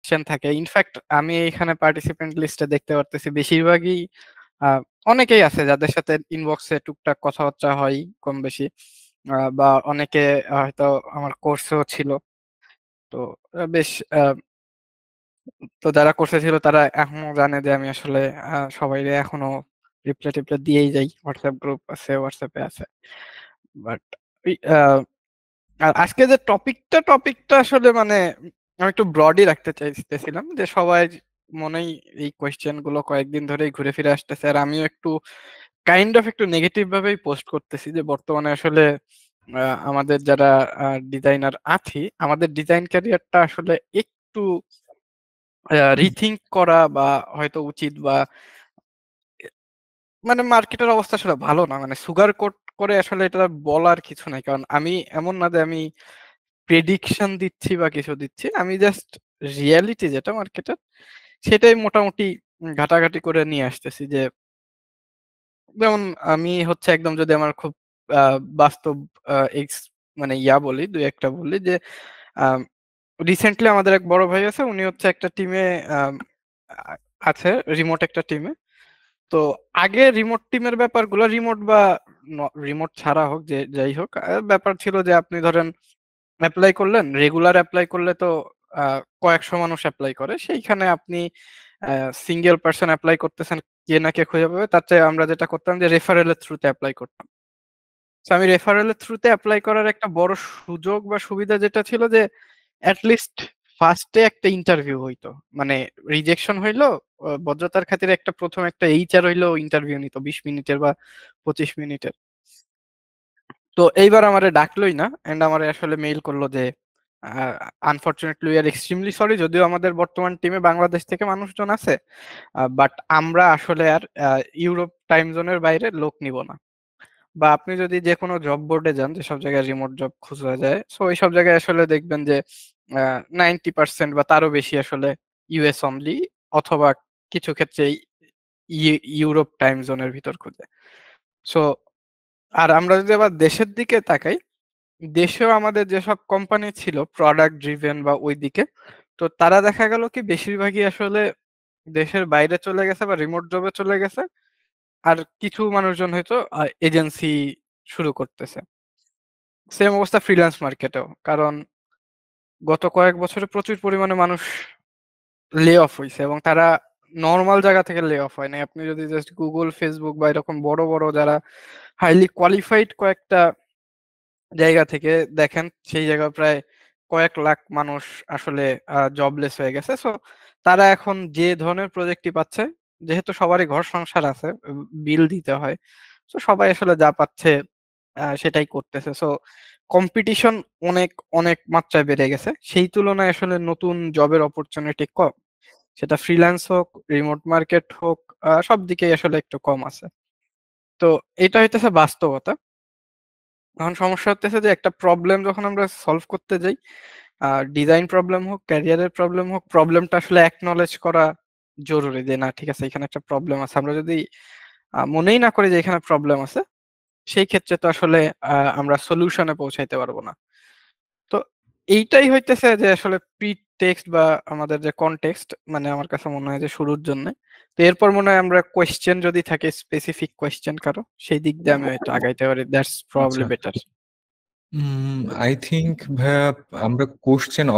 Question থাকে। In fact আমি এখানে পার্টিসিপেন্ট লিস্টে দেখতে পারতেছি বেশিরভাগই আহ, অনেকেই আছে যাদের সাথে ইনবক্সে টুকটাক কথাবার্তা হয় কম বেশি, বা অনেকে হয়তো আমার কোর্সেও ছিল। তো বেশ তো যারা কোর্সে ছিল তারা এখনো জানে যে আমি আসলে সবাই এখনো রিপ্লাই টিপ্লাই দিয়েই যাই। হোয়াটসঅ্যাপ গ্রুপ আছে, হোয়াটসঅ্যাপে আছে। বাট আর আজকে যে টপিকটা আসলে মানে আমি একটু ব্রডই রাখতে চাইতেছিলাম, যে সবাই মনেই এই কোয়েশ্চেন গুলো কয়েকদিন ধরেই ঘুরে ফিরে আসতেছে, আর আমিও একটু কাইন্ড অফ একটু নেগেটিভ ভাবেই পোস্ট করতেছি যে বর্তমানে আসলে আমাদের যারা ডিজাইনার আছি, আমাদের ডিজাইন ক্যারিয়ারটা আসলে একটু রিথিঙ্ক করা বা হয়তো উচিত, বা মানে মার্কেটের অবস্থা আসলে ভালো না, মানে সুগার কোট করে আসলে এটা বলার কিছু নাই। কারণ আমি এমন না যে আমি প্রেডিকশন দিচ্ছি বা কিছু দিচ্ছি, আমি জাস্ট রিয়ালিটি যেটা মার্কেটের সেটাই মোটামুটি ঘাটাঘাটি করে নিয়ে আসতেছি। যে যেমন আমি হচ্ছে একদম যদি আমার খুব বাস্তব মানে বলি, দুই একটা বলি যে রিসেন্টলি আমাদের এক বড় ভাই আছে, উনি হচ্ছে একটা টিমে আছে, রিমোট একটা টিমে। তো আগে রিমোট টিমের ব্যাপারগুলো, রিমোট বা রিমোট ছাড়া হোক, যে যাই হোক, ব্যাপার ছিল যে আপনি ধরেন অ্যাপ্লাই করলেন, রেগুলার অ্যাপ্লাই করলে তো কয়েকশো মানুষ অ্যাপ্লাই করে, সেইখানে আপনি সিঙ্গেল পার্সন অ্যাপ্লাই করতেছেন, কে না কে খুঁজে পাবে। তার চেয়ে আমরা যেটা করতাম যে রেফারেলের থ্রুতে অ্যাপ্লাই করতাম। তো আমি রেফারেলের থ্রুতে অ্যাপ্লাই করার একটা বড় সুযোগ বা সুবিধা যেটা ছিল যে অ্যাটলিস্ট ফার্স্টে একটা ইন্টারভিউ হইতো, মানে রিজেকশন হইলো বজ্রতার খাতিরে একটা প্রথম একটা এইচআর হইলো ইন্টারভিউ নিত 20 মিনিটের বা 25 মিনিটের। তো এইবার আমারে ডাকলোই না, এন্ড আমারে আসলে মেইল করলো যে unfortunately we are extremely sorry, যদিও আমাদের বর্তমান টিমে বাংলাদেশ থেকে মানুষজন আছে, বাট আমরা আসলে আর ইউরোপ টাইম জোনের বাইরে লোক নিব না। বা আপনি যদি যে কোনো জব বোর্ডে যান, যেসব জায়গায় রিমোট জব খোঁজা যায়, সো ওই সব জায়গায় আসলে দেখবেন যে 90% বা তারও বেশি আসলে ইউএস অনলি, অথবা কিছু ক্ষেত্রে ইউরোপ টাইম জোনের ভিতর খুঁজে। সো আর আমরা যদি আবার দেশের দিকে তাকাই, দেশেও আমাদের যেসব কোম্পানি ছিল প্রোডাক্ট ড্রিভেন বা ওই দিকে, তো তারা দেখা গেল কি বেশিরভাগই আসলে দেশের বাইরে চলে গেছে বা রিমোট জবে চলে গেছে। আর কিছু মানুষজন হয়তো এজেন্সি শুরু করতেছে। সেম অবস্থা ফ্রিল্যান্স মার্কেটেও, কারণ গত কয়েক বছরে প্রচুর পরিমাণে মানুষ লে অফ হয়েছে, এবং তারা নর্মাল জায়গা থেকে লে অফ হয় না। আপনি যদি জাস্ট গুগল, ফেসবুক বা এরকম বড় বড় যারা হাইলি কোয়ালিফাইড কয়েকটা জায়গা থেকে দেখেন, সেই জায়গায় প্রায় কয়েক লাখ মানুষ আসলে জবলেস হয়ে গেছে। সো তারা এখন যে ধরনের প্রজেক্টই পাচ্ছে, যেহেতু সবারই ঘর সংসার আছে, বিল দিতে হয়, তো সবাই আসলে যা পাচ্ছে সেটাই করতেছে। সো কম্পিটিশন অনেক অনেক মাত্রায় বেড়ে গেছে, সেই তুলনায় আসলে নতুন জবের অপরচুনিটি কম। সেটা ফ্রিল্যান্স হোক, রিমোট মার্কেট হোক, সব দিকেই আসলে একটু কম আছে। তো এটা হইতেছে বাস্তবতা। এখন সমস্যা হতেছে যে একটা প্রবলেম যখন আমরা সলভ করতে যাই, ডিজাইন প্রবলেম হোক, ক্যারিয়ারের প্রবলেম হোক, প্রবলেমটা আসলে অ্যাকনলেজ করা জরুরি, যে না ঠিক আছে এখানে একটা প্রবলেম আছে। আমরা যদি মনেই না করি যে এখানে প্রবলেম আছে, সেই ক্ষেত্রে তো আসলে আমরা সলিউশনে পৌঁছাইতে পারবো না। তো এইটাই হইতেছে যে আসলে প্রি টেক্সট বা আমাদের যে কনটেক্সট, মানে আমার কাছে মনে হয় যে শুরুর জন্য। তো এরপর মনে হয় আমরা কোয়েশ্চেন যদি থাকে, স্পেসিফিক কোয়েশ্চেন কারো, সেই দিক দিয়ে আমি হয়তো আগাইতে পারি, দ্যাটস প্রবাবলি আচ্ছা, বেটার। আই থিংক ভাইয়া, আমরা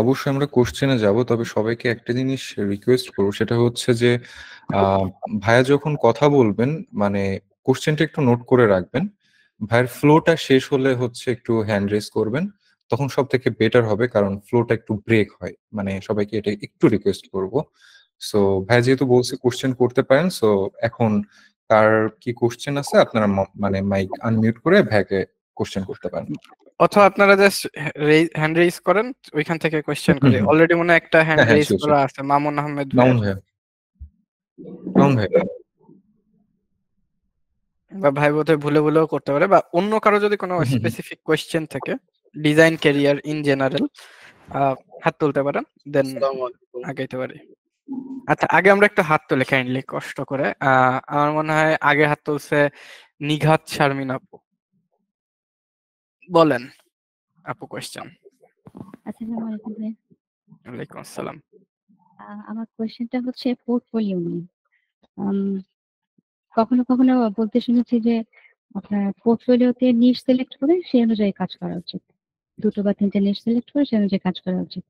অবশ্যই আমরা কোশ্চেনে যাব, তবে সবাইকে একটা জিনিস রিকোয়েস্ট করবো, সেটা হচ্ছে যে আহ, ভাইয়া যখন কথা বলবেন, মানে কোশ্চেনটা একটু নোট করে রাখবেন। ভাইয়ের ফ্লোটা শেষ হলে হচ্ছে একটু হ্যান্ড রেজ করবেন, তখন সব থেকে বেটার হবে, কারণ ফ্লোটা একটু ব্রেক হয়। মানে সবাইকে এটা একটু রিকোয়েস্ট করব। সো ভাইয়া যেহেতু বলছে কোশ্চেন করতে পারেন, সো এখন তার কি কোশ্চেন আছে আপনারা মানে মাইক আনমিউট করে ভাইয়াকে কোশ্চেন করতে পারেন। অথবা আপনারা জাস্ট হ্যান্ড রেইজ করেন, ওইখান থেকে কোয়েশ্চেন হুম করি। হুম। অলরেডি মনে হয় একটা হ্যাঁ হ্যান্ড হ্যাঁ, রেইজ শিওর করা শিওর। আছে মামুন আহমেদ মামুন ভাইয়ের। ভাইয়া, মামুন ভাই। বা ভাই বোধহয় ভুলে ভুলেও করতে পারে, বা অন্য কারো যদি কোনো হুম হুম হুম। স্পেসিফিক কোয়েশ্চেন থাকে ডিজাইন ক্যারিয়ার ইন জেনারেল, হাত তুলতে পারেন, দেন আগাইতে পারি। আচ্ছা, আগে আমরা একটু হাত তুলে কাইন্ডলি কষ্ট করে। আমার মনে হয় আগে হাত তুলছে নিঘাত শারমিন আপু। বলেন আপু, কোয়েশ্চেন। আসসালামু আলাইকুম ভাই। ওয়ালাইকুম আসসালাম। আমার কোয়েশ্চেনটা হচ্ছে পোর্টফোলিও নিয়ে। আম কখনো, কখনো বলতে শুনেছি যে আপনার পোর্টফোলিওতে নিশ সিলেক্ট করে সেই অনুযায়ী কাজ করা উচিত। ২ টো বা ৩ টে নিশ সিলেক্ট করে সেই অনুযায়ী কাজ করা উচিত।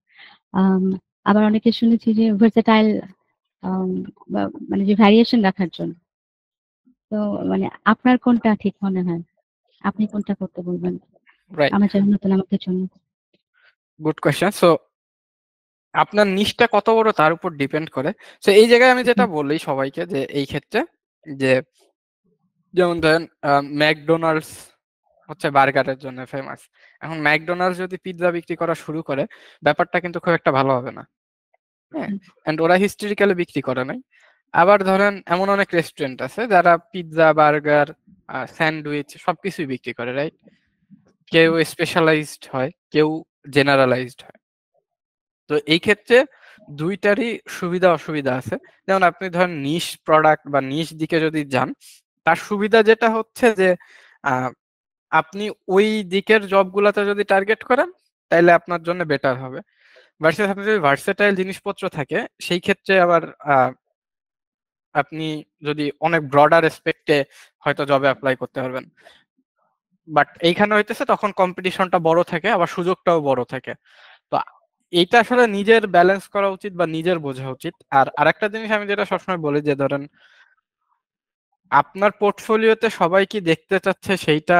আম আবার অনেকে শুনেছি যে ভার্সেটাইল আম বা মানে যে ভ্যারিয়েশন রাখার জন্য। তো মানে আপনার কোনটা ঠিক মনে হয়? আপনি কোনটা করতে বলবেন? রাইট, আমার যারা নতুন আমাদের জন্য। Good question. সো আপনার নিশটা কত বড় তার উপর ডিপেন্ড করে। সো এই জায়গায় আমি যেটা হুম, বলি সবাইকে যে এই ক্ষেত্রে যে যেমন ধরেন ম্যাকডোনাল্ডস হচ্ছে বার্গারের জন্য ফেমাস। এখন ম্যাকডোনাল্ডস যদি পিৎজা বিক্রি করা শুরু করে ব্যাপারটা কিন্তু খুব একটা ভালো হবে না। হ্যাঁ, হুম, এন্ড ওরা হিস্টোরিক্যালি বিক্রি করে নাই। আবার ধরেন এমন অনেক রেস্টুরেন্ট আছে যারা পিৎজা, বার্গার, স্যান্ডউইচ সবকিছুই বিক্রি করে, রাইট? কেউ স্পেশালাইজড হয়, কেউ জেনারেলাইজড হয়। তো এই ক্ষেত্রে দুইটারই সুবিধা অসুবিধা আছে। যেমন আপনি ধরেন নিশ প্রোডাক্ট বা নিশ দিকে যদি যান, তার সুবিধা যেটা হচ্ছে যে আহ, আপনি ওই দিকের জবগুলোতে যদি টার্গেট করেন তাহলে আপনার জন্য বেটার হবে। ভার্সেস আপনি যদি ভার্সেটাইল জিনিসপত্র থাকে সেই ক্ষেত্রে আবার আপনি যদি অনেক ব্রডার রেসপেক্টে হয়তো জবে অ্যাপ্লাই করতে পারবেন। বাট এইখানে হইতেছে তখন কম্পিটিশনটা বড় থাকে, আবার সুযোগটাও বড় থাকে। তো এইটা আসলে নিজের ব্যালেন্স করা উচিত বা নিজের বোঝা উচিত। আর আরেকটা জিনিস আমি যেটা সবসময় বলি যে ধরেন আপনার পোর্টফোলিওতে সবাই কি দেখতে চাচ্ছে সেইটা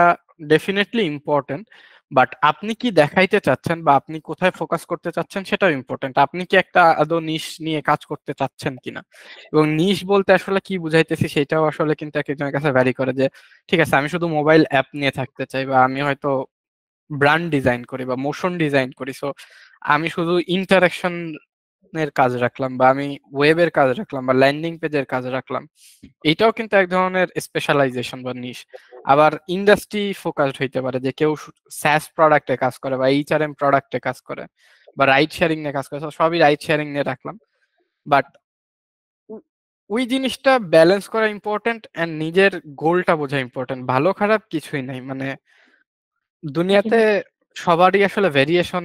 ডেফিনেটলি ইম্পর্টেন্ট, বাট আপনি কি দেখাইতে চাচ্ছেন বা আপনি কোথায় ফোকাস করতে চাচ্ছেন সেটাও ইম্পর্টেন্ট। আপনি কি একটা আদৌ নিশ নিয়ে কাজ করতে চাচ্ছেন কিনা, এবং নিশ বলতে আসলে কি বুঝাইতেছি সেটাও আসলে কিন্তু এক একজনের কাছে ভ্যারি করে। যে ঠিক আছে আমি শুধু মোবাইল অ্যাপ নিয়ে থাকতে চাই, বা আমি হয়তো ব্র্যান্ড ডিজাইন করি বা মোশন ডিজাইন করি, সো আমি শুধু ইন্টারাকশন এর কাজ রাখলাম, বা আমি ওয়েবের কাজ রাখলাম, বা ল্যান্ডিং পেজের কাজ রাখলাম। এইটাও কিন্তু এক ধরনের স্পেশালাইজেশন বা নিশ। আবার ইন্ডাস্ট্রি ফোকাসড হইতে পারে, যে কেউ স্যাস প্রোডাক্টে কাজ করে বা এইচআরএম প্রোডাক্টে কাজ করে বা রাইড শেয়ারিং নিয়ে কাজ করে, so সবই রাইড শেয়ারিং নিয়ে রাখলাম। বাট ওই জিনিসটা ব্যালেন্স করা ইম্পর্টেন্ট, এন্ড নিজের গোলটা বোঝা ইম্পর্টেন্ট। ভালো খারাপ কিছুই নাই, মানে দুনিয়াতে একেবারে সবারই আসলে ভেরিয়েশন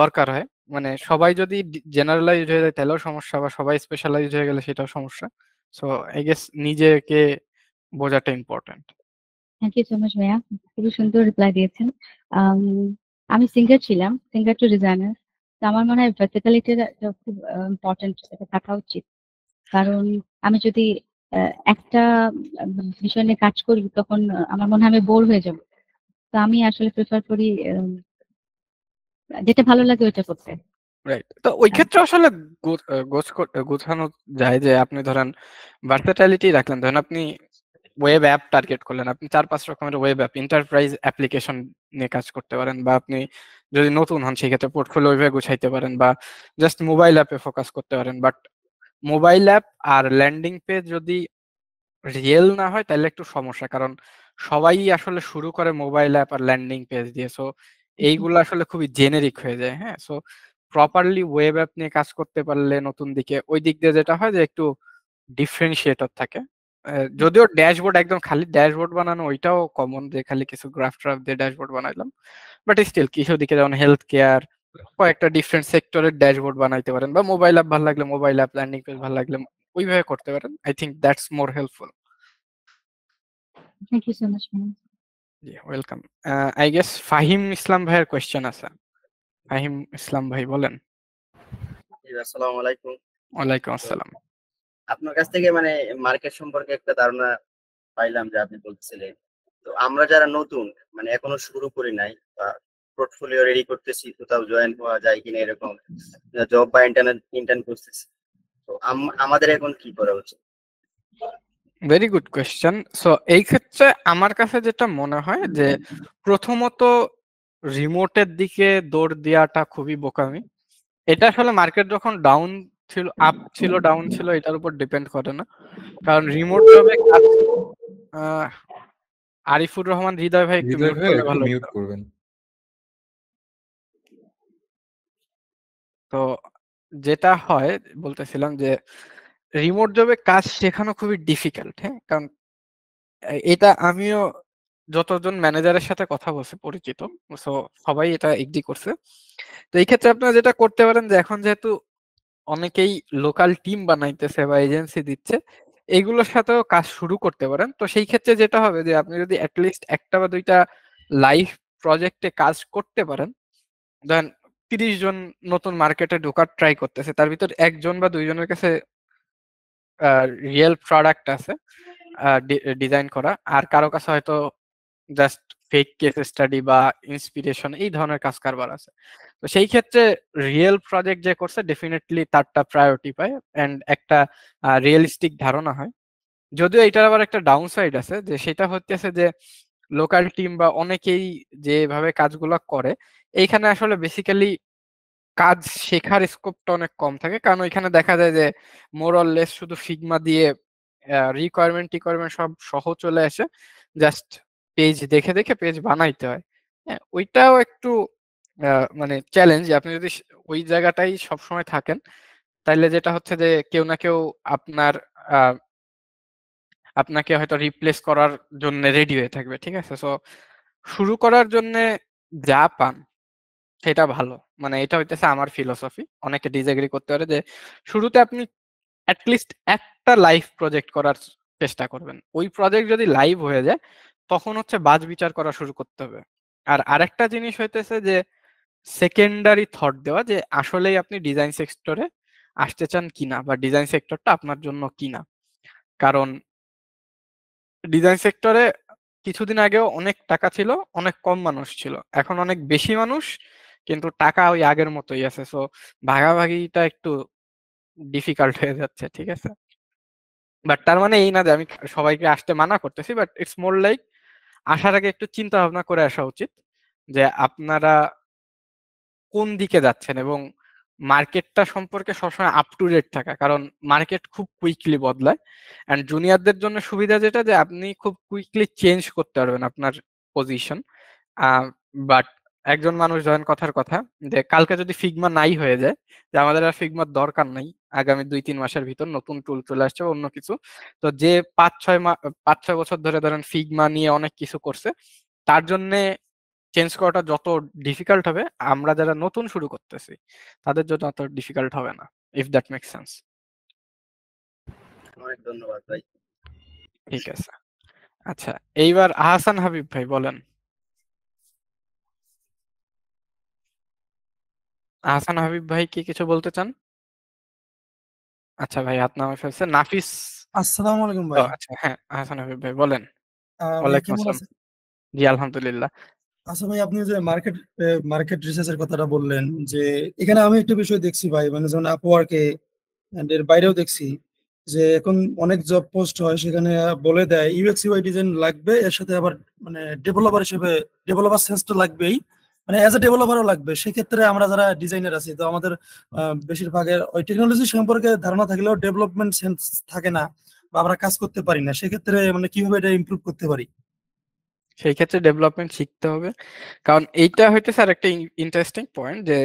দরকার হয়। মানে সবাই যদি জেনারেলাইজড হয়ে যায় তাহলেও সমস্যা, বা সবাই স্পেশালাইজড হয়ে গেলে সেটাও সমস্যা। সো আই গেস নিজেকে বোঝাটা important. Thank you so much ভাইয়া। খুবই সুন্দর রিপ্লাই দিয়েছেন। আম আমি সিঙ্গার ছিলাম, সিঙ্গার টু ডিজাইনার। তো আমার মনে হয় ভার্সিটালিটিটা খুব ইম্পোর্টেন্ট, এটা থাকা উচিত। কারণ আমি যদি আ একটা বিষয় নিয়ে কাজ করি তখন আমার মনে হয় আমি বোর হয়ে যাব। তো আমি আসলে প্রেফার করি যেটা ভালো লাগে ওইটা করতে। রাইট, তো ওই আ ক্ষেত্রে আসলে গোছানো যায় যে আপনি ধরেন ভার্সেটালিটি রাখলেন। ধরেন আপনি ওয়েব অ্যাপ টার্গেট করলেন, আপনি ৪-৫ রকমের ওয়েব অ্যাপ, এন্টারপ্রাইজ অ্যাপ্লিকেশন নিয়ে কাজ করতে পারেন, বা আপনি যদি নতুন হন সেক্ষেত্রে পোর্টফোলিও ওইভাবে গুছাইতে পারেন, বা জাস্ট মোবাইল অ্যাপে ফোকাস করতে পারেন। বাট মোবাইল অ্যাপ আর ল্যান্ডিং পেজ যদি রিয়েল না হয় তাহলে একটু সমস্যা, কারণ সবাই আসলে শুরু করে মোবাইল অ্যাপ আর ল্যান্ডিং পেজ দিয়ে। সো এইগুলো আসলে খুবই জেনেরিক হয়ে যায়। হ্যাঁ, সো প্রপারলি ওয়েব অ্যাপ নিয়ে কাজ করতে পারলে নতুন দিকে ওই দিক দিয়ে যেটা হয় যে একটু ডিফারেন্সিয়েটর থাকে। যদিও ড্যাশবোর্ড একদম খালি ড্যাশবোর্ড বানানো ওইটাও কমন, যে খালি কিছু গ্রাফ ট্রাফ দিয়ে ড্যাশবোর্ড বানাইলাম। বাট স্টিল কিছু দিকে যেমন হেলথ কেয়ার, কয়েকটা ডিফারেন্ট সেক্টরের ড্যাশবোর্ড বানাইতে পারেন, বা মোবাইল অ্যাপ ভালো লাগলে মোবাইল অ্যাপ, ল্যান্ডিং পেজ ভালো লাগলে ওইভাবে করতে পারেন। I think that's more helpful. Thank you so much ভাইয়া। জি, welcome. I guess Fahim Islam ভাইয়ের কোয়েশ্চেন আছে। ফাহিম ইসলাম ভাই বলেন। জি, আসসালামু আলাইকুম। ওয়ালাইকুম তো আসসালাম। আপনার কাছ থেকে মানে মার্কেট সম্পর্কে একটা ধারণা পাইলাম যে আপনি বলতেছিলেন। তো আমরা যারা নতুন মানে এখনো শুরু করি নাই বা পোর্টফোলিও রেডি করতেছি, কোথাও জয়েন হওয়া যায় কিনা এরকম জব বা ইন্টার্ন করতেছি। তো আমাদের এখন কি করা উচিত? Very good question. সো এই ক্ষেত্রে আমার কাছে যেটা মনে হয় যে প্রথমত রিমোটের দিকে দৌড় দেওয়াটা খুবই বোকামি। এটা আসলে মার্কেট যখন ডাউন ছিল, আপ ছিল, ডাউন ছিল, এটার উপর ডিপেন্ড করে না। কারণ রিমোট জবে কাজ আহ, আরিফুর রহমান হৃদয় ভাই একটু হৃদয় মিউট ভাই করলে একটু ভালো মিউট হতো। করবেন। তো যেটা হয় বলতেছিলাম যে রিমোট জবে কাজ শেখানো খুবই ডিফিকাল্ট। হ্যাঁ, কারণ এটা আমিও যতজন ম্যানেজারের সাথে কথা বলছি পরিচিত, সো সবাই এটা এগ্রি করছে। তো এই ক্ষেত্রে আপনারা যেটা করতে পারেন যে এখন যেহেতু অনেকেই লোকাল টিম বানাইতেছে বা এজেন্সি দিচ্ছে, এগুলোর সাথেও কাজ শুরু করতে পারেন। তো সেই ক্ষেত্রে যেটা হবে যে আপনি যদি অ্যাটলিস্ট একটা বা দুইটা লাইভ প্রজেক্টে কাজ করতে পারেন, ধরেন 30 জন নতুন মার্কেটে ঢোকার ট্রাই করতেছে, তার ভিতর একজন বা দুইজনের কাছে রিয়েল প্রোডাক্ট আছে ডিজাইন করা, আর কারো কাছে হয়তো জাস্ট ফেক কেস স্টাডি বা ইন্সপিরেশন এই ধরনের কাজ কারবার আছে। তো সেই ক্ষেত্রে রিয়েল প্রজেক্ট যে করছে ডেফিনেটলি তারটা প্রায়োরিটি পায় এন্ড একটা রিয়েলিস্টিক ধারণা হয়। যদিও এটার আবার একটা ডাউন সাইড আছে, যে সেটা হচ্ছে যে লোকাল টিম বা অনেকেই যেভাবে কাজগুলো করে, এইখানে আসলে বেসিক্যালি কাজ শেখার স্কোপটা অনেক কম থাকে, কারণ ওইখানে দেখা যায় যে মোর অর লেস শুধু ফিগমা দিয়ে রিকোয়ারমেন্ট সব সহ চলে আসে, জাস্ট পেজ দেখে দেখে পেজ বানাইতে হয়। হ্যাঁ, ওইটাও একটু মানে চ্যালেঞ্জ। আপনি যদি ওই জায়গাটাই সবসময় থাকেন, তাইলে যেটা হচ্ছে যে কেউ না কেউ আপনার আপনাকে হয়তো রিপ্লেস করার জন্য রেডি হয়ে থাকবে, ঠিক আছে? সো শুরু করার জন্য যা পান সেটা ভালো, মানে এটা হইতেছে আমার ফিলোসফি। অনেকে ডিসএগ্রি করতে পারে, যে শুরুতে আপনি অ্যাটলিস্ট একটা লাইভ প্রজেক্ট করার চেষ্টা করবেন। ওই প্রজেক্ট যদি লাইভ হয়ে যায়, তখন হচ্ছে বাজ বিচার করা শুরু করতে হবে। আর আরেকটা জিনিস হইতেছে যে সেকেন্ডারি থট দেওয়া, যে আসলেই আপনি ডিজাইন সেক্টরে আসতে চান কিনা বা ডিজাইন সেক্টরটা আপনার জন্য কিনা। কারণ ডিজাইন সেক্টরে কিছুদিন আগেও অনেক টাকা ছিল, অনেক কম মানুষ ছিল, এখন অনেক বেশি মানুষ, কিন্তু টাকা ওই আগের মতোই আছে। সো ভাগাভাগিটা একটু ডিফিকাল্ট হয়ে যাচ্ছে, ঠিক আছে? বাট তার মানে এই না যে আমি সবাইকে আসতে মানা করতেছি, বাট ইটস মোর লাইক আসার আগে একটু চিন্তা ভাবনা করে আসা উচিত, যে আপনারা কোন দিকে যাচ্ছেন, এবং মার্কেটটা সম্পর্কে সবসময় আপ টু ডেট থাকা, কারণ মার্কেট খুব কুইকলি বদলায়। অ্যান্ড জুনিয়রদের জন্য সুবিধা যেটা, যে আপনি খুব কুইকলি চেঞ্জ করতে পারবেন আপনার পজিশন। বাট একজন মানুষ ধরেন কথার কথা, যে কালকে যদি ফিগমা নাই হয়ে যায়, যে আমাদের আর ফিগমার দরকার নাই, আগামী 2-3 মাসের ভিতর নতুন টুল চলে আসছে অন্য কিছু, তো যে 5-6 বছর ধরে ধরেন ফিগমা নিয়ে অনেক কিছু করছে, তার জন্য চেঞ্জ করাটা যত ডিফিকাল্ট হবে, আমরা যারা নতুন শুরু করতেছি তাদের জন্য অত ডিফিকাল্ট হবে না, ইফ দ্যাট মেক সেন্স। অনেক ধন্যবাদ ভাই। ঠিক আছে, আচ্ছা, এইবার আহসান হাবিব ভাই বলেন। আহসান হাবিব ভাই কি কিছু বলতে চান? আচ্ছা ভাই, হাত নামে ফেলছে। নাফিস। আসসালামু আলাইকুম ও ভাই। আচ্ছা, হ্যাঁ, আহসান হাবিব ভাই বলেন। ভাইয়া ওয়ালাইকুম কেমন আসসালাম। আছেন? জি আলহামদুলিল্লাহ। আচ্ছা ভাই, আপনি যে মার্কেট রিসার্চ এর কথাটা বললেন, যে এখানে আমি একটা বিষয় দেখছি ভাই, মানে যেমন আপওয়ার্কে এর বাইরেও দেখছি যে এখন অনেক জব পোস্ট হয়, সেখানে বলে দেয় ইউএক্স ইউআই ডিজাইন লাগবে, এর সাথে আবার মানে ডেভেলপার হিসেবে ডেভেলপার সেন্স তো লাগবেই, মানে অ্যাজ এ ডেভেলপারও লাগবে। সেক্ষেত্রে আমরা যারা ডিজাইনার আছি, তো আমাদের বেশিরভাগের ওই টেকনোলজি সম্পর্কে ধারণা থাকলেও ডেভেলপমেন্ট সেন্স থাকে না, বা আমরা কাজ করতে পারি না। সেক্ষেত্রে মানে কিভাবে এটা ইমপ্রুভ করতে পারি? সেই ক্ষেত্রে ডেভেলপমেন্ট শিখতে হবে, কারণ এইটা হইতে স্যার একটা ইন্টারেস্টিং পয়েন্ট, যে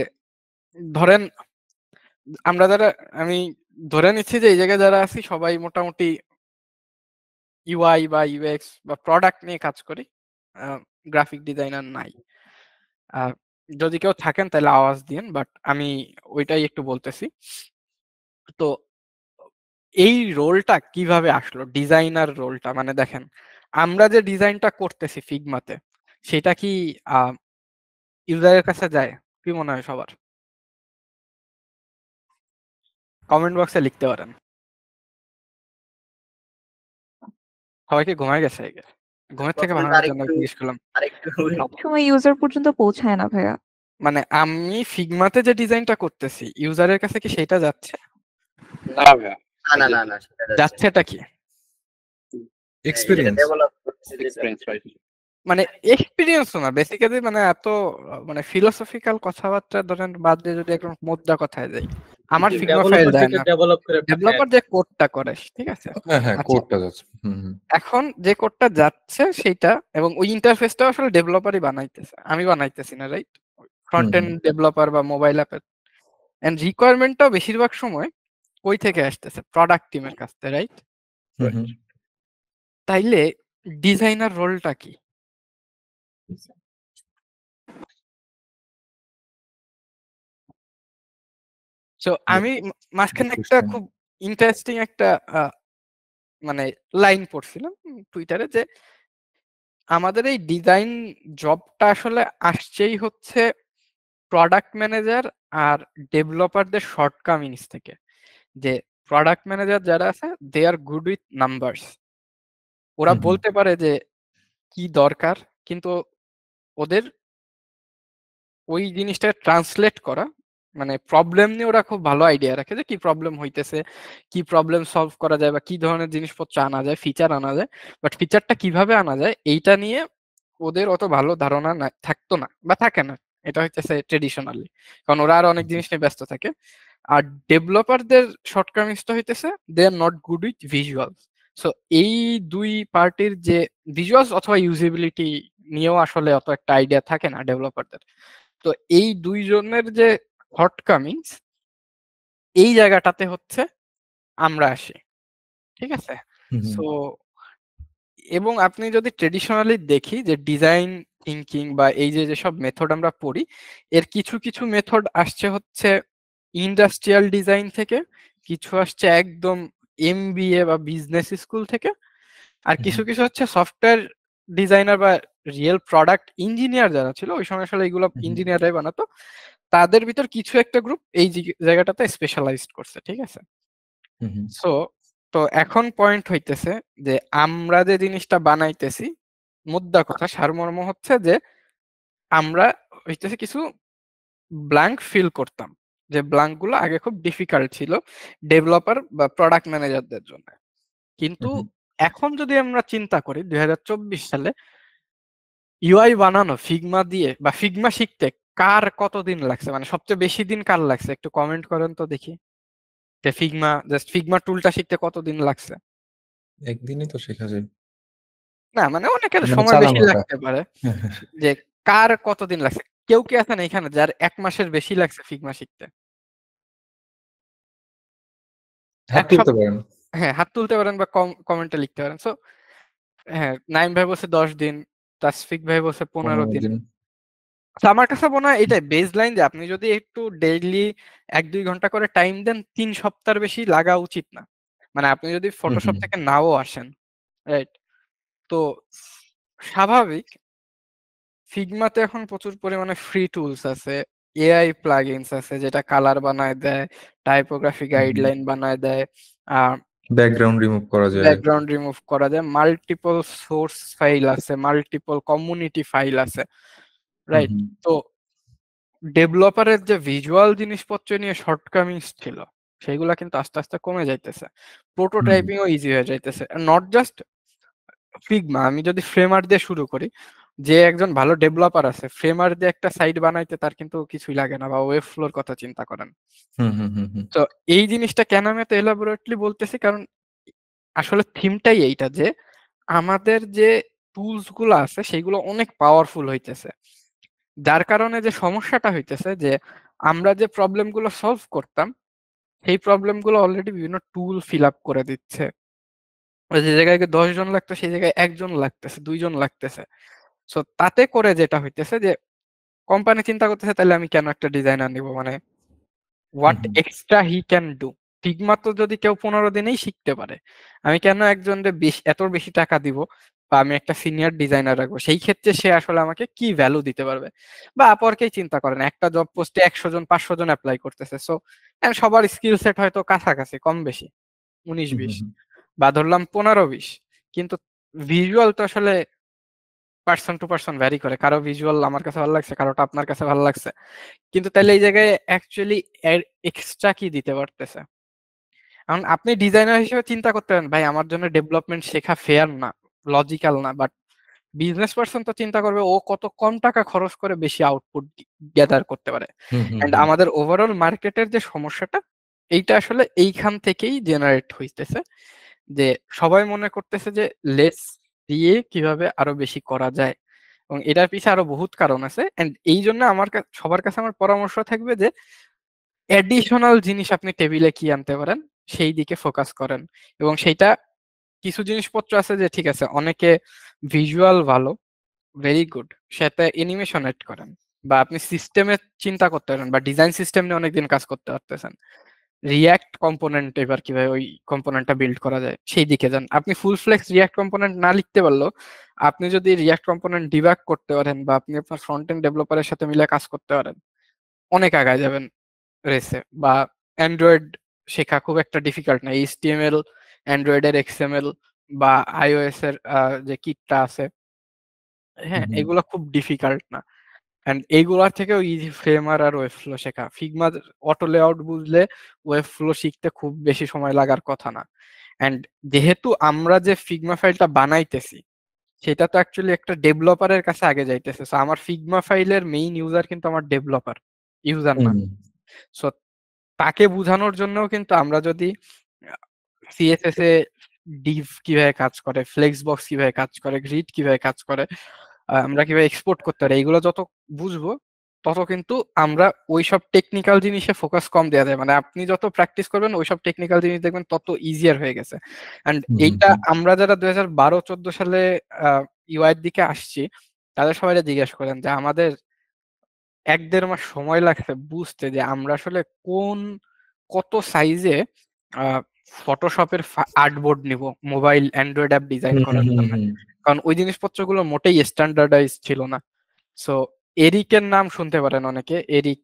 ধরেন আমরা যারা, আমি ধরে নিচ্ছি যে এই জায়গায় যারা আছি সবাই মোটামুটি ইউআই বা ইউএক্স বা প্রোডাক্ট নিয়ে কাজ করি, গ্রাফিক ডিজাইনার নাই। যদি কেউ থাকেন তাহলে আওয়াজ দিন, বাট আমি ওইটাই একটু বলতেছি। তো এই রোলটা কিভাবে আসলো, ডিজাইনার রোলটা? মানে দেখেন, আমরা যে ডিজাইনটা করতেছি ফিগমাতে, সেটা কি ইউজারের কাছে যায়? কি মনে হয় সবার? কমেন্ট বক্সে লিখতে পারেন। সবাইকে ঘুমায় গেছে আগে, ঘুমের থেকে প্রশ্নটা ভাঙানোর জন্য জিজ্ঞেস করলাম। আরেকটু সবসময় ইউজার পর্যন্ত পৌঁছায় না ভাইয়া। মানে আমি ফিগমাতে যে ডিজাইনটা করতেছি, ইউজারের কাছে কি সেটা যাচ্ছে? না ভাইয়া, না না না না, সেটা যাচ্ছে না। যাচ্ছেটা কি? এক্সপিরিয়েন্স। ডেভেলপ করতেছে যেটা। মানে এক্সপিরিয়েন্স না বেসিক্যালি, মানে এত মানে ফিলোসফিক্যাল কথাবার্তা ধরেন বাদ দিয়ে যদি একদম মোদ্দা কথায় যাই, আমার ফিগমা ফাইল ডেভেলপার দেয় যেটা না, ডেভেলপ করে পাঠায়। ডেভেলপার যে কোডটা করে, ঠিক আছে? হ্যাঁ হ্যাঁ, আচ্ছা, কোডটা যাচ্ছে। হুম হুম। এখন যে কোডটা যাচ্ছে সেইটা, এবং ওই ইন্টারফেসটা আসলে ডেভেলপারই বানাইতেছে, আমি বানাইতেছি না, রাইট? ফ্রন্ট এন্ড ডেভেলপার বা মোবাইল অ্যাপের। এন্ড রিকোয়ারমেন্টটাও বেশিরভাগ সময় কই থেকে আসতেছে? প্রোডাক্ট টিমের কাছ থেকে, রাইট? হুম হুম। তাইলে ডিজাইনার রোলটা কি? সো আমি মাঝখানে Good একটা question. খুব ইন্টারেস্টিং একটা মানে লাইন পড়ছিলাম টুইটারে, যে আমাদের এই ডিজাইন জবটা আসলে আসছেই হচ্ছে প্রোডাক্ট ম্যানেজার আর ডেভেলপারদের শর্টকামিংস থেকে। যে প্রোডাক্ট ম্যানেজার যারা আছে দে আর গুড উইথ নাম্বারস, ওরা বলতে পারে যে কি দরকার, কিন্তু ওদের ওই জিনিসটা ট্রান্সলেট করা, মানে প্রবলেম নিয়ে ওরা খুব ভালো আইডিয়া রাখে যে কি প্রবলেম হইতেছে, কি প্রবলেম সলভ করা যায়, বা কি ধরনের জিনিসপত্র আনা যায়, ফিচার আনা যায়, বাট ফিচারটা কিভাবে আনা যায় এইটা নিয়ে ওদের অত ভালো ধারণা থাকতো না বা থাকে না। এটা হইতেছে ট্রেডিশনালি, কারণ ওরা আর অনেক জিনিস নিয়ে ব্যস্ত থাকে। আর ডেভেলপারদের শর্টকামিংসটা হইতেছে they are not good with visuals. So এই দুই পার্টির যে ভিজুয়ালস অথবা ইউজিবিলিটি নিয়েও আসলে অত একটা আইডিয়া থাকে না ডেভেলপারদের। তো এই দুইজনের যে শর্টকামিংস, এই জায়গাটাতে হচ্ছে আমরা আসি, ঠিক আছে? সো এবং আপনি যদি ট্রেডিশনালি দেখি যে ডিজাইন থিঙ্কিং বা এই যে যেসব মেথড আমরা পড়ি, এর কিছু কিছু মেথড আসছে হচ্ছে ইন্ডাস্ট্রিয়াল ডিজাইন থেকে, কিছু আসছে একদম এমবিএ বা বিজনেস স্কুল থেকে, আর কিছু কিছু হচ্ছে সফটওয়্যার ডিজাইনার বা রিয়েল প্রোডাক্ট ইঞ্জিনিয়ার যারা ছিল ওই সময়, আসলে এগুলো ইঞ্জিনিয়াররাই বানাতো, তাদের ভিতর কিছু একটা গ্রুপ এই জায়গাটাতে স্পেশালাইজড করছে, ঠিক আছে? সো তো এখন পয়েন্ট হইতেছে যে আমরা যে জিনিসটা বানাইতেছি, মুদ্রা কথা সারমর্ম হচ্ছে যে আমরা হইতেছে কিছু ব্ল্যাঙ্ক ফিল করতাম, যে ব্ল্যাঙ্ক গুলো আগে খুব ডিফিকাল্ট ছিল ডেভেলপার বা প্রোডাক্ট ম্যানেজারদের জন্য। কিন্তু এখন যদি আমরা চিন্তা করি 2024 সালে ইউআই বানানো ফিগমা দিয়ে বা ফিগমা শিখতে কার কতদিন লাগছে, মানে সবচেয়ে বেশি দিন কার লাগছে, একটু কমেন্ট করেন তো দেখি। যে ফিগমা টুলটা শিখতে কতদিন লাগছে? একদিনই তো শেখা যায়, না মানে অনেকের মানে সময় বেশি চালানোটা। লাগতে পারে। যে কার কতদিন লাগছে, কেউ কি আছেন এখানে যার 1 মাসের বেশি লাগছে ফিগমা শিখতে? হাত এক তুলতে সপ্তাহ? পারেন। হ্যাঁ, হাত তুলতে পারেন বা কমেন্টে লিখতে পারেন। সো হ্যাঁ, নাইম ভাই বলছে 10 দিন, তাসফিক ভাই বলছে 15 15 দিন। দিন। তো আমার কাছে মনে হয় এটাই বেস লাইন, যে আপনি যদি একটু ডেইলি 1-2 ঘন্টা করে টাইম দেন 3 সপ্তাহের বেশি লাগা উচিত না। মানে আপনি যদি ফটোশপ থেকে নাও আসেন, রাইট? তো স্বাভাবিক ফিগমাতে এখন প্রচুর পরিমাণে ফ্রি টুলস আছে, এআই প্লাগইনস আছে যেটা কালার বানায় দেয়, টাইপোগ্রাফি গাইডলাইন বানায় দেয়, ব্যাকগ্রাউন্ড রিমুভ করা যায়। ব্যাকগ্রাউন্ড রিমুভ করা যায়, মাল্টিপল সোর্স ফাইল আছে, মাল্টিপল কমিউনিটি ফাইল আছে, রাইট? তো ডেভেলপারের যে ভিজুয়াল জিনিসপত্র নিয়ে শর্টকামিংস ছিল সেগুলা কিন্তু আস্তে আস্তে কমে যাইতেছে, প্রোটোটাইপিংও ইজি হয়ে যাইতেছে। নট জাস্ট ফিগমা, আমি যদি ফ্রেমার দিয়ে শুরু করি, যে একজন ভালো ডেভেলপার আছে ফ্রেমার দিয়ে একটা সাইট বানাইতে তার কিন্তু কিছুই লাগে না, বা ওয়েব ফ্লোর কথা চিন্তা করেন। তো এই জিনিসটা কেন আমি এত এলাবোরেটলি বলতেছি, কারণ আসলে থিমটাই এইটা যে আমাদের যে টুলস গুলো আছে সেগুলো অনেক পাওয়ারফুল হইতেছে, যার কারণে যে সমস্যাটা হইতেছে যে আমরা যে প্রবলেম গুলো সলভ করতাম সেই প্রবলেম গুলো অলরেডি বিভিন্ন টুল ফিল আপ করে দিচ্ছে। যে জায়গায় 10 জন লাগতো সেই জায়গায় 1 জন লাগতেছে, 2 জন লাগতেছে। সো তাতে করে যেটা হইতেছে যে কোম্পানি চিন্তা করতেছে তাহলে আমি কেন একটা ডিজাইনার নিব, মানে what extra he can do. Figma তো যদি কেউ 15 দিনেই শিখতে পারে, আমি কেন একজনের এত বেশি টাকা দিব, বা আমি একটা সিনিয়র ডিজাইনার রাখবো, সেই ক্ষেত্রে সে আসলে আমাকে কি ভ্যালু দিতে পারবে? বা আপওয়ার্কেই চিন্তা করেন, একটা জব পোস্টে 100 জন 500 জন অ্যাপ্লাই করতেছে, সো সবার স্কিল সেট হয়তো কাছাকাছি, কম বেশি 19-20 বা ধরলাম 15-20, কিন্তু ভিজুয়াল তো আসলে পার্সন টু পার্সন ভ্যারি করে, কারো ভিজুয়াল আমার কাছে ভালো লাগছে, কারোটা আপনার কাছে ভালো লাগছে, কিন্তু তাহলে এই জায়গায় অ্যাকচুয়ালি এক্সট্রা কি দিতে পারতেছে? এখন আপনি ডিজাইনার হিসেবে চিন্তা করতে পারেন ভাই আমার জন্য ডেভেলপমেন্ট শেখা ফেয়ার না, লজিক্যাল না, বাট বিজনেস পারসন তো চিন্তা করবে ও কত কম টাকা খরচ করে বেশি আউটপুট গ্যাদার করতে পারে। এন্ড আমাদের ওভারঅল মার্কেটের যে সমস্যাটা এইটা আসলে এইখান থেকেই জেনারেট হইতেছে, যে সবাই মনে করতেছে যে লেস দিয়ে কিভাবে আরো বেশি করা যায়, এবং এটার পিছনে আরো বহুত কারণ আছে। এন্ড এই জন্য আমার সবার কাছে আমার পরামর্শ থাকবে যে অ্যাডিশনাল জিনিস আপনি টেবিলে কি আনতে পারেন সেই দিকে ফোকাস করেন, এবং সেইটা কিছু জিনিসপত্র আছে যে ঠিক আছে অনেকে ভিজুয়াল ভালো, ভেরি গুড, সেটা অ্যানিমেশন এড করেন, বা আপনি সিস্টেমে চিন্তা করতে পারেন বা ডিজাইন সিস্টেম নিয়ে অনেকদিন কাজ করতে পারতেছেন, রিয়াক্ট কম্পোনেন্ট এবার কিভাবে ওই কম্পোনেন্টটা বিল্ড করা যায় সেই দিকে যান। আপনি ফুল ফ্লেক্স রিয়াক্ট কম্পোনেন্ট না লিখতে পারলেও আপনি যদি রিয়াক্ট কম্পোনেন্ট ডিবাগ করতে পারেন বা আপনি আপনার ফ্রন্ট এন্ড ডেভেলপারের সাথে মিলে কাজ করতে পারেন, অনেক আগায় যাবেন রেসে। বা অ্যান্ড্রয়েড শেখা খুব একটা ডিফিকাল্ট না, এইচটিএমএল, অ্যান্ড্রয়েডের এক্সএমএল বা আইওএস এর যে কিটটা আছে, হ্যাঁ, এগুলো খুব ডিফিকাল্ট না। এন্ড এইগুলার থেকেও ইজি ফ্রেমার আর ওয়েব ফ্লো শেখা। ফিগমা অটো লেআউট বুঝলে ওয়েব ফ্লো শিখতে খুব বেশি সময় লাগার কথা না। এন্ড যেহেতু আমরা যে ফিগমা ফাইলটা বানাইতেছি সেটা তো অ্যাকচুয়ালি একটা ডেভেলপারের কাছে আগে যাইতেছে, সো আমার ফিগমা ফাইলের মেইন ইউজার কিন্তু আমার ডেভেলপার, ইউজার না। সো তাকে বোঝানোর জন্যও কিন্তু আমরা যদি সিএসএস এ ডিভ কিভাবে কাজ করে, ফ্লেক্সবক্স কিভাবে কাজ করে, গ্রিড কিভাবে কাজ করে, আমরা কিভাবে এক্সপোর্ট করতে পারি, এগুলো যত বুঝবো তত কিন্তু আমরা ওইসব টেকনিক্যাল জিনিসে ফোকাস কম দেওয়া যায়। মানে আপনি যত প্র্যাকটিস করবেন ওইসব টেকনিক্যাল জিনিস দেখবেন তত ইজিয়ার হয়ে গেছে। অ্যান্ড এইটা আমরা যারা 2012-14 সালে ইউআই এর দিকে আসছি তাদের সবাই জিজ্ঞেস করেন যে আমাদের 1-1.5 মাস সময় লাগছে বুঝতে যে আমরা আসলে কত সাইজে ফটোশপের আর্টবোর্ড নিব মোবাইল অ্যান্ড্রয়েড অ্যাপ ডিজাইন করার জন্য, কারণ ওই জিনিসপত্রগুলো মোটেই স্ট্যান্ডার্ডাইজ ছিল না। সো এরিকের নাম শুনতে পারেন অনেকে, এরিক,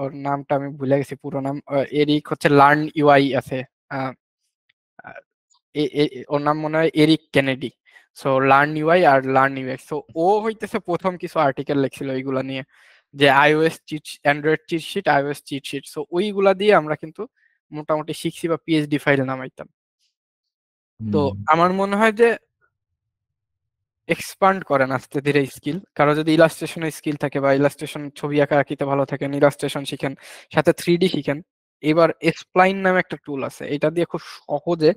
ওর নামটা আমি ভুলে গেছি পুরো নাম। এরিক হচ্ছে লার্ন ইউআই আছে, আহ, আহ, ওর নাম মনে হয় Eric Kennedy. So learn UI আর লার্ন ইউএক্স, সো ও হইতেছে প্রথম কিছু আর্টিকেল লিখছিল এইগুলা নিয়ে, যে iOS cheat, Android cheat sheet, iOS cheat sheet. So ওইগুলা দিয়ে আমরা কিন্তু মোটামুটি শিখছি বা পিএইচডি ফাইল নামাইতাম। তো আমার মনে হয় যে এক্সপান্ড করেন আস্তে ধীরে স্কিল। কারো যদি ইলাস্ট্রেশনের স্কিল থাকে বা ইলাস্ট্রেশন ছবি আঁকা আঁকিতে ভালো থাকেন, ইলাস্ট্রেশন শিখেন, সাথে 3D শিখেন। এবার স্প্লাইন নামে একটা টুল আছে, এটা দিয়ে খুব সহজে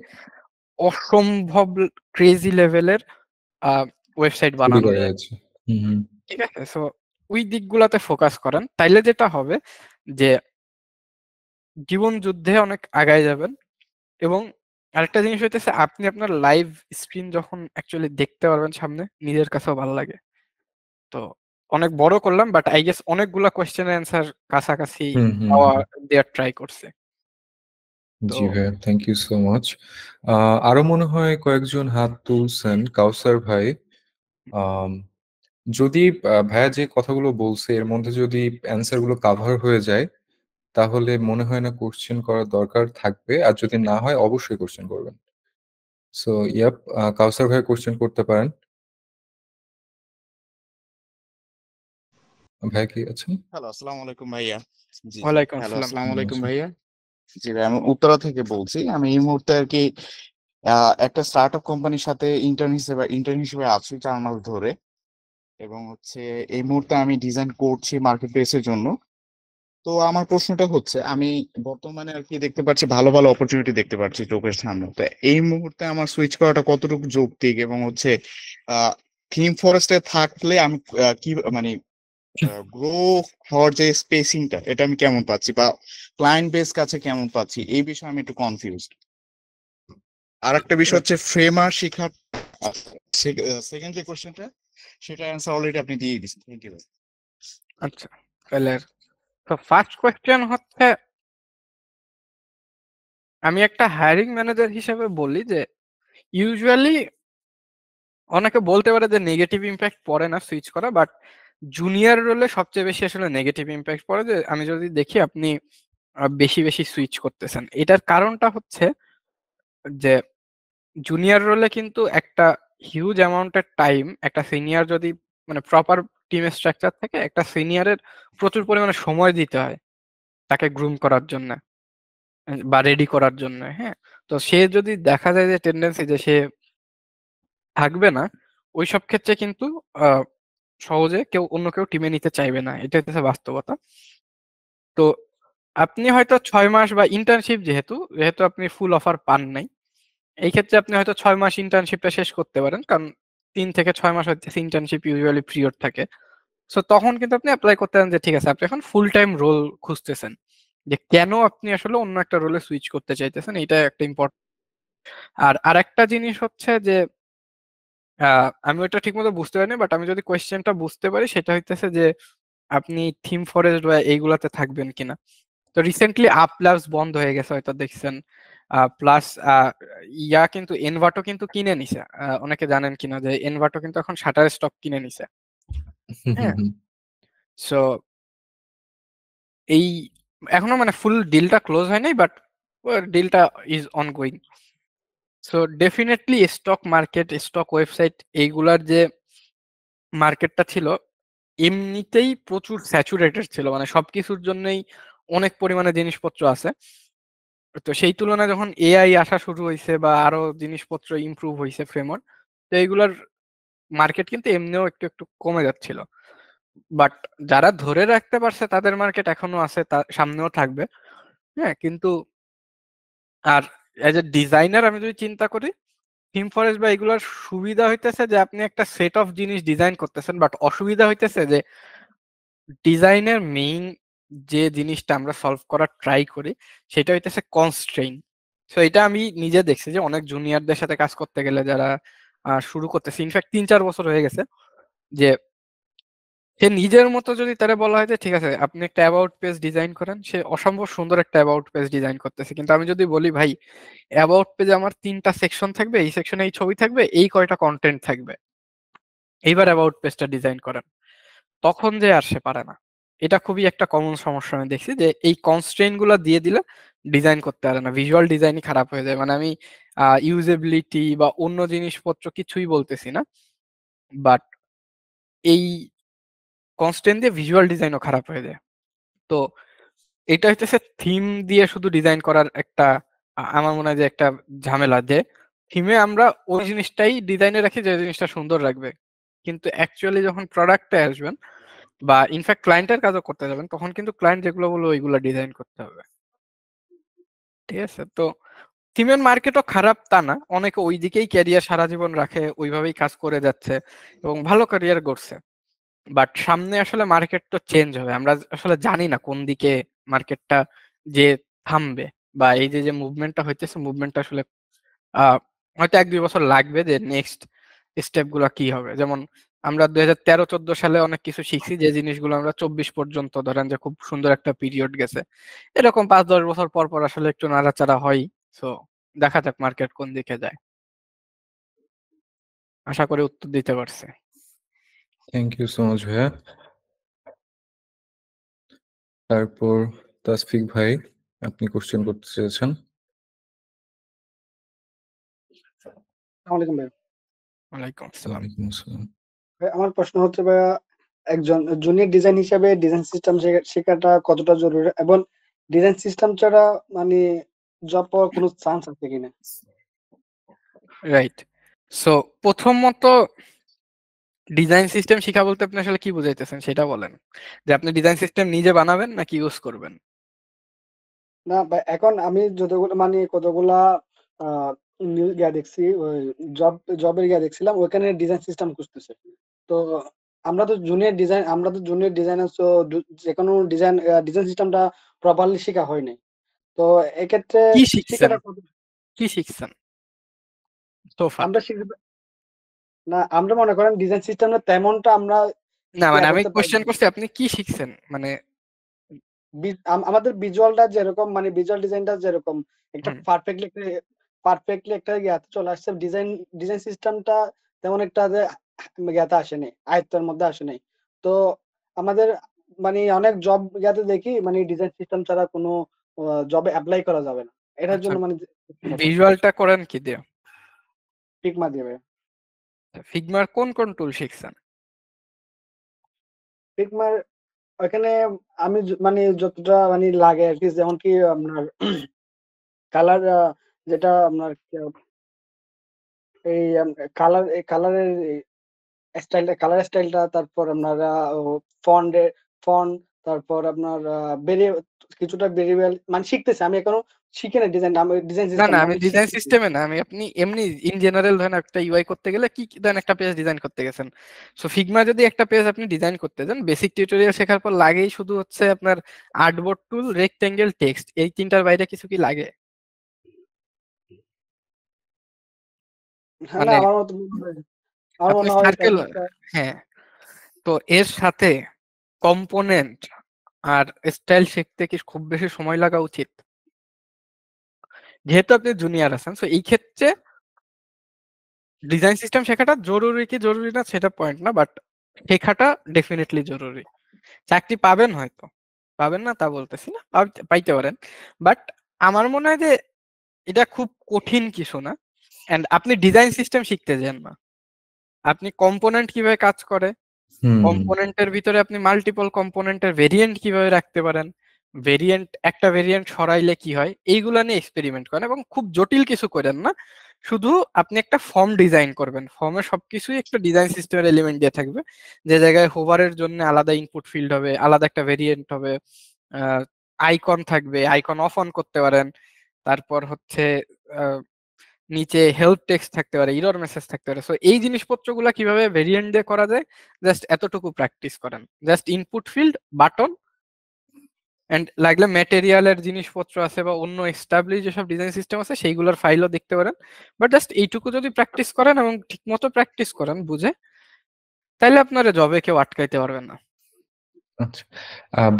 অসম্ভব ক্রেজি লেভেলের ওয়েবসাইট বানানো যায়, ঠিক আছে? সো ওই দিকগুলাতে ফোকাস করেন, তাইলে যেটা হবে যে জীবন যুদ্ধে অনেক আগায় যাবেন। এবং আরেকটা জিনিস হইতেছে আপনি আপনার লাইভ স্ক্রিন যখন অ্যাকচুয়ালি দেখতে পারবেন সামনে, নিজের কাছেও ভালো লাগে। তো অনেক বড় করলাম, বাট আই গেস অনেকগুলা কোয়েশ্চেনের অ্যান্সার কাছাকাছি দেওয়ার ট্রাই করছে। জি ভাইয়া, থ্যাংক ইউ সো মাচ। আরো মনে হয় কয়েকজন হাত তুলছেন। কাউসার ভাই, যদি ভাইয়া যে কথাগুলো বলছে এর মধ্যে যদি অ্যান্সার গুলো কাভার হয়ে যায় তাহলে মনে হয় না কোশ্চেন করার দরকার থাকবে, আর যদি না হয় অবশ্যই কোশ্চেন করবেন। সো ইয়াপ, কাউসার ভাই কোশ্চেন করতে পারেন। ভাই কি আছেন? হ্যালো, আসসালামু আলাইকুম ভাইয়া। জি ওয়ালাইকুম হ্যালো, আসসালাম। আসসালামু আলাইকুম ভাইয়া। জি ভাই, আমি উত্তরা থেকে বলছি। আমি এই মুহূর্তে আর কি একটা স্টার্টআপ কোম্পানির সাথে ইন্টার্ন হিসেবে আছি 4 মাস ধরে, এবং হচ্ছে এই মুহূর্তে আমি ডিজাইন করছি মার্কেট প্লেসের জন্য। তো আমার প্রশ্নটা হচ্ছে, আমি বর্তমানে আর কি দেখতে পাচ্ছি ভালো ভালো অপরচুনিটি দেখতে পাচ্ছি চোখের সামনে। তো এই মুহূর্তে আমার সুইচ করাটা কতটুকু যৌক্তিক, এবং হচ্ছে থিম ফরেস্টে থাকলে আমি কি মানে গ্রো হওয়ার যে স্পেসিংটা এটা আমি কেমন পাচ্ছি, বা ক্লায়েন্ট বেস কাছে কেমন পাচ্ছি, এই বিষয়ে আমি একটু কনফিউজড। আর একটা বিষয় হচ্ছে ফ্রেমার শেখার সেকেন্ড যে কোশ্চেনটা, সেটা অ্যান্সার অলরেডি আপনি দিয়ে দিয়েছেন। Thank you. আচ্ছা, তাহলে তো ফার্স্ট কোয়েশ্চেন হচ্ছে, আমি একটা হায়ারিং ম্যানেজার হিসেবে বলি যে ইউজুয়ালি অনেকে বলতে পারে যে নেগেটিভ ইম্প্যাক্ট পড়ে না সুইচ করা, বাট জুনিয়র রোলে সবচেয়ে বেশি আসলে নেগেটিভ ইম্প্যাক্ট পড়ে। যে আমি যদি দেখি আপনি বেশি বেশি সুইচ করতেছেন, এটার কারণটা হচ্ছে যে জুনিয়র রোলে কিন্তু একটা হিউজ অ্যামাউন্টের টাইম একটা সিনিয়র যদি মানে প্রপার টিম স্ট্রাকচার থেকে একটা সিনিয়রের প্রচুর পরিমাণে সময় দিতে হয় তাকে গ্রুম করার জন্য বা রেডি করার জন্য। হ্যাঁ, তো সে যদি দেখা যায় যে টেন্ডেন্সি যে সে থাকবে না, ওইসব ক্ষেত্রে কিন্তু সহজে অন্য কেউ টিমে নিতে চাইবে না, এটা হচ্ছে বাস্তবতা। তো আপনি হয়তো 6 মাস বা ইন্টার্নশিপ, যেহেতু যেহেতু আপনি ফুল অফার পান নাই, এই ক্ষেত্রে আপনি হয়তো 6 মাস ইন্টার্নশিপটা শেষ করতে পারেন, কারণ 3 থেকে 6 মাস হচ্ছে ইন্টার্নশিপ ইউজুয়ালি পিরিয়ড থাকে। সো তখন কিন্তু আপনি অ্যাপ্লাই করতে পারেন যে ঠিক আছে আপনি এখন ফুল টাইম রোল খুঁজতেছেন, যে কেন আপনি আসলে অন্য একটা রোলে সুইচ করতে চাইতেছেন, এটা একটা ইম্পর্টেন্ট। আর আরেকটা জিনিস হচ্ছে যে আমি ওটা ঠিকমতো বুঝতে পারিনি, বাট আমি যদি কোয়েশ্চেনটা বুঝতে পারি সেটা হইতেছে যে আপনি থিম ফরেস্ট বা এইগুলাতে থাকবেন কিনা। তো রিসেন্টলি আপ ল্যাবস বন্ধ হয়ে গেছে, হয়তো দেখছেন। প্লাস কিন্তু এনভাটো কিন্তু কিনে নিছে। অনেকে জানেন কিনা যে এনভাটো কিন্তু এখন শাটার স্টক কিনে নিছে। হ্যাঁ, সো এই এখনো মানে ফুল ডিলটা ক্লোজ হয় নাই, বাট ডিলটা is ongoing. So definitely stock market, stock website এইগুলার যে মার্কেটটা ছিল এমনিতেই প্রচুর স্যাচুরেটেড ছিল, মানে সবকিছুর জন্যই অনেক পরিমাণে জিনিসপত্র আছে। তো সেই তুলনায় যখন এআই আসা শুরু হয়েছে বা আরো জিনিসপত্র ইমপ্রুভ হয়েছে ফ্রেমওয়ার্ক, তো এইগুলার মার্কেট কিন্তু এমনিও একটু একটু কমে যাচ্ছিল। বাট যারা ধরে রাখতে পারছে তাদের মার্কেট এখনো আছে, সামনেও থাকবে। হ্যাঁ, কিন্তু আর এজ এ ডিজাইনার আমি যদি চিন্তা করি, থিম ফরেস্ট বা এগুলোর সুবিধা হইতেছে যে আপনি একটা সেট অফ জিনিস ডিজাইন করতেছেন, বাট অসুবিধা হইতেছে যে ডিজাইনের মেইন যে জিনিসটা আমরা সলভ করার ট্রাই করি সেটা হইতেছে কনস্ট্রেইন। সো এটা আমি নিজে দেখছি যে অনেক জুনিয়রদের সাথে কাজ করতে গেলে, যারা শুরু করতেছে, ইনফ্যাক্ট 3-4 বছর হয়ে গেছে, যে সে নিজের মতো যদি তারা বলা হয় যে ঠিক আছে আপনি একটা অ্যাবাউট পেজ ডিজাইন করেন, সে অসম্ভব সুন্দর একটা অ্যাবাউট পেজ ডিজাইন করতেছে। কিন্তু আমি যদি বলি ভাই অ্যাবাউট পেজে আমার 3টা সেকশন থাকবে, এই সেকশনে এই ছবি থাকবে, এই কয়টা কন্টেন্ট থাকবে, এইবার অ্যাবাউট পেজটা ডিজাইন করেন, তখন যে আর সে পারে না। এটা খুবই একটা কমন সমস্যা আমি দেখছি, যে এই কনস্ট্রেইন গুলা দিয়ে দিলে ডিজাইন করতে পারে না, ভিজুয়াল ডিজাইনই খারাপ হয়ে যায়। মানে আমি ইউজেবিলিটি বা অন্য জিনিসপত্র কিছুই বলতেছি না, বাট এই কনস্ট্রেইন দিয়ে ভিজুয়াল ডিজাইনও খারাপ হয়ে যায়। তো এটা হইতেছে থিম দিয়ে শুধু ডিজাইন করার একটা আমার মনে হয় যে একটা ঝামেলা, যে থিমে আমরা ওই জিনিসটাই ডিজাইনে রাখি যে জিনিসটা সুন্দর রাখবে, কিন্তু অ্যাকচুয়ালি যখন প্রোডাক্টে আসবেন বা ইনফ্যাক্ট ক্লায়েন্টের কাজও করতে যাবেন, তখন কিন্তু ক্লায়েন্ট যেগুলো বলবে ওইগুলো ডিজাইন করতে হবে। ঠিক আছে, তো থিমের মার্কেটও খারাপ তা না, অনেকে ওই দিকেই ক্যারিয়ার সারা জীবন রাখে, ওইভাবেই কাজ করে যাচ্ছে এবং ভালো ক্যারিয়ার করছে। বাট সামনে আসলে মার্কেট তো চেঞ্জ হবে, আমরা আসলে জানি না কোন দিকে মার্কেটটা যে থামবে, বা এই যে যে মুভমেন্টটা হইতেছে, মুভমেন্টটা আসলে হয়তো 1-2 বছর লাগবে যে নেক্সট স্টেপ গুলা কি হবে। যেমন আমরা 2013-14 সালে অনেক কিছু শিখছি, যে জিনিসগুলো আমরা 24 পর্যন্ত ধরেন যে খুব সুন্দর একটা পিরিয়ড গেছে, এরকম 5-10 বছর পর পর আসলে একটু নাড়াচাড়া হয়। সো দেখা যাক মার্কেট কোন দিকে যায়। আশা করি উত্তর দিতে পারছে। থ্যাংক ইউ সো মাচ ভাইয়া। তারপর তাসফিক ভাই, আপনি কোশ্চেন করতে চেয়েছেন। আসসালামু আলাইকুম ভাই। ওয়ালাইকুম আসসালাম। ওয়ালাইকুম আসসালাম। ভাই, আমার প্রশ্ন হচ্ছে ভাইয়া, একজন জুনিয়র ডিজাইন হিসেবে ডিজাইন সিস্টেম শেখাটা কতটা জরুরি, এবং ডিজাইন সিস্টেম ছাড়া মানে জব পাওয়ার কোনো চান্স আছে কিনা? রাইট। সো প্রথমত ডিজাইন সিস্টেম শিখা বলতে আপনি আসলে কি বুঝাইতেছেন সেটা বলেন, যে আপনি ডিজাইন সিস্টেম নিজে বানাবেন নাকি ইউজ করবেন? না ভাই, এখন আমি যতগুলো মানে কতগুলা ইয়া দেখছি, ওই জবের ইয়া দেখছিলাম, ওইখানে ডিজাইন সিস্টেম খুঁজতেছে। তো আমরা তো জুনিয়র ডিজাইনার, তো যে কোনো ডিজাইন সিস্টেমটা প্রপারলি শেখা হয় নাই। তো এক্ষেত্রে কি শিখছেন, শেখাটা কি শিখছেন সোফা? আমরা শিখতে না, আমরা মনে করেন ডিজাইন সিস্টেমটা তেমনটা আমরা না মানে ইয়া আমি করতে পারি কোশ্চেন না। করছি আপনি কি শিখছেন, মানে আমাদের ভিজুয়ালটা যেরকম, মানে ভিজুয়াল ডিজাইনটা যেরকম একটা হুম, পারফেক্টলি একটা ইয়াতে চলে আসছে, ডিজাইন সিস্টেমটা তেমন একটা যে ইয়াতে আসে নাই, আয়ত্তের মধ্যে আসে নাই। তো আমাদের মানে অনেক জব ইয়াতে দেখি মানে ডিজাইন সিস্টেম ছাড়া কোনো জবে অ্যাপ্লাই করা যাবে না। এটার আচ্ছা জন্য মানে ভিজুয়ালটা করেন কি দিয়ে? ফিগমা দিবে। ফিগমার কোন কোন টুল শিখছেন? ফিগমার ওখানে আমি মানে যতটা মানে লাগে আর কি, যেমন কি আপনার কালার, যেটা আপনার এই কালারের কালার স্টাইলটা, তারপর আপনার ফন্ট, তারপর আপনার কিছুটা ভেরিয়েবল মানে শিখতেছি। আমি এখনো শিখি না ডিজাইন, আমি ডিজাইন না সিস্টেম না না, আমি আমি ডিজাইন শিখতেছি। সিস্টেমে না, আমি আপনি এমনি ইন জেনারেল ধরেন একটা ইউআই করতে গেলে কি ধরেন একটা পেজ ডিজাইন করতে গেছেন, সো ফিগমা যদি একটা পেজ আপনি ডিজাইন করতে যান, বেসিক টিউটোরিয়াল শেখার পর লাগেই শুধু হচ্ছে আপনার আর্টবোর্ড টুল, রেক্টেঙ্গেল, টেক্সট, এই তিনটার বাইরে কিছু কি লাগে? হ্যাঁ, না মানে আমার আপনি মনে হয় সার্কেল, তেমন একটা। হ্যাঁ, তো এর সাথে কম্পোনেন্ট আর স্টাইল শিখতে কি খুব বেশি সময় লাগা উচিত? যেহেতু আপনি জুনিয়র আছেন, সো এই ক্ষেত্রে ডিজাইন সিস্টেম শেখাটা জরুরি কি জরুরি না সেটা পয়েন্ট না, বাট শেখাটা ডেফিনেটলি জরুরি। চাকরি পাবেন হয়তো, পাবেন না তা বলতেছি না, পাইতে পারেন, বাট আমার মনে হয় যে এটা খুব কঠিন কিছু না। এন্ড আপনি ডিজাইন সিস্টেম শিখতে যান না, আপনি কম্পোনেন্ট কিভাবে কাজ করে, কম্পোনেন্টের ভিতরে আপনি মাল্টিপল কম্পোনেন্টের ভেরিয়েন্ট কিভাবে রাখতে পারেন, একটা ভেরিয়েন্ট সরাইলে কি হয়, এইগুলা নিয়ে এক্সপেরিমেন্ট করেন এবং খুব জটিল কিছু করেন না। শুধু আপনি একটা ফর্ম ডিজাইন করবেন, ফর্মে সবকিছুই একটা ডিজাইন সিস্টেমের এলিমেন্ট দিয়ে থাকবে, যে জায়গায় হোভারের জন্য আলাদা ইনপুট ফিল্ড হবে, আলাদা একটা ভেরিয়েন্ট হবে, আইকন থাকবে, আইকন অফ অন করতে পারেন, তারপর হচ্ছে নিচে হেল্প টেক্সট থাকতে পারে, এরর মেসেজ থাকতে পারে। সো এই জিনিসপত্রগুলো কিভাবে ভেরিয়েন্ট দিয়ে করা যায়, জাস্ট এতটুকু প্র্যাকটিস করেন। Just input field, button, and লাগলে ম্যাটেরিয়ালের জিনিসপত্র আছে বা অন্য এস্টাবলিশ যেসব ডিজাইন সিস্টেম আছে সেইগুলোর ফাইলও দেখতে পারেন। বাট জাস্ট এইটুকু যদি প্র্যাকটিস করেন এবং ঠিকমতো প্র্যাকটিস করেন বুঝে, তাহলে আপনারা জবে কেউ আটকাইতে পারবে না। আচ্ছা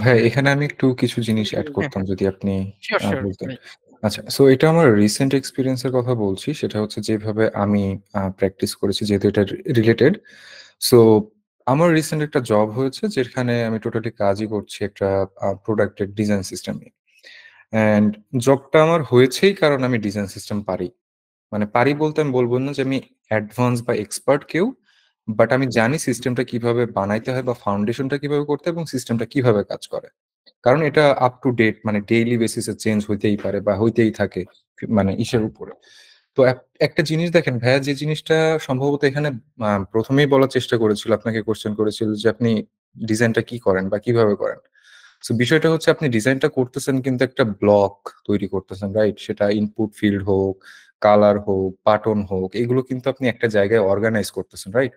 ভাই, এখানে আমি একটু কিছু জিনিস অ্যাড হ্যাঁ করতাম হ্যাঁ, যদি আপনি শিওর শিওর বলতেন। ভাই। আচ্ছা, সো এটা আমার রিসেন্ট এক্সপিরিয়েন্সের কথা বলছি। সেটা হচ্ছে যেভাবে আমি প্র্যাকটিস করেছি, যেহেতু এটা রিলেটেড। সো আমার রিসেন্ট একটা জব হয়েছে যেখানে আমি টোটালি কাজই করছি একটা প্রোডাক্টের ডিজাইন সিস্টেম নিয়ে। অ্যান্ড জবটা আমার হয়েছেই কারণ আমি ডিজাইন সিস্টেম পারি। মানে পারি বলতে আমি বলবো না যে আমি অ্যাডভান্স বা এক্সপার্ট কেউ, বাট আমি জানি সিস্টেমটা কিভাবে বানাইতে হয় বা ফাউন্ডেশনটা কিভাবে করতে হয় এবং সিস্টেমটা কিভাবে কাজ করে। কারণ এটা আপ টু ডেট, মানে ডেইলি বেসিসে চেঞ্জ হইতেই পারে বা হইতেই থাকে, মানে ইসের উপরে। তো একটা জিনিস দেখেন ভাইয়া, যে জিনিসটা সম্ভবত এখানে প্রথমেই বলার চেষ্টা করেছিল, আপনাকে কোশ্চেন করেছিল যে আপনি ডিজাইনটা কি করেন বা কিভাবে করেন। তো বিষয়টা হচ্ছে আপনি ডিজাইনটা করতেছেন কিন্তু একটা ব্লক তৈরি করতেছেন, রাইট? সেটা ইনপুট ফিল্ড হোক, কালার হোক, বাটন হোক, এগুলো কিন্তু আপনি একটা জায়গায় অর্গানাইজ করতেছেন, রাইট?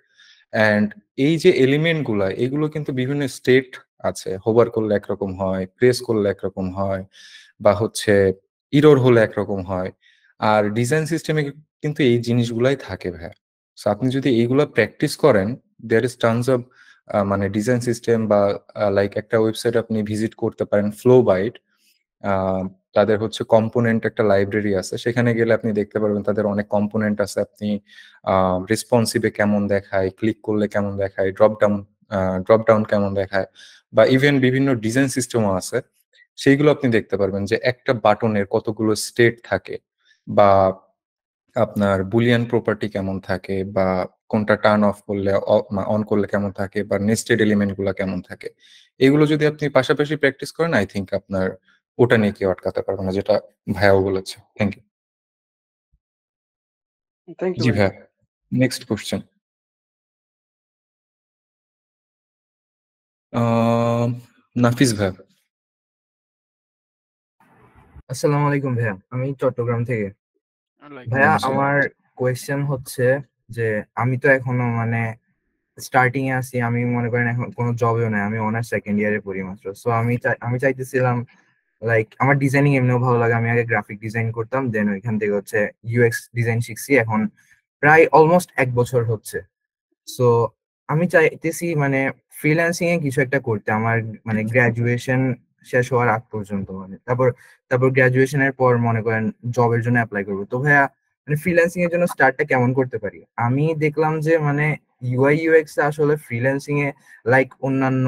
অ্যান্ড এই যে এলিমেন্ট গুলা, এগুলো কিন্তু বিভিন্ন স্টেট আছে। হোভার করলে একরকম হয়, প্রেস করলে একরকম হয়, বা হচ্ছে ইরর হলে একরকম হয়। আর ডিজাইন সিস্টেমে কিন্তু এই জিনিসগুলাই থাকে ভাইয়া। সো আপনি যদি এইগুলা প্র্যাকটিস করেন, দেয়ার ইজ টার্মস অফ মানে ডিজাইন সিস্টেম বা লাইক একটা ওয়েবসাইট আপনি ভিজিট করতে পারেন, ফ্লোবাইট। আহ, তাদের হচ্ছে কম্পোনেন্ট একটা লাইব্রেরি আছে, সেখানে গেলে আপনি দেখতে পারবেন তাদের অনেক কম্পোনেন্ট আছে। আপনি রেসপন্সিভে কেমন দেখায়, ক্লিক করলে কেমন দেখায়, ড্রপ ডাউন কেমন দেখায়, বা ইভেন বিভিন্ন ডিজাইন সিস্টেমও আছে, সেইগুলো আপনি দেখতে পারবেন যে একটা বাটনের কতগুলো স্টেট থাকে, বা আপনার বুলিয়ান প্রপার্টি কেমন থাকে, বা কোনটা টার্ন অফ করলে অন করলে কেমন থাকে, বা নেস্টেড এলিমেন্ট গুলা কেমন থাকে। এগুলো যদি আপনি পাশাপাশি প্র্যাকটিস করেন, আই থিঙ্ক আপনার ওটা নিয়ে কেউ আটকাতে পারবে না, যেটা ভাইয়াও বলেছে। Thank you. থ্যাংক ইউ জি ভাই। ভাইয়া, নেক্সট কোশ্চেন। নাফিস ভাইয়া। আসসালামু আলাইকুম ভাইয়া, আমি চট্টগ্রাম থেকে। ওয়ালাইকুম ভাইয়া ওয়ালাইকুম আসসালাম। আসসালাম। আমার কোয়েশ্চেন হচ্ছে যে আমি তো এখনো মানে স্টার্টিং এ আছি, আমি মনে করেন এখন কোনো জবেও নাই, আমি অনার্স সেকেন্ড ইয়ারে পড়ি মাত্র। সো আমি চাইতেছিলাম লাইক আমার ডিজাইনিং এমনিও ভালো লাগে, আমি আগে গ্রাফিক ডিজাইন করতাম, দেন ওইখান থেকে হচ্ছে ইউএক্স ডিজাইন শিখছি, এখন প্রায় অলমোস্ট 1 বছর হচ্ছে। সো আমি চাইতেছি মানে ফ্রিল্যান্সিং এ কিছু একটা করতে, আমার মানে গ্রাজুয়েশন শেষ হওয়ার আগ পর্যন্ত, মানে তারপর তারপর গ্রাজুয়েশনের পর মনে করেন জবের জন্য অ্যাপ্লাই করবো। তো ভাইয়া মানে ফ্রিল্যান্সিং এর জন্য স্টার্টটা কেমন করতে পারি? আমি দেখলাম যে মানে ইউআই ইউএক্স আসলে ফ্রিল্যান্সিং এ লাইক অন্যান্য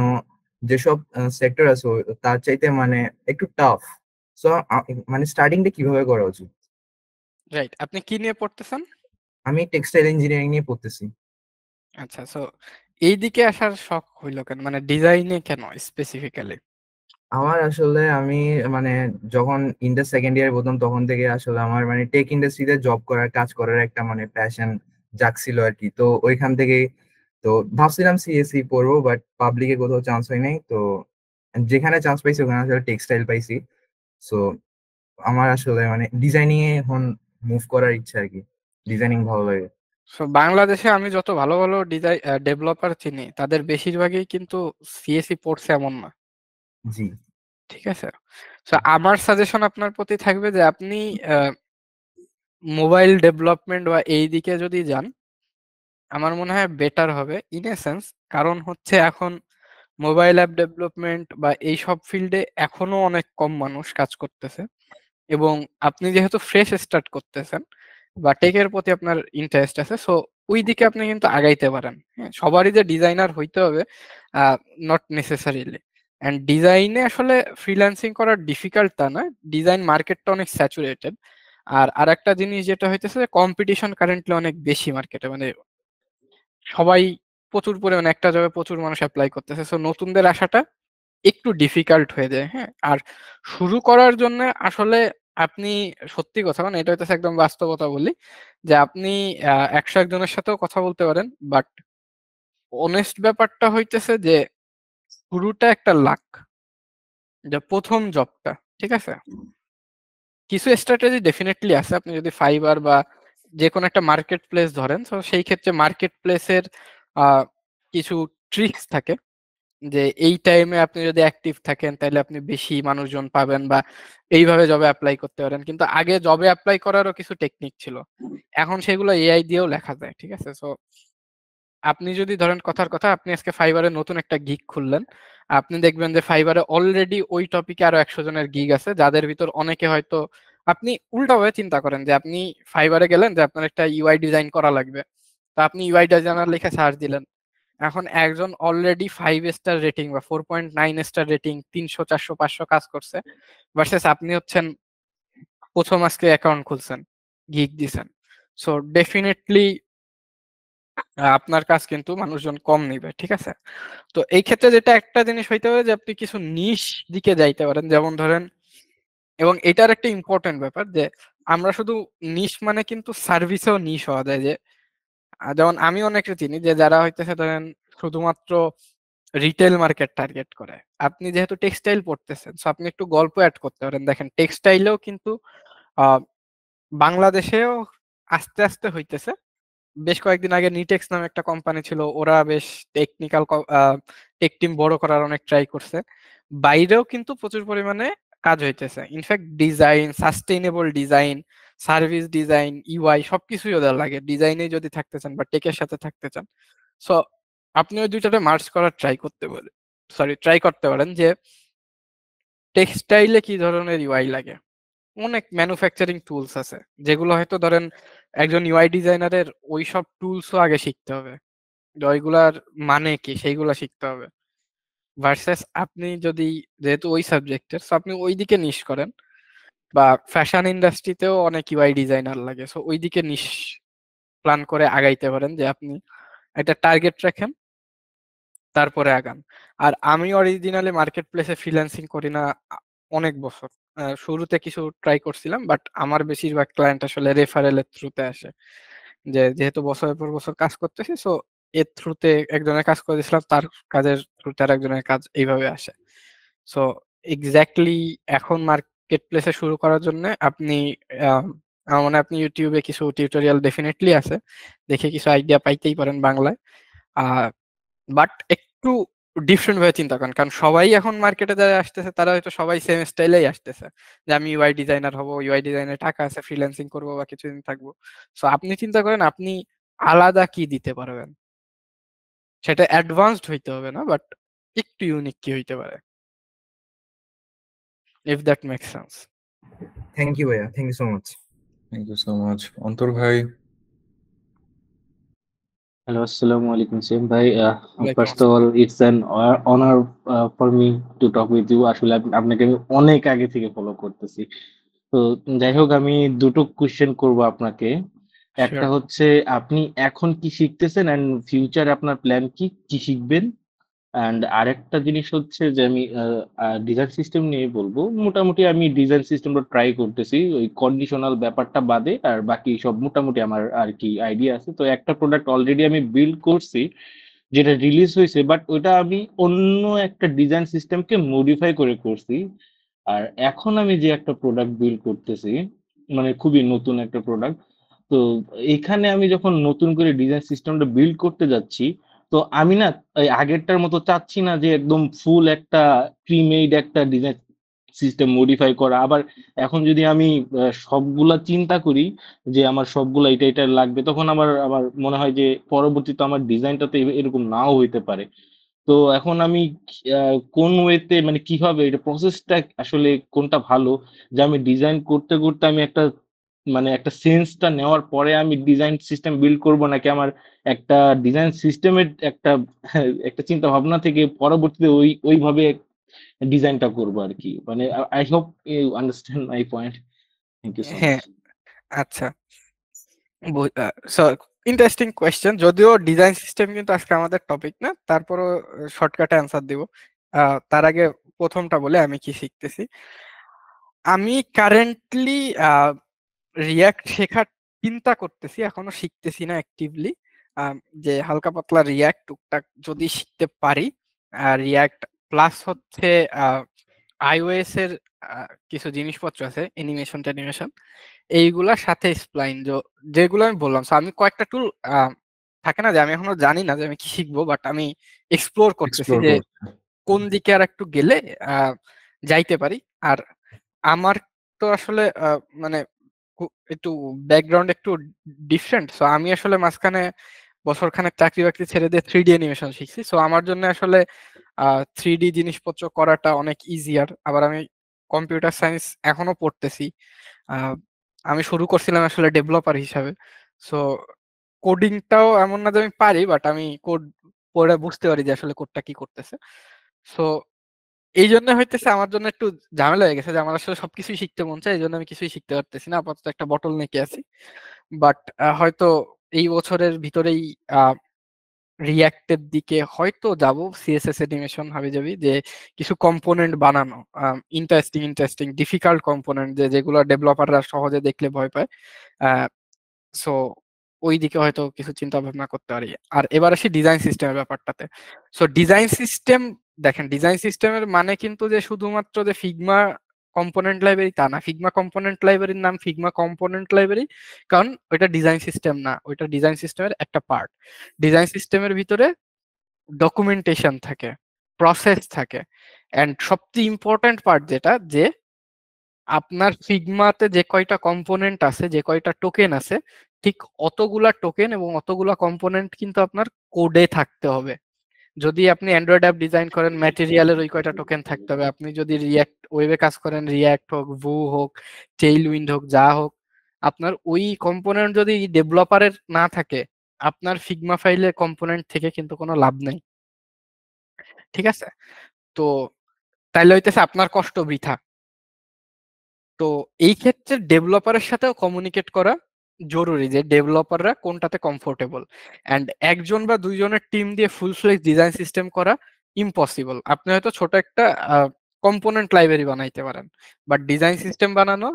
যেসব সেক্টর আছে তার চাইতে মানে একটু টাফ। সো মানে স্টার্টিংটা কিভাবে করা উচিত? রাইট, আপনি কি নিয়ে পড়তেছেন? আমি টেক্সটাইল ইঞ্জিনিয়ারিং নিয়ে পড়তেছি। আচ্ছা, সো এই দিকে আসার শখ হইলো কেন, মানে ডিজাইনে কেন স্পেসিফিক্যালি? আমার আসলে আমি মানে যখন ইন্টার সেকেন্ড ইয়ার প্রথম তখন থেকে আসলে আমার মানে টেক ইন্ডাস্ট্রিতে জব করার কাজ করার একটা মানে প্যাশন জাগছিল আর কি। তো ওইখান থেকে তো ভাবছিলাম সিএসসি পড়বো, বাট পাবলিকে কোথাও চান্স হয় নাই। তো যেখানে চান্স পাইছি ওখানে আসলে টেক্সটাইল পাইছি। সো আমার আসলে মানে ডিজাইনিং এ এখন মুভ করার ইচ্ছা আর কি, ডিজাইনিং ভালো লাগে। সো বাংলাদেশে আমি যত ভালো ভালো ডিজাইন ডেভেলপার চিনি তাদের বেশিরভাগই কিন্তু সিএসসি পড়ছে এমন না, জি। ঠিক আছে? সো আমার সাজেশন আপনার প্রতি থাকবে যে আপনি মোবাইল ডেভেলপমেন্ট বা এই দিকে যদি যান, আমার মনে হয় বেটার হবে ইন এ সেন্স। কারণ হচ্ছে এখন মোবাইল অ্যাপ ডেভেলপমেন্ট বা এইসব ফিল্ডে এখনো অনেক কম মানুষ কাজ করতেছে। এবং আপনি যেহেতু ফ্রেশ স্টার্ট করতেছেন বা টেকের প্রতি আপনার ইন্টারেস্ট আছে, সো ওই দিকে আপনি কিন্তু আগাইতে পারেন। হ্যাঁ, সবারই যে ডিজাইনার হইতে হবে নট নেসেসারিলি। অ্যান্ড ডিজাইনে আসলে ফ্রিল্যান্সিং করা ডিফিকাল্ট তা না, ডিজাইন মার্কেটটা অনেক স্যাচুরেটেড। আর আরেকটা জিনিস যেটা হইতেছে যে কম্পিটিশন কারেন্টলি অনেক বেশি মার্কেটে, মানে সবাই প্রচুর পরিমাণে একটা জবে প্রচুর মানুষ অ্যাপ্লাই করতেছে, সো নতুনদের আসাটা একটু ডিফিকাল্ট হয়ে যায়। হ্যাঁ, আর শুরু করার জন্য আসলে আপনি সত্যি কথা, মানে এটা হইতেছে একদম বাস্তবতা বলি, যে আপনি 101 জনের সাথেও কথা বলতে পারেন, বাট অনেস্ট ব্যাপারটা হইতেছে যে শুরুটা একটা লাক, যে প্রথম জবটা, ঠিক আছে। কিছু স্ট্র্যাটেজি ডেফিনেটলি আছে, আপনি যদি ফাইবার বা যে কোনো একটা মার্কেট প্লেস ধরেন, তো সেই ক্ষেত্রে মার্কেট প্লেসের কিছু ট্রিক্স থাকে, যে এই টাইমে আপনি যদি অ্যাক্টিভ থাকেন তাহলে আপনি বেশি মানুষজন পাবেন বা এইভাবে জবে অ্যাপ্লাই করতে পারেন। কিন্তু আগে জবে অ্যাপ্লাই করারও কিছু টেকনিক ছিল, এখন সেগুলো এআই দিয়েও লেখা যায়, ঠিক আছে। সো আপনি যদি ধরেন কথার কথা, আপনি আজকে ফাইবারে নতুন একটা গিগ খুললেন, আপনি দেখবেন যে ফাইবারে অলরেডি ওই টপিকে আরো 100 জনের গিগ আছে, যাদের ভিতর অনেকে হয়তো, আপনি উল্টাভাবে চিন্তা করেন যে আপনি ফাইবারে গেলেন যে আপনার একটা ইউআই ডিজাইন করা লাগবে, তা আপনি ইউআই ডিজাইনার লিখে সার্চ দিলেন, এখন একজন অলরেডি 5 স্টার রেটিং বা 4.9 স্টার রেটিং 300 400 500 কাজ করছে, ভার্সেস আপনি হচ্ছেন প্রথম আজকে অ্যাকাউন্ট খুলছেন, গিগ দিছেন। সো ডেফিনেটলি আপনার কাজ কিন্তু মানুষজন কম নিবে, ঠিক আছে। তো এই ক্ষেত্রে যেটা একটা জিনিস হইতে পারে যে আপনি কিছু নিশ দিকে যাইতে পারেন, যেমন ধরেন, এবং এটার একটা ইম্পর্টেন্ট ব্যাপার যে আমরা শুধু নিশ মানে কিন্তু সার্ভিসেও নিশ হওয়া যায়, যে যেমন আমি অনেকে চিনি যে যারা হইতেছে ধরেন শুধুমাত্র রিটেল মার্কেট টার্গেট করে। আপনি যেহেতু টেক্সটাইল পড়তেছেন, সো আপনি একটু গল্প অ্যাড করতে পারেন। দেখেন টেক্সটাইলেও কিন্তু আহ, বাংলাদেশেও আস্তে আস্তে হইতেছে। বেশ কয়েকদিন আগে নিটেক্স নামে একটা কোম্পানি ছিল, ওরা বেশ টেকনিক্যাল টেক টিম বড় করার অনেক ট্রাই করছে। বাইরেও কিন্তু প্রচুর পরিমাণে কাজ হইতেছে। In fact design, sustainable design, service design, UI সবকিছুই ওদের লাগে, ডিজাইনে যদি থাকতে চান বা টেকের সাথে থাকতে চান। সো আপনি ওই দুইটাতে মার্চ করার ট্রাই করতে পারেন যে টেক্সটাইলে কি ধরনের ইউআই লাগে। অনেক ম্যানুফ্যাকচারিং টুলস আছে যেগুলো হয়তো ধরেন একজন ইউআই ডিজাইনারের ওই সব টুলসও আগে শিখতে হবে, যে ওইগুলার মানে কি সেইগুলা শিখতে হবে। ভার্সেস আপনি যদি, যেহেতু ওই সাবজেক্টের, সো আপনি ওই দিকে নিশ করেন, বা ফ্যাশন ইন্ডাস্ট্রিতেও অনেক ইউআই ডিজাইনার লাগে, সো ওই দিকে নিশ প্ল্যান করে আগাইতে পারেন, যে আপনি একটা টার্গেট রাখেন তারপরে আগান। আর আমি অরিজিনালি মার্কেট প্লেসে ফ্রিল্যান্সিং করি না অনেক বছর। শুরুতে কিছু ট্রাই করছিলাম, বাট আমার বেশিরভাগ ক্লায়েন্ট আসলে রেফারেলের থ্রুতে আসে, যে যেহেতু বছরের পর বছর কাজ করতেছি, সো এর থ্রুতে একজনের কাজ করে দিয়েছিলাম, তার কাজের থ্রুতে আর একজনের কাজ এইভাবে আসে। সো এক্স্যাক্টলি এখন মার্কেট প্লেসে শুরু করার জন্য আপনি আমার মনে হয় আপনি ইউটিউবে কিছু টিউটোরিয়াল ডেফিনেটলি আছে, দেখে কিছু আইডিয়া পাইতেই পারেন বাংলায়। বাট একটু ডিফারেন্ট ভাবে চিন্তা করেন, কারণ সবাই এখন মার্কেটে যারা আসতেছে তারা হয়তো সবাই সেম স্টাইলেই আসতেছে, যে আমি ইউআই ডিজাইনার হব, ইউআই ডিজাইনের টাকা আছে, ফ্রিল্যান্সিং করবো বা কিছুদিন থাকবো। সো আপনি চিন্তা করেন আপনি আলাদা কি দিতে পারবেন, সেটা অ্যাডভান্সড হইতে হবে না, বাট একটু ইউনিক কি হইতে পারে, if that make sense. Thank you ভাইয়া, thank you so much. Thank you so much. Antor ভাই। Hello, Assalamu alaikum, Sim bhai. ওয়ালাইকুম First of আসসালাম। all, it's an honor for me to talk with you. আসলে আপনাকে আমি অনেক আগে থেকে ফলো করতেছি। তো যাই হোক, আমি দুটো কোশ্চেন করব আপনাকে। একটা শিওর। হচ্ছে, আপনি এখন কি শিখতেছেন এন্ড ফিউচারে আপনার প্ল্যান কি, কি শিখবেন? অ্যান্ড আরেকটা জিনিস হচ্ছে যে আমি ডিজাইন সিস্টেম নিয়ে বলবো। মোটামুটি আমি ডিজাইন সিস্টেমটা ট্রাই করতেছি, ওই কন্ডিশনাল ব্যাপারটা বাদে, আর বাকি সব মোটামুটি আমার আর কি আইডিয়া আছে। তো একটা প্রোডাক্ট অলরেডি আমি বিল্ড করছি, যেটা রিলিজ হয়েছে, বাট ওইটা আমি অন্য একটা ডিজাইন সিস্টেমকে মডিফাই করে করছি। আর এখন আমি যে একটা প্রোডাক্ট বিল্ড করতেছি, মানে খুবই নতুন একটা প্রোডাক্ট। তো এখানে আমি যখন নতুন করে ডিজাইন সিস্টেমটা বিল্ড করতে যাচ্ছি, তো আমি না এই আগেরটার মতো চাচ্ছি না যে একদম ফুল একটা প্রিমেড একটা ডিজাইন সিস্টেম মডিফাই করা। আবার এখন যদি আমি সবগুলা চিন্তা করি যে আমার সবগুলা এটা এটা লাগবে, তখন আমার আবার মনে হয় যে পরবর্তীতে আমার ডিজাইনটাতে এরকম নাও হইতে পারে। তো তো এখন আমি কোন ওয়েতে মানে কিভাবে এটা প্রসেসটা আসলে কোনটা ভালো, যে আমি ডিজাইন করতে করতে আমি একটা মানে একটা সেন্সটা নেওয়ার পরে আমি ডিজাইন সিস্টেম বিল্ড করব, নাকি আমার একটা ডিজাইন সিস্টেমের একটা একটা চিন্তা ভাবনা থেকে পরবর্তীতে ওইভাবে ডিজাইনটা করবো আর কি। মানে I hope you understand my point. Thank you so much. হ্যাঁ, আচ্ছা। ইন্টারেস্টিং কোয়েশ্চেন, যদিও ডিজাইন সিস্টেম কিন্তু আজকে আমাদের টপিক না, তারপরও শর্টকাটে অ্যান্সার দিব। তার আগে প্রথমটা বলে আমি কি শিখতেছি। আমি কারেন্টলি রিয়াক্ট শেখার চিন্তা করতেছি, এখনো শিখতেছি না অ্যাক্টিভলি। যে হালকা পাতলা রিয়াক্ট টুকটাক যদি শিখতে পারি, রিয়াক্ট প্লাস হচ্ছে আইওএস এর কিছু জিনিসপত্র আছে, অ্যানিমেশন টেনিমেশন, এইগুলার সাথে স্প্লাইন যেগুলো আমি বললাম। সো আমি কয়েকটা টুল থাকে না যে আমি এখনো জানি না যে আমি কি শিখবো, বাট আমি এক্সপ্লোর করতেছি এক্সপ্লোর যে করছে। কোন দিকে আর একটু গেলে যাইতে পারি। আর আমার তো আসলে মানে একটু ব্যাকগ্রাউন্ড একটু ডিফারেন্ট। সো আমি আসলে মাঝখানে বছরখানেক চাকরি বাকরি ছেড়ে দিয়ে 3D অ্যানিমেশন শিখছি। সো আমার জন্য আসলে 3D জিনিসপত্র করাটা অনেক ইজিয়ার। আবার আমি কম্পিউটার সায়েন্স এখনো পড়তেছি। আহ, আমি শুরু করছিলাম আসলে ডেভেলপার হিসাবে। সো কোডিংটাও এমন না যে আমি পারি, বাট আমি কোড পড়ে বুঝতে পারি যে আসলে কোডটা কি করতেছে। সো এই জন্য হইতেছে আমার জন্য একটু ঝামেলা হয়ে গেছে যে আমার আসলে সবকিছুই শিখতে মন চায়, এই জন্য আমি কিছুই শিখতে পারতেছি না। আপাতত একটা বটল নেকে আছি। বাট হয়তো এই বছরের ভিতরেই রিয়াক্টের দিকে হয়তো যাব, সিএসএস অ্যানিমেশন হাবি যাবি, যে কিছু কম্পোনেন্ট বানানো, ইন্টারেস্টিং ইন্টারেস্টিং ডিফিকাল্ট কম্পোনেন্ট যেগুলো ডেভেলপাররা সহজে দেখলে ভয় পায়। সো ওই দিকে হয়তো কিছু চিন্তা ভাবনা করতে পারি। আর এবার আসি ডিজাইন সিস্টেমের ব্যাপারটাতে। সো ডিজাইন সিস্টেম, দেখেন ডিজাইন সিস্টেমের মানে কিন্তু যে শুধুমাত্র যে ফিগমা কম্পোনেন্ট লাইব্রেরি তা না। ফিগমা কম্পোনেন্ট লাইব্রেরির নাম ফিগমা কম্পোনেন্ট লাইব্রেরি, কারণ ওইটা ডিজাইন সিস্টেম না, ওইটা ডিজাইন সিস্টেমের একটা পার্ট। ডিজাইন সিস্টেমের ভিতরে ডকুমেন্টেশন থাকে, প্রসেস থাকে, এন্ড সবচেয়ে ইম্পর্টেন্ট পার্ট যেটা, যে আপনার ফিগমাতে যে কয়টা কম্পোনেন্ট আছে, যে কয়টা টোকেন আছে, ঠিক অতগুলা টোকেন এবং অতগুলা কম্পোনেন্ট কিন্তু আপনার কোডে থাকতে হবে। যদি আপনি অ্যান্ড্রয়েড অ্যাপ ডিজাইন করেন, ম্যাটেরিয়ালের ওই কয়টা টোকেন থাকতে হবে। আপনি যদি রিয়াক্ট ওয়েবে কাজ করেন, রিয়াক্ট হোক, ভু হোক, টেইলউইন্ড হোক, যা হোক, আপনার ওই কম্পোনেন্ট যদি ডেভেলপারের না থাকে, আপনার ফিগমা ফাইলের কম্পোনেন্ট থেকে কিন্তু কোনো লাভ নেই। ঠিক আছে? তো তাইলে হইতেছে আপনার কষ্ট বৃথা। তো এই ক্ষেত্রে ডেভেলপারের সাথেও কমিউনিকেট করা জরুরি, যে ডেভেলপাররা কোনটাতে কমফোর্টেবল। অ্যান্ড একজন বা দুইজনের টিম দিয়ে ফুল ফ্লেক্স ডিজাইন সিস্টেম করা ইম্পসিবল। আপনি হয়তো ছোট একটা কম্পোনেন্ট লাইব্রেরি বানাইতে পারেন, বাট ডিজাইন সিস্টেম বানানো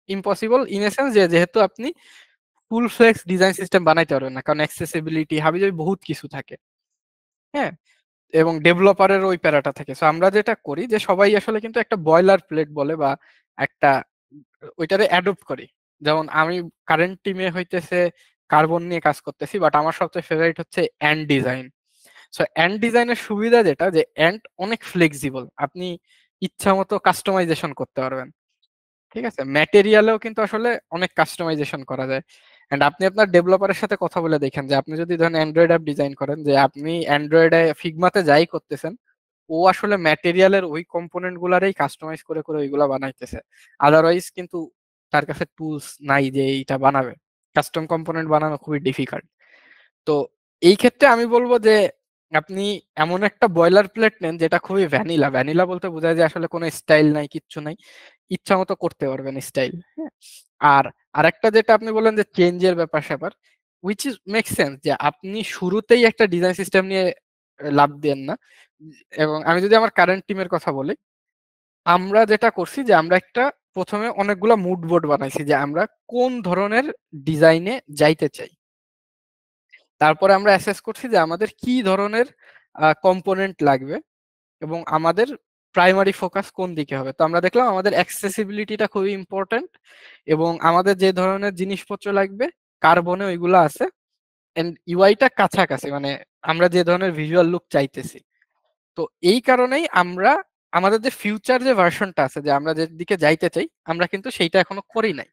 ইম্পসিবল ইন এ সেন্স যে যেহেতু আপনি ফুল ফ্লেক্স ডিজাইন সিস্টেম বানাইতে পারবেন না, কারণ অ্যাক্সেসিবিলিটি হাবিজাবি বহুত কিছু থাকে। হ্যাঁ, এবং ডেভেলপারের ওই প্যারাটা থাকে। সো আমরা যেটা করি যে সবাই আসলে কিন্তু একটা বয়লার প্লেট বলে বা একটা ওইটারে অ্যাডপ্ট করি। যেমন আমি কারেন্ট টিমে হইতেছে কার্বন নিয়ে কাজ করতেছি, বাট আমার সবচেয়ে ফেভারিট হচ্ছে অ্যান্ড ডিজাইন। সো অ্যান্ড ডিজাইনের সুবিধা যেটা, যে অ্যান্ড অনেক ফ্লেক্সিবল, আপনি ইচ্ছা মতো কাস্টমাইজেশন করতে পারবেন। ঠিক আছে, ম্যাটেরিয়ালেও কিন্তু আসলে অনেক কাস্টমাইজেশন করা যায়। এন্ড আপনি আপনার ডেভেলপারের সাথে কথা বলে দেখেন যে আপনি যদি ধরেন অ্যান্ড্রয়েড অ্যাপ ডিজাইন করেন, যে আপনি অ্যান্ড্রয়েডে ফিগমাতে যাই করতেছেন, ও আসলে ম্যাটেরিয়ালের ওই কম্পোনেন্ট গুলারই কাস্টমাইজ করে করে ওইগুলা বানাইতেছে। আদারওয়াইজ কিন্তু তার কাছে টুলস নাই যে এইটা বানাবে। কাস্টম কম্পোনেন্ট বানানো খুবই ডিফিকাল্ট। তো এই ক্ষেত্রে আমি বলবো যে আপনি এমন একটা বয়লার প্লেট নেন যেটা খুবই ভ্যানিলা। ভ্যানিলা বলতে বোঝায় যে আসলে কোনো স্টাইল নাই, কিচ্ছু নাই, ইচ্ছা মতো করতে পারবেন স্টাইল। হ্যাঁ, আর আরেকটা যেটা আপনি বলেন যে চেঞ্জের ব্যাপার স্যাপার, উইচ ইজ মেক সেন্স, যে আপনি শুরুতেই একটা ডিজাইন সিস্টেম নিয়ে লাভ দেন না। এবং আমি যদি আমার কারেন্ট টিমের কথা বলি, আমরা যেটা করছি যে আমরা একটা প্রথমে অনেকগুলো মুড বোর্ড বানাইছি যে আমরা কোন ধরনের ডিজাইনে যাইতে চাই। তারপরে আমরা অ্যাসেস করছি যে আমাদের কি ধরনের কম্পোনেন্ট লাগবে এবং আমাদের প্রাইমারি ফোকাস কোন দিকে হবে। তো আমরা দেখলাম আমাদের অ্যাক্সেসিবিলিটিটা খুবই ইম্পর্টেন্ট, এবং আমাদের যে ধরনের জিনিসপত্র লাগবে কার্বনে ওইগুলো আছে, এন্ড ইউআইটা কাছাকাছি, মানে আমরা যে ধরনের ভিজুয়াল লুক চাইতেছি। তো এই কারণেই আমরা আমাদের যে ফিউচার যে ভার্সনটা আছে, যে আমরা যে দিকে যাইতে চাই, আমরা কিন্তু সেইটা এখনো করি নাই।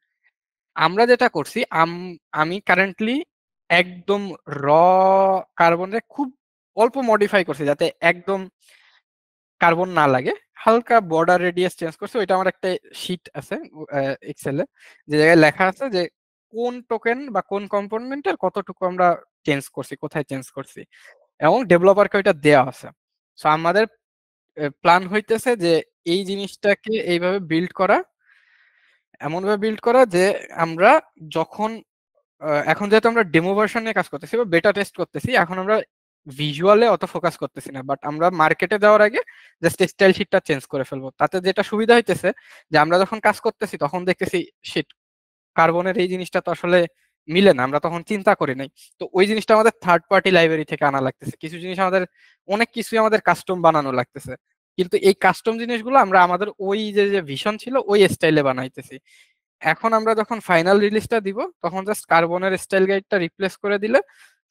আমরা যেটা করছি, আমি কারেন্টলি একদম র কার্বনে খুব অল্প মডিফাই করছি যাতে একদম কার্বন না লাগে, হালকা বর্ডার রেডিয়াস চেঞ্জ করছি। ওইটা আমার একটা শীট আছে এক্সেলে, যে জায়গায় লেখা আছে যে কোন টোকেন বা কোন কম্পোনেন্টের কতটুকু আমরা চেঞ্জ করছি, কোথায় চেঞ্জ করছি, এবং ডেভেলপারকে ওইটা দেওয়া আছে। সো আমাদের প্ল্যান হইতেছে যে এই জিনিসটাকে এইভাবে বিল্ড করা, এমনভাবে বিল্ড করা যে আমরা যখন এখন যেহেতু আমরা ডেমো ভার্সন নিয়ে কাজ করতেছি বা বেটা টেস্ট করতেছি, এখন আমরা ভিজুয়ালে অত ফোকাস করতেছি না, বাট আমরা মার্কেটে দেওয়ার আগে জাস্ট স্টাইল শিটটা চেঞ্জ করে ফেলবো। তাতে যেটা সুবিধা হইতেছে যে আমরা যখন কাজ করতেছি তখন দেখতেছি শিট, কার্বনের এই জিনিসটা তো আসলে মিলে না, আমরা তখন চিন্তা করি নাই। তো ওই জিনিসটা আমাদের থার্ড পার্টি লাইব্রেরি থেকে আনা লাগতেছে, কিছু জিনিস আমাদের অনেক কিছুই আমাদের কাস্টম বানানো লাগতেছে, কিন্তু এই কাস্টম জিনিসগুলো আমরা আমাদের ওই যে যে ভিশন ছিল ওই স্টাইলে বানাইতেছি। এখন আমরা যখন ফাইনাল রিলিজটা দিব তখন জাস্ট কার্বনের স্টাইল গাইডটা রিপ্লেস করে দিলে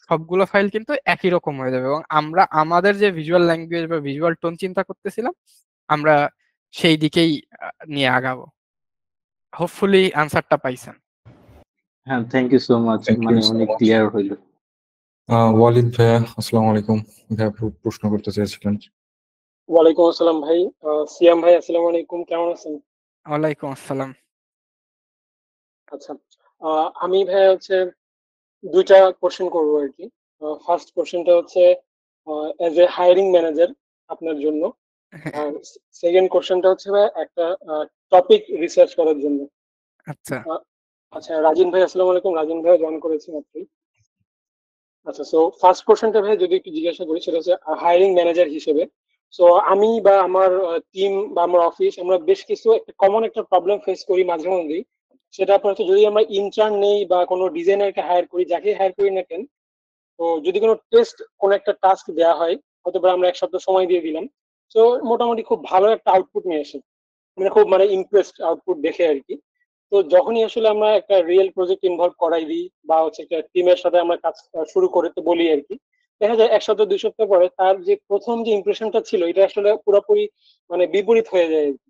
সবগুলো ফাইল কিন্তু একই রকম হয়ে যাবে, এবং আমরা আমাদের যে ভিজুয়াল ল্যাঙ্গুয়েজ বা ভিজুয়াল টোন চিন্তা করতেছিলাম আমরা সেই দিকেই নিয়ে আগাবো। হোপফুলি আনসারটা পাইছেন। হ্যাঁ, thank you so much, Thank you মানে so অনেক much. ক্লিয়ার হইলো। ওয়ালিদ ভাইয়া, আসসালামু আলাইকুম। ভাইয়া প্রশ্ন করতে চেয়েছিলেন। ওয়ালাইকুম আসসালাম ভাই। সিয়াম ভাই, আসসালামু আলাইকুম, কেমন আছেন? ওয়ালাইকুম আসসালাম। আচ্ছা, আমি ভাই হচ্ছে দুইটা কোশ্চেন করবো আর কি। ফার্স্ট কোশ্চেনটা হচ্ছে অ্যাজ এ হায়ারিং ম্যানেজার আপনার জন্য, আর সেকেন্ড কোশ্চেনটা হচ্ছে ভাই একটা টপিক রিসার্চ করার জন্য। আচ্ছা আচ্ছা, রাজিন ভাই, আসসালামু আলাইকুম। রাজিন ভাই জয়েন করেছেন আপনি। আচ্ছা, সো ফার্স্ট কোশ্চেনটা ভাই যদি একটু জিজ্ঞাসা করি, সেটা হচ্ছে হায়ারিং ম্যানেজার হিসেবে। সো আমি বা আমার টিম বা আমার অফিস, আমরা বেশ কিছু একটা কমন একটা প্রবলেম ফেস করি মাঝে মধ্যেই। সেটা আপনার হচ্ছে যদি আমরা ইন্টার্ন নেই বা কোনো ডিজাইনারকে হায়ার করি, যাকে হায়ার করি না কেন, তো যদি কোনো টেস্ট কোনো একটা টাস্ক দেওয়া হয়, হয়তো বা আমরা এক সপ্তাহ সময় দিয়ে দিলাম, তো মোটামুটি খুব ভালো একটা আউটপুট নিয়ে আসে, মানে খুব মানে ইমপ্রেসড আউটপুট দেখে আর কি। তো যখনই আসলে আমরা একটা রিয়েল প্রজেক্ট ইনভলভ করাই দিই বা হচ্ছে একটা টিমের সাথে আমরা কাজ শুরু করতে বলি আর কি, দেখা যায় এক সপ্তাহ দুই সপ্তাহ পরে তার যে প্রথম যে ইমপ্রেশনটা ছিল এটা আসলে পুরোপুরি মানে বিপরীত হয়ে যায় আর কি।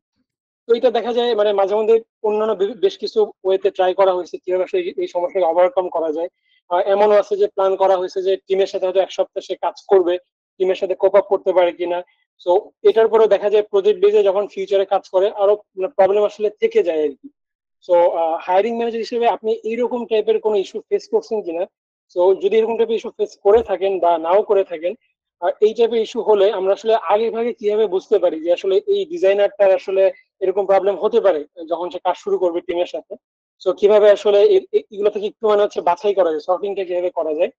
তো এটা দেখা যায় মানে মাঝে মধ্যে অন্যান্য বেশ কিছু ওয়েতে ট্রাই করা হয়েছে কিভাবে আসলে এই সমস্যাকে ওভারকাম করা যায়। এমনও আছে যে প্ল্যান করা হয়েছে যে টিমের সাথে হয়তো এক সপ্তাহ সে কাজ করবে, টিমের সাথে কোপ আপ করতে পারে কিনা। তো এটার পরে দেখা যায় প্রজেক্ট বেজে যখন ফিউচারে কাজ করে আরো প্রবলেম আসলে থেকে যায় আর কি। সো হায়ারিং ম্যানেজার হিসেবে আপনি এইরকম টাইপের কোনো ইস্যু ফেস করছেন কিনা? তো যদি এরকম টাইপের ইস্যু ফেস করে থাকেন বা নাও করে থাকেন, আর এই টাইপের ইস্যু হলে আমরা আসলে আগে ভাগে কিভাবে বুঝতে পারি যে আসলে এই ডিজাইনারটার আসলে এরকম প্রবলেম হতে পারে যখন সে কাজ শুরু করবে টিমের সাথে। সো কিভাবে আসলে এগুলো থেকে একটু মানে হচ্ছে বাছাই করা যায়, সর্টিংটা কিভাবে করা যায়?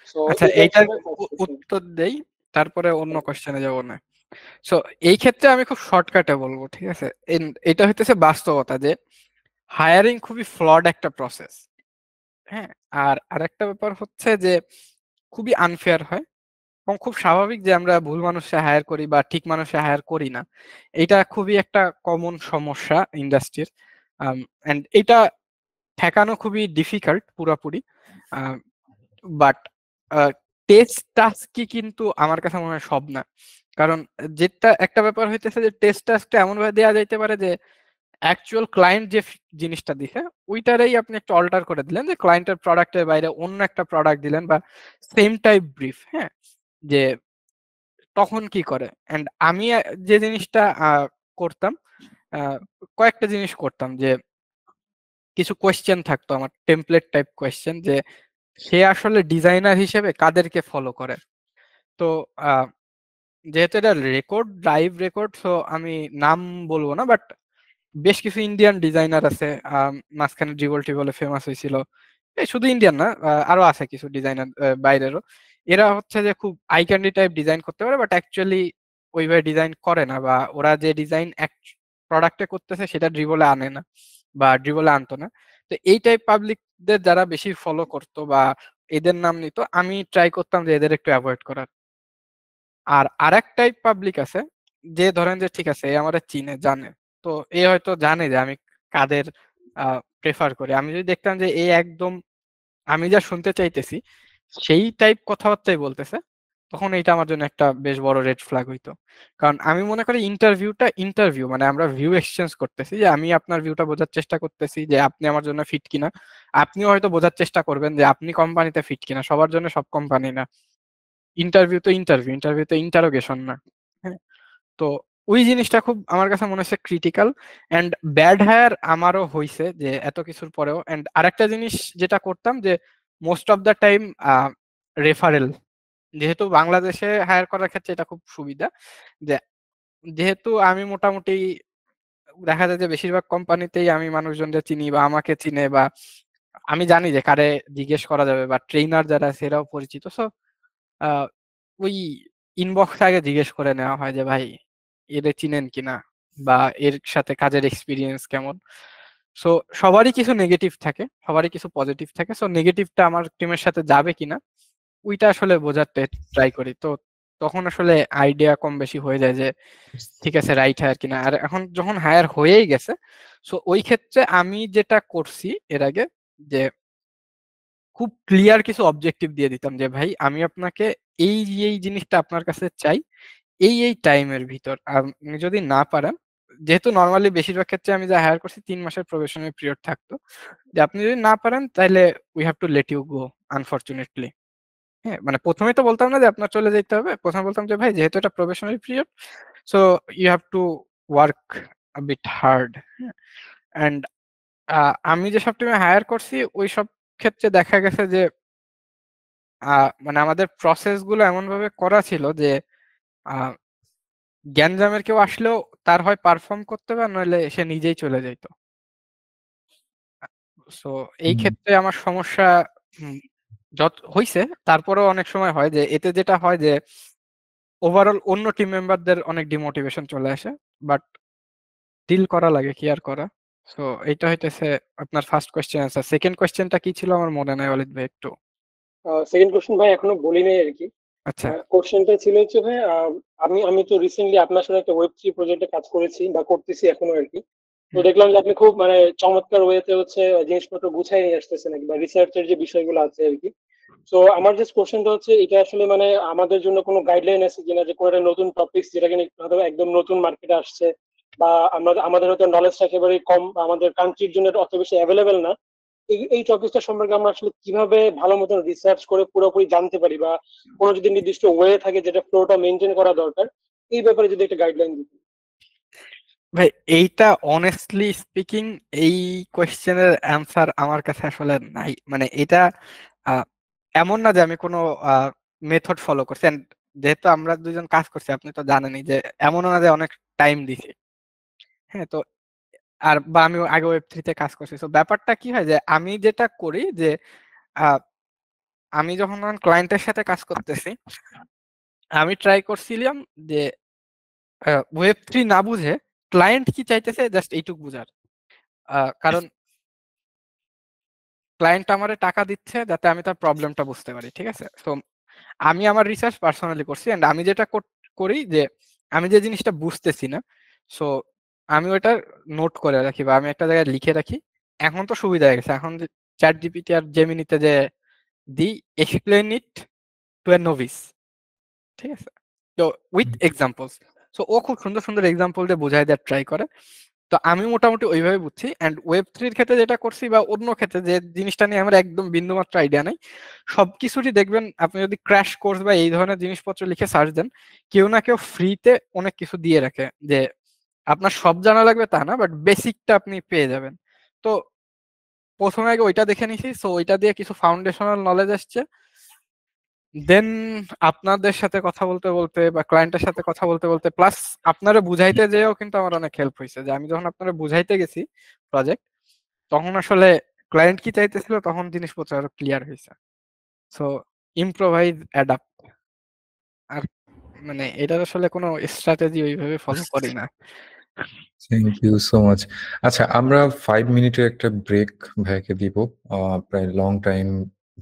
সো আচ্ছা, এটা হচ্ছে এইটার আমার first question। উত্তর দেই, তারপরে অন্য কোশ্চেনে যাব না। সো এই ক্ষেত্রে আমি খুব শর্টকাটে বলবো, ঠিক আছে? এটা হইতেছে বাস্তবতা যে হায়ারিং খুবই ফ্লড একটা প্রসেস। হ্যাঁ, আর আরেকটা ব্যাপার হচ্ছে যে খুবই আনফেয়ার হয়, এবং খুব স্বাভাবিক যে আমরা ভুল মানুষে হায়ার করি বা ঠিক মানুষে হায়ার করি না। এটা খুবই একটা কমন সমস্যা ইন্ডাস্ট্রির, এন্ড এটা ঠেকানো খুবই ডিফিকাল্ট পুরাপুরি। বাট টেস্ট টাস্কই কিন্তু আমার কাছে মনে হয় সব না, কারণ যেটা একটা ব্যাপার হইতেছে যে টেস্ট টাস্কটা এমন ভাবে দেওয়া যাইতে পারে যে অ্যাকচুয়াল ক্লায়েন্ট যে জিনিসটা দিছে ওইটারই আপনি একটু অল্টার করে দিলেন, যে ক্লায়েন্টের প্রোডাক্টের বাইরে অন্য একটা প্রোডাক্ট দিলেন বা সেম টাইপ ব্রিফ। হ্যাঁ, যে তখন কি করে, এন্ড আমি যে জিনিসটা করতাম, কয়েকটা জিনিস করতাম, যে কিছু কোয়েশ্চেন থাকতো আমার টেমপ্লেট টাইপ কোয়েশ্চেন, যে সে আসলে ডিজাইনার হিসেবে কাদেরকে ফলো করে। তো যেহেতু এটা রেকর্ড, লাইভ রেকর্ড, সো আমি নাম বলবো না, বাট বেশ কিছু ইন্ডিয়ান ডিজাইনার আছে, মাঝখানে ড্রিবল টিবলে ফেমাস হয়েছিল। এই শুধু ইন্ডিয়ান না, আরো আছে কিছু ডিজাইনার বাইরেরও। এরা হচ্ছে যে খুব আই ক্যান্ডি টাইপ ডিজাইন করতে পারে, বাট অ্যাকচুয়ালি ওইভাবে ডিজাইন করে না, বা ওরা যে ডিজাইন প্রোডাক্টে করতেছে সেটা ড্রিবলে আনে না বা ড্রিবলে আনতো না। তো এই টাইপ পাবলিকদের যারা বেশি ফলো করতো বা এদের নাম নিত, আমি ট্রাই করতাম যে এদের একটু অ্যাভয়েড করার। আর আরেক টাইপ পাবলিক আছে যে ধরেন যে ঠিক আছে এ আমারে চিনে জানে, তো এ হয়তো জানে যে আমি কাদের প্রেফার করি। আমি যদি দেখতাম যে এ একদম আমি যা শুনতে চাইতেছি সেই টাইপ কথাবার্তাই বলতেছে, তখন এটা আমার জন্য একটা বেশ বড় রেড ফ্ল্যাগ হইতো। কারণ আমি মনে করি ইন্টারভিউ মানে আমরা ভিউ এক্সচেঞ্জ করতেছি, যে আমি আপনার ভিউটা বোঝার চেষ্টা করতেছি যে আপনি আমার জন্য ফিট কিনা, আপনিও হয়তো বোঝার চেষ্টা করবেন যে আপনি কোম্পানিতে ফিট কিনা। সবার জন্য সব কোম্পানি না। ইন্টারভিউতে ইন্টারোগেশন না। হ্যাঁ, তো ওই জিনিসটা খুব আমার কাছে মনে হচ্ছে ক্রিটিক্যাল। অ্যান্ড ব্যাড হায়ার আমারও হয়েছে যে এত কিছুর পরেও। অ্যান্ড আরেকটা জিনিস যেটা করতাম যে most of the time referral, যেহেতু বাংলাদেশে হায়ার করার ক্ষেত্রে এটা খুব সুবিধা যে যেহেতু আমি মোটামুটি দেখা যায় যে বেশিরভাগ কোম্পানিতেই আমি মানুষজনদের চিনি বা আমাকে চিনে, বা আমি জানি যে কারে জিজ্ঞেস করা যাবে, বা ট্রেনার যারা আছে এরাও পরিচিত। সো ওই ইনবক্স আগে জিজ্ঞেস করে নেওয়া হয় যে ভাই এদের চিনেন কিনা, বা এর সাথে কাজের এক্সপিরিয়েন্স কেমন। সো সবারই কিছু নেগেটিভ থাকে, সবারই কিছু পজিটিভ থাকে। সো নেগেটিভটা আমার টিমের সাথে যাবে কিনা ওইটা আসলে বোঝার ট্রাই করি। তো তখন আসলে আইডিয়া কম বেশি হয়ে যায় যে ঠিক আছে রাইট হায়ার কিনা। আর এখন যখন হায়ার হয়েই গেছে, সো ওই ক্ষেত্রে আমি যেটা করছি এর আগে, যে খুব ক্লিয়ার কিছু অবজেক্টিভ দিয়ে দিতাম যে ভাই আমি আপনাকে এই এই জিনিসটা আপনার কাছে চাই এই টাইমের ভিতর। আপনি যদি না পারেন, যেহেতু নর্মালি বেশিরভাগ ক্ষেত্রে আমি যা হায়ার করছি 3 মাসের প্রবেশনারি পিরিয়ড থাকতো, যে আপনি যদি না পারেন তাহলে we have to let you go unfortunately. হ্যাঁ, মানে প্রথমে তো বলতাম না যে আপনার চলে যেতে হবে, প্রথমে বলতাম যে ভাই যেহেতু এটা probationary period, so you have to work a bit hard. হ্যাঁ, অ্যান্ড আমি যেসব টিমে হায়ার করছি ওই সব ক্ষেত্রে দেখা গেছে যে মানে আমাদের প্রসেস গুলো এমন ভাবে করা ছিল যে গ্যাঞ্জামের কেউ আসলেও তার হয় পারফর্ম করতে হবে, নইলে সে নিজেই চলে যাইতো। সো এই ক্ষেত্রে আমার সমস্যা যত হইছে, তারপরেও অনেক সময় হয় যে এতে যেটা হয় যে ওভারঅল অন্য টিম মেম্বারদের অনেক ডিমোটিভেশন চলে আসে, বাট ডিল করা লাগে, কি আর করা। সো এইটা হইতেছে আপনার ফার্স্ট কোয়েশ্চেন আনসার। সেকেন্ড কোয়েশ্চেনটা কি ছিল আমার মনে নাই অলিদ ভাই একটু। সেকেন্ড কোশ্চেন ভাই এখনো বলি নাই আর কি। আচ্ছা, কোশ্চেনটা ছিল হচ্ছে ভাই, আমি তো রিসেন্টলি আপনার সাথে একটা ওয়েব 3 প্রজেক্টে কাজ করেছি বা করতেছি এখনো আর কি। তো দেখলাম যে আপনি খুব মানে চমৎকার ওয়েতে হচ্ছে জিনিসপত্র গুছাই নিয়ে আসতেছেন আর কি, বা রিসার্চের যে বিষয়গুলো আছে আর কি। তো আমার যে কোশ্চেনটা হচ্ছে এটা আসলে মানে আমাদের জন্য কোনো গাইডলাইন আছে কিনা, যে কোনো একটা নতুন টপিক যেটা কিনা হয়তো একদম নতুন মার্কেটে আসছে, বা আমাদের হয়তো নলেজটা একেবারেই কম, বা আমাদের কান্ট্রির জন্য এটা অত বেশি অ্যাভেলেবেল না। এই টপিকটা সম্পর্কে আমরা আসলে কিভাবে ভালো মতন রিসার্চ করে পুরোপুরি জানতে পারি, বা কোনো যদি নির্দিষ্ট ওয়ে থাকে যেটা ফ্লোটা মেনটেন করা দরকার, এই ব্যাপারে যদি একটা গাইডলাইন দিতে। ভাই এইটা অনেস্টলি স্পিকিং এই কোয়েশ্চেনের অ্যান্সার আমার কাছে আসলে নাই। মানে এটা এমন না যে আমি কোনো মেথড ফলো করছি। And যেহেতু আমরা দুজন কাজ করছি আপনি তো জানেনই যে এমনও না যে অনেক টাইম দিছি। হ্যাঁ, তো আর বা আমি আগে ওয়েব 3 তে কাজ করছি। তো ব্যাপারটা কি হয় যে আমি যেটা করি যে আহ, আমি যখন ক্লায়েন্টের সাথে কাজ করতেছি, আমি ট্রাই করছিলাম যে ওয়েব 3 না বুঝে ক্লায়েন্ট কি চাইতেছে জাস্ট এইটুক বুঝার। কারণ ক্লায়েন্ট আমারে টাকা দিচ্ছে যাতে আমি তার প্রবলেমটা বুঝতে পারি, ঠিক আছে? তো আমি আমার রিসার্চ পার্সোনালি করছি। এন্ড আমি যেটা করি যে আমি যে জিনিসটা বুঝতেছি না, সো আমি ওটা নোট করে রাখি বা আমি একটা জায়গায় লিখে রাখি। এখন তো সুবিধা হয়ে গেছে, এখন চ্যাট জিপিটি আর জেমিনিতে যে the explain it to a novice, ঠিক আছে? তো উইথ এক্সাম্পলস, সো ও খুব সুন্দর সুন্দর এক্সাম্পল দিয়ে বোঝায় দেওয়ার ট্রাই করে। তো আমি মোটামুটি ওইভাবে বুঝছি। অ্যান্ড ওয়েব 3 ক্ষেত্রে যেটা করছি বা অন্য ক্ষেত্রে যে জিনিসটা নিয়ে আমার একদম বিন্দুমাত্র আইডিয়া নেই, সবকিছুরই দেখবেন আপনি যদি ক্র্যাশ কোর্স বা এই ধরনের জিনিসপত্র লিখে সার্চ দেন, কেউ না কেউ ফ্রিতে অনেক কিছু দিয়ে রাখে যে আপনার সব জানা লাগবে তা না, বাট বেসিকটা আপনি পেয়ে যাবেন। তো প্রথমে আগে ওইটা দেখে নিছি, সো ওইটা দিয়ে কিছু ফাউন্ডেশনাল নলেজ আসছে। দেন আপনাদের সাথে কথা বলতে বলতে বা ক্লায়েন্টের সাথে কথা বলতে বলতে প্লাস আপনারা বুঝাইতে যেও কিন্তু আমার অনেক হেল্প হয়েছে, যে আমি যখন আপনারা বুঝাইতে গেছি প্রজেক্ট, তখন আসলে ক্লায়েন্ট কি চাইতেছিল তখন জিনিসপত্র আরো ক্লিয়ার হয়েছে। So improvise adapt. আর মানে এটা আসলে কোনো স্ট্র্যাটেজি ওইভাবে ফলো করি না। Thank you so much. আচ্ছা, আমরা 5 মিনিটের একটা ব্রেক ভাইকে দিব। প্রায় লং টাইম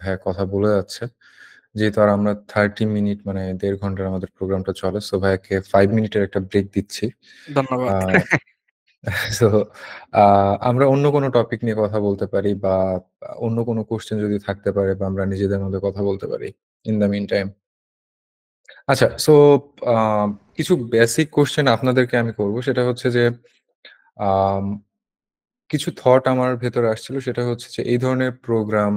ভাই কথা বলে যাচ্ছে, যেহেতু আর আমরা 30 মিনিট মানে 1.5 ঘন্টার আমাদের প্রোগ্রামটা চলে, সো ভাইকে 5 মিনিটের একটা ব্রেক দিচ্ছি। ধন্যবাদ। সো আমরা অন্য কোনো টপিক নিয়ে কথা বলতে পারি, বা অন্য কোনো কোশ্চেন যদি থাকতে পারে, বা আমরা নিজেদের মধ্যে কথা বলতে পারি ইন দ্য মিন টাইম। আচ্ছা, সো কিছু বেসিক কোশ্চেন আপনাদেরকে আমি করব। সেটা হচ্ছে যে কিছু থট আমার ভেতরে আসছিল, সেটা হচ্ছে যে এই ধরনের প্রোগ্রাম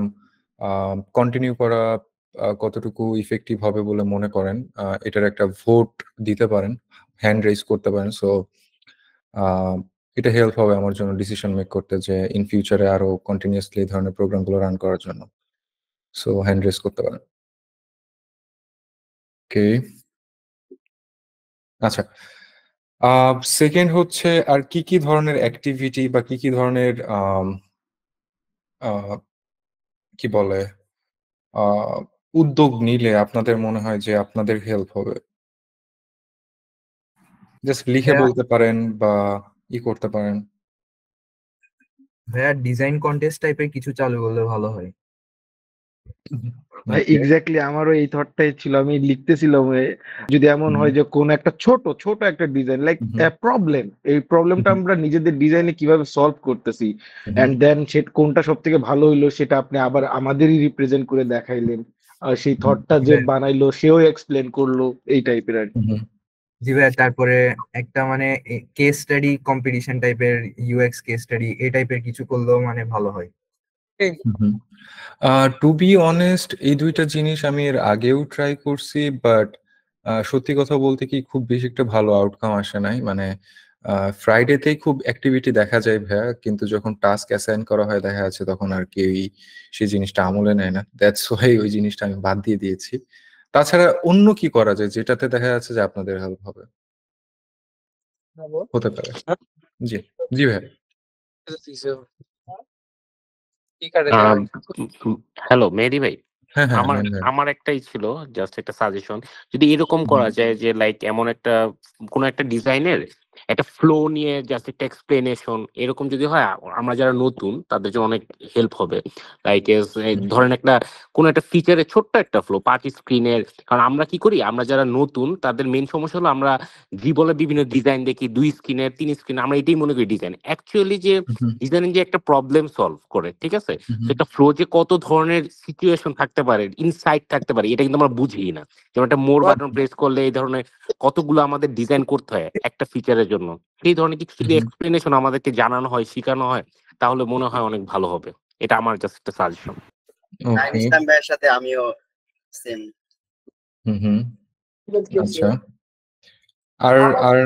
কন্টিনিউ করা কতটুকু ইফেক্টিভ হবে বলে মনে করেন, এটার একটা ভোট দিতে পারেন, হ্যান্ড রেইজ করতে পারেন। সো এটা হেল্প হবে আমার জন্য ডিসিশন মেক করতে যে ইন ফিউচারে আরো কন্টিনিউয়াসলি এই ধরনের প্রোগ্রামগুলো রান করার জন্য। সো হ্যান্ড রেইজ করতে পারেন। ওকে, আচ্ছা। সেকেন্ড হচ্ছে আর কি কি ধরনের অ্যাক্টিভিটি বা কি কি ধরনের কি বলে উদ্যোগ নিলে আপনাদের মনে হয় যে আপনাদের হেল্প হবে? জাস্ট লিখে ভাইয়া বলতে পারেন বা করতে পারেন। ভাইয়া ডিজাইন কন্টেস্ট টাইপের কিছু চালু করলে ভালো হয়। ভাই ওকে। এক্স্যাক্টলি আমারও এই থটটাই ছিল, আমি লিখতেছিলাম যদি এমন হয় যে কোন একটা ছোট একটা ডিজাইন লাইক প্রবলেম, এই প্রবলেমটা আমরা নিজেদের ডিজাইনে কিভাবে সলভ করতেছি, এন্ড দেন সে কোনটা সব থেকে ভালো হইলো সেটা আপনি আবার আমাদেরই রিপ্রেজেন্ট করে দেখাইলেন, আর সেই থটটা যে বানাইলো সেও এক্সপ্লেন করলো, এই টাইপের আর কি। জি ভাইয়া, তারপরে একটা মানে কেস স্টাডি কম্পিটিশন টাইপের, ইউএক্স কেস স্টাডি এই টাইপের কিছু করলেও মানে ভালো হয়। টু বি অনেস্ট, এই দুইটা জিনিস আমি এর আগেও ট্রাই করছি, বাট সত্যি কথা বলতে কি খুব বেশি একটা ভালো আউটকাম আসে নাই। মানে ফ্রাইডেতেই খুব অ্যাক্টিভিটি দেখা যায় ভাইয়া, কিন্তু যখন টাস্ক অ্যাসাইন করা হয় দেখা যাচ্ছে তখন আর কেউই সেই জিনিসটা আমলে নেয় না। দ্যাটস ওয়াই ওই জিনিসটা আমি বাদ দিয়ে দিয়েছি। তাছাড়া অন্য কি করা যায় যেটাতে দেখা যাচ্ছে যে আপনাদের হেল্প হবে? হতে পারে। জি জি ভাইয়া। হ্যালো মেহেদী ভাই, হ্যাঁ হ্যাঁ আমার ম্যাম ভাইয়া। আমার একটাই ছিল জাস্ট একটা সাজেশন। যদি এরকম করা যায় যে লাইক এমন একটা কোনো একটা ডিজাইনের একটা ফ্লো নিয়ে জাস্ট একটা এক্সপ্লেনেশন এরকম যদি হয়, আমরা যারা নতুন তাদের জন্য অনেক হেল্প হবে। লাইক ধরেন একটা কোনো একটা ফিচারের ছোট্ট একটা ফ্লো 5 স্ক্রিনের। কারণ আমরা কি করি, আমরা যারা নতুন তাদের মেইন সমস্যা হলো আমরা বলে বিভিন্ন ডিজাইন দেখি 2 স্ক্রিনের 3 স্ক্রিন, আমরা এটাই মনে করি ডিজাইন। অ্যাকচুয়ালি যে ডিজাইনিং যে একটা প্রবলেম সলভ করে, ঠিক আছে, সেটা ফ্লো যে কত ধরনের সিচুয়েশন থাকতে পারে, ইনসাইট থাকতে পারে, এটা কিন্তু আমরা বুঝি না। যেমন একটা মোর বাটন প্রেস করলে এই ধরনের কতগুলো আমাদের ডিজাইন করতে হয় একটা ফিচারের জন্য। এই ধরনের কিছু যদি এক্সপ্লেনেশন আমাদেরকে জানানো হয়, শেখানো হয়, তাহলে মনে হয় অনেক ভালো হবে। এটা আমার জাস্ট একটা সাজেশন। টাইম ইসলাম ভাইয়ের সাথে আমিও সেম। আচ্ছা। আর আর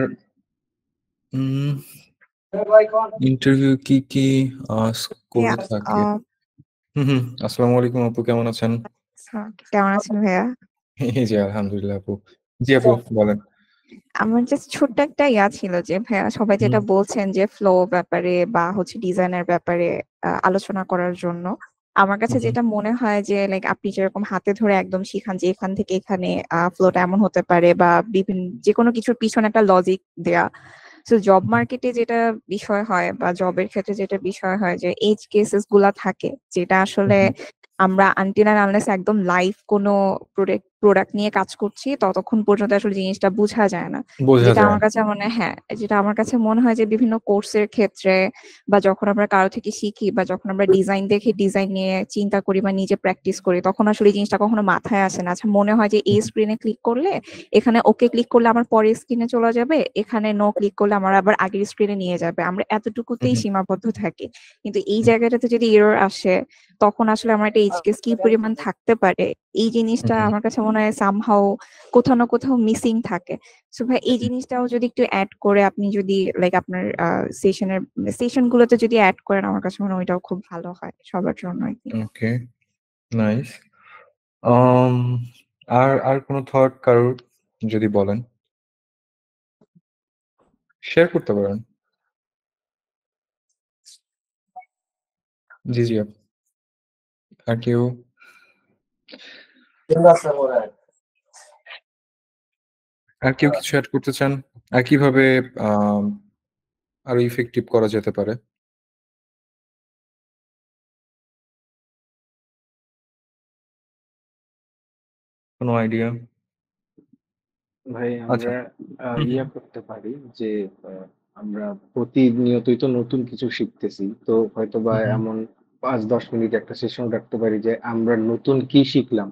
ইন্টারভিউ কি কি স্কোর থাকে? আসসালামু আলাইকুম আপু, কেমন আছেন? কেমন আছেন ভাইয়া? এই যে আলহামদুলিল্লাহ আপু। জি আপু বলেন। আমার জাস্ট ছোট্ট একটা ছিল যে ভাইয়া সবাই যেটা বলছেন যে ফ্লো ব্যাপারে বা হচ্ছে ডিজাইনের ব্যাপারে আলোচনা করার জন্য, আমার কাছে যেটা মনে হয় যে লাইক আপনি যেরকম হাতে ধরে একদম শিখান যে এখান থেকে এখানে ফ্লোটা এমন হতে পারে বা বিভিন্ন যে কোনো কিছুর পিছনে একটা লজিক দেয়া। তো জব মার্কেটে যেটা বিষয় হয় বা জবের ক্ষেত্রে যেটা বিষয় হয় যে এজ কেসেস গুলা থাকে, যেটা আসলে আমরা আনটিল এন্ড আনলেস একদম লাইভ কোনো প্রোডাক্ট নিয়ে কাজ করছি ততক্ষণ পর্যন্ত আসলে জিনিসটা বোঝা যায় না। বোঝা যেটা যায় আমার কাছে যেটা আমার কাছে মনে হয় যে বিভিন্ন কোর্সের ক্ষেত্রে বা যখন আমরা কারো থেকে শিখি বা যখন আমরা ডিজাইন দেখি, ডিজাইন নিয়ে চিন্তা করি বা নিজে প্র্যাকটিস করি, তখন আসলে এই জিনিসটা কখনো মাথায় আসে না। আচ্ছা মনে হয় যে এই স্ক্রিনে ক্লিক করলে, এখানে ওকে ক্লিক করলে আমার পরের স্ক্রিনে চলে যাবে, এখানে নো ক্লিক করলে আমার আবার আগের স্ক্রিনে নিয়ে যাবে। আমরা এতটুকুতেই সীমাবদ্ধ থাকি। কিন্তু এই জায়গাটাতে যদি এরর আসে, তখন আসলে আমার একটা এজ কেস কি পরিমাণ থাকতে পারে, এই জিনিসটা আমার কাছে মনে হয় সামহাউ কোথাও না কোথাও মিসিং থাকে। সো ভাই এই জিনিসটাও যদি একটু অ্যাড করে আপনি যদি লাইক আপনার সেশন গুলোতে যদি অ্যাড করেন, আমার কাছে মনে হয় ওইটাও খুব ভালো হয় সবার জন্য। ওকে, নাইস। আর আর কোনো থট কারোর যদি বলেন শেয়ার করতে পারেন। জি জি আপু। আর কেউ? আর কেউ কিছু অ্যাড করতে চান? আর কিভাবে আরো ইফেক্টিভ করা যেতে পারে? কোনো আইডিয়া? ভাই আচ্ছা। আমরা করতে পারি যে আমরা প্রতিনিয়তই তো নতুন কিছু শিখতেছি, তো হয়তোবা এমন 5-10 মিনিট একটা সেশন রাখতে পারি যে আমরা নতুন কি শিখলাম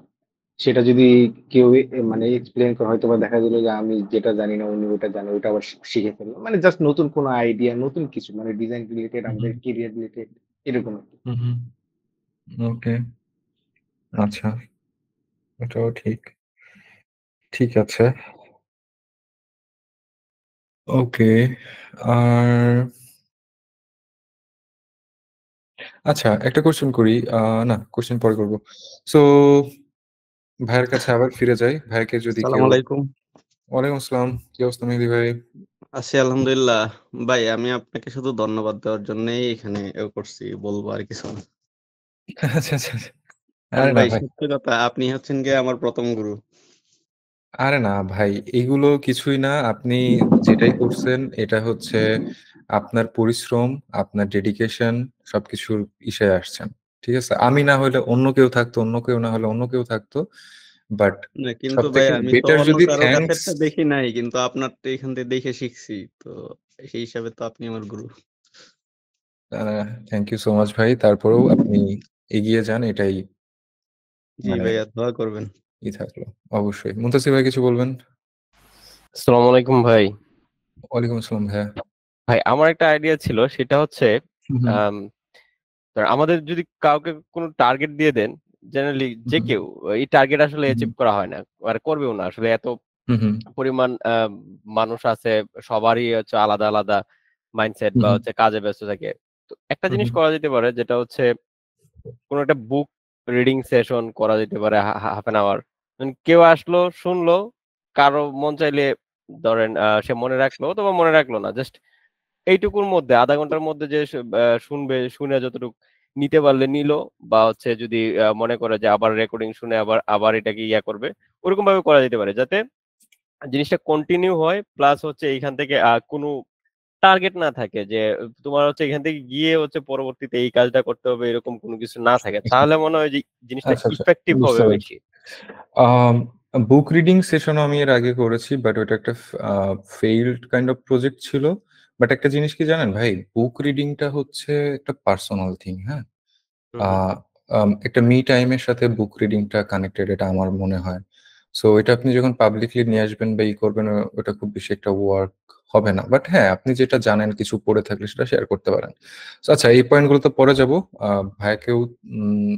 সেটা যদি কেউ মানে এক্সপ্লেন করে, হয়তোবা দেখা গেল যে আমি যেটা জানি না উনি ওটা জানে, ওটা আবার শিখে ফেললাম, মানে জাস্ট নতুন কোনো আইডিয়া, নতুন কিছু মানে ডিজাইন রিলেটেড, আমাদের কেরিয়ার রিলেটেড, এরকম আর কি। ওকে, আচ্ছা। এটাও ঠিক। ঠিক আছে। ওকে। আর আচ্ছা, একটা কোয়েশ্চেন করি। না, কোয়েশ্চেন পরে করব। সো ভাইয়ের কাছে আবার ফিরে যাই। ভাইকে যদি সালাম কেউ আলাইকুম। ওয়ালাইকুম আসসালাম। কি অবস্থা মেহেদী ভাই? আছি আলহামদুলিল্লাহ। ভাই আমি আপনাকে শুধু ধন্যবাদ দেওয়ার জন্যই এখানে করছি, বলবো আর কিছু না। আচ্ছা, আচ্ছা, আচ্ছা। কারণ আরে না ভাই ভাই। সত্যি কথা, আপনি হচ্ছেন গিয়ে আমার প্রথম গুরু। আরে না ভাই, এগুলো কিছুই না। আপনি যেটাই করছেন এটা হচ্ছে আপনার পরিশ্রম, আপনার ডেডিকেশন সবকিছুর ইসে আসছেন। ঠিক আছে? আমি না হইলে অন্য কেউ থাকতো, অন্য কেউ না হলে অন্য কেউ থাকতো। বাট না কিন্তু ভাই সবথেকে আমি তো বেটার অন্য যদি কারো থ্যাঙ্কস কাছেরটা দেখি নাই, কিন্তু আপনার তো এখান থেকে দেখে শিখছি। তো সেই হিসাবে তো আপনি আমার গুরু। থ্যাংক ইউ সো মাচ ভাই। তারপরেও আপনি এগিয়ে যান এটাই জি মানে ভাইয়া, দোয়া করবেন। থাকলো। অবশ্যই। মুনতাসির ভাই কিছু বলবেন? আসসালামু আলাইকুম ভাই। ওয়ালাইকুম আসসালাম ভাইয়া। ভাই আমার একটা আইডিয়া ছিল, সেটা হচ্ছে হুম, হুম, আম, আমাদের যদি কাউকে কোনো টার্গেট দিয়ে দেন, জেনারেলি যে হুম, কেউ এই টার্গেট আসলে হুম, অ্যাচিভ করা হয় না, আর করবেও না আসলে। এত হুম, হুম, পরিমাণ মানুষ আছে, সবারই হচ্ছে আলাদা আলাদা মাইন্ডসেট হুম, বা হুম, হচ্ছে কাজে ব্যস্ত থাকে। তো একটা হুম, জিনিস হুম, করা যেতে পারে, যেটা হচ্ছে কোনো একটা বুক রিডিং সেশন করা যেতে পারে, হাফ এন আওয়ার। কেউ আসলো, শুনলো, কারো মন চাইলে ধরেন সে মনে রাখলো অথবা মনে রাখলো না, জাস্ট এইটুকুর মধ্যে আধা ঘন্টার মধ্যে যে শুনবে, শুনে যতটুকু নিতে পারলে নিল, বা হচ্ছে যদি মনে করে যে আবার রেকর্ডিং শুনে আবার আবার এটাকে ইয়া করবে, ওরকম ভাবে করা যেতে পারে, যাতে জিনিসটা কন্টিনিউ হয়। প্লাস হচ্ছে এইখান থেকে কোনো টার্গেট না থাকে যে তোমার হচ্ছে এখান থেকে গিয়ে হচ্ছে পরবর্তীতে এই কাজটা করতে হবে, এরকম কোনো কিছু না থাকে, তাহলে মনে হয় যে জিনিসটা আচ্ছা, আচ্ছা। ইফেক্টিভ বুঝতে হবে পেরেছি। বেশি। আম বুক রিডিং সেশনও আমি এর আগে করেছি। বাট ওটা একটা ফেইলড কাইন্ড অফ প্রজেক্ট ছিল। বাট একটা জিনিস কি জানেন ভাই? বুক রিডিংটা হচ্ছে একটা পার্সোনাল থিং, হ্যাঁ? হুম, আ হুম। একটা মি টাইম এর সাথে বুক রিডিংটা কানেক্টেড এটা আমার মনে হয়। সো এটা আপনি যখন পাবলিকলি নিয়ে আসবেন বা করবেন ওটা খুব বেশি একটা ওয়ার্ক হবে না। বাট হ্যাঁ, আপনি যেটা জানেন কিছু পড়ে থাকলে সেটা শেয়ার করতে পারেন। সো আচ্ছা এই পয়েন্ট গুলোতে পরে যাবো। ভাইয়াকেও উম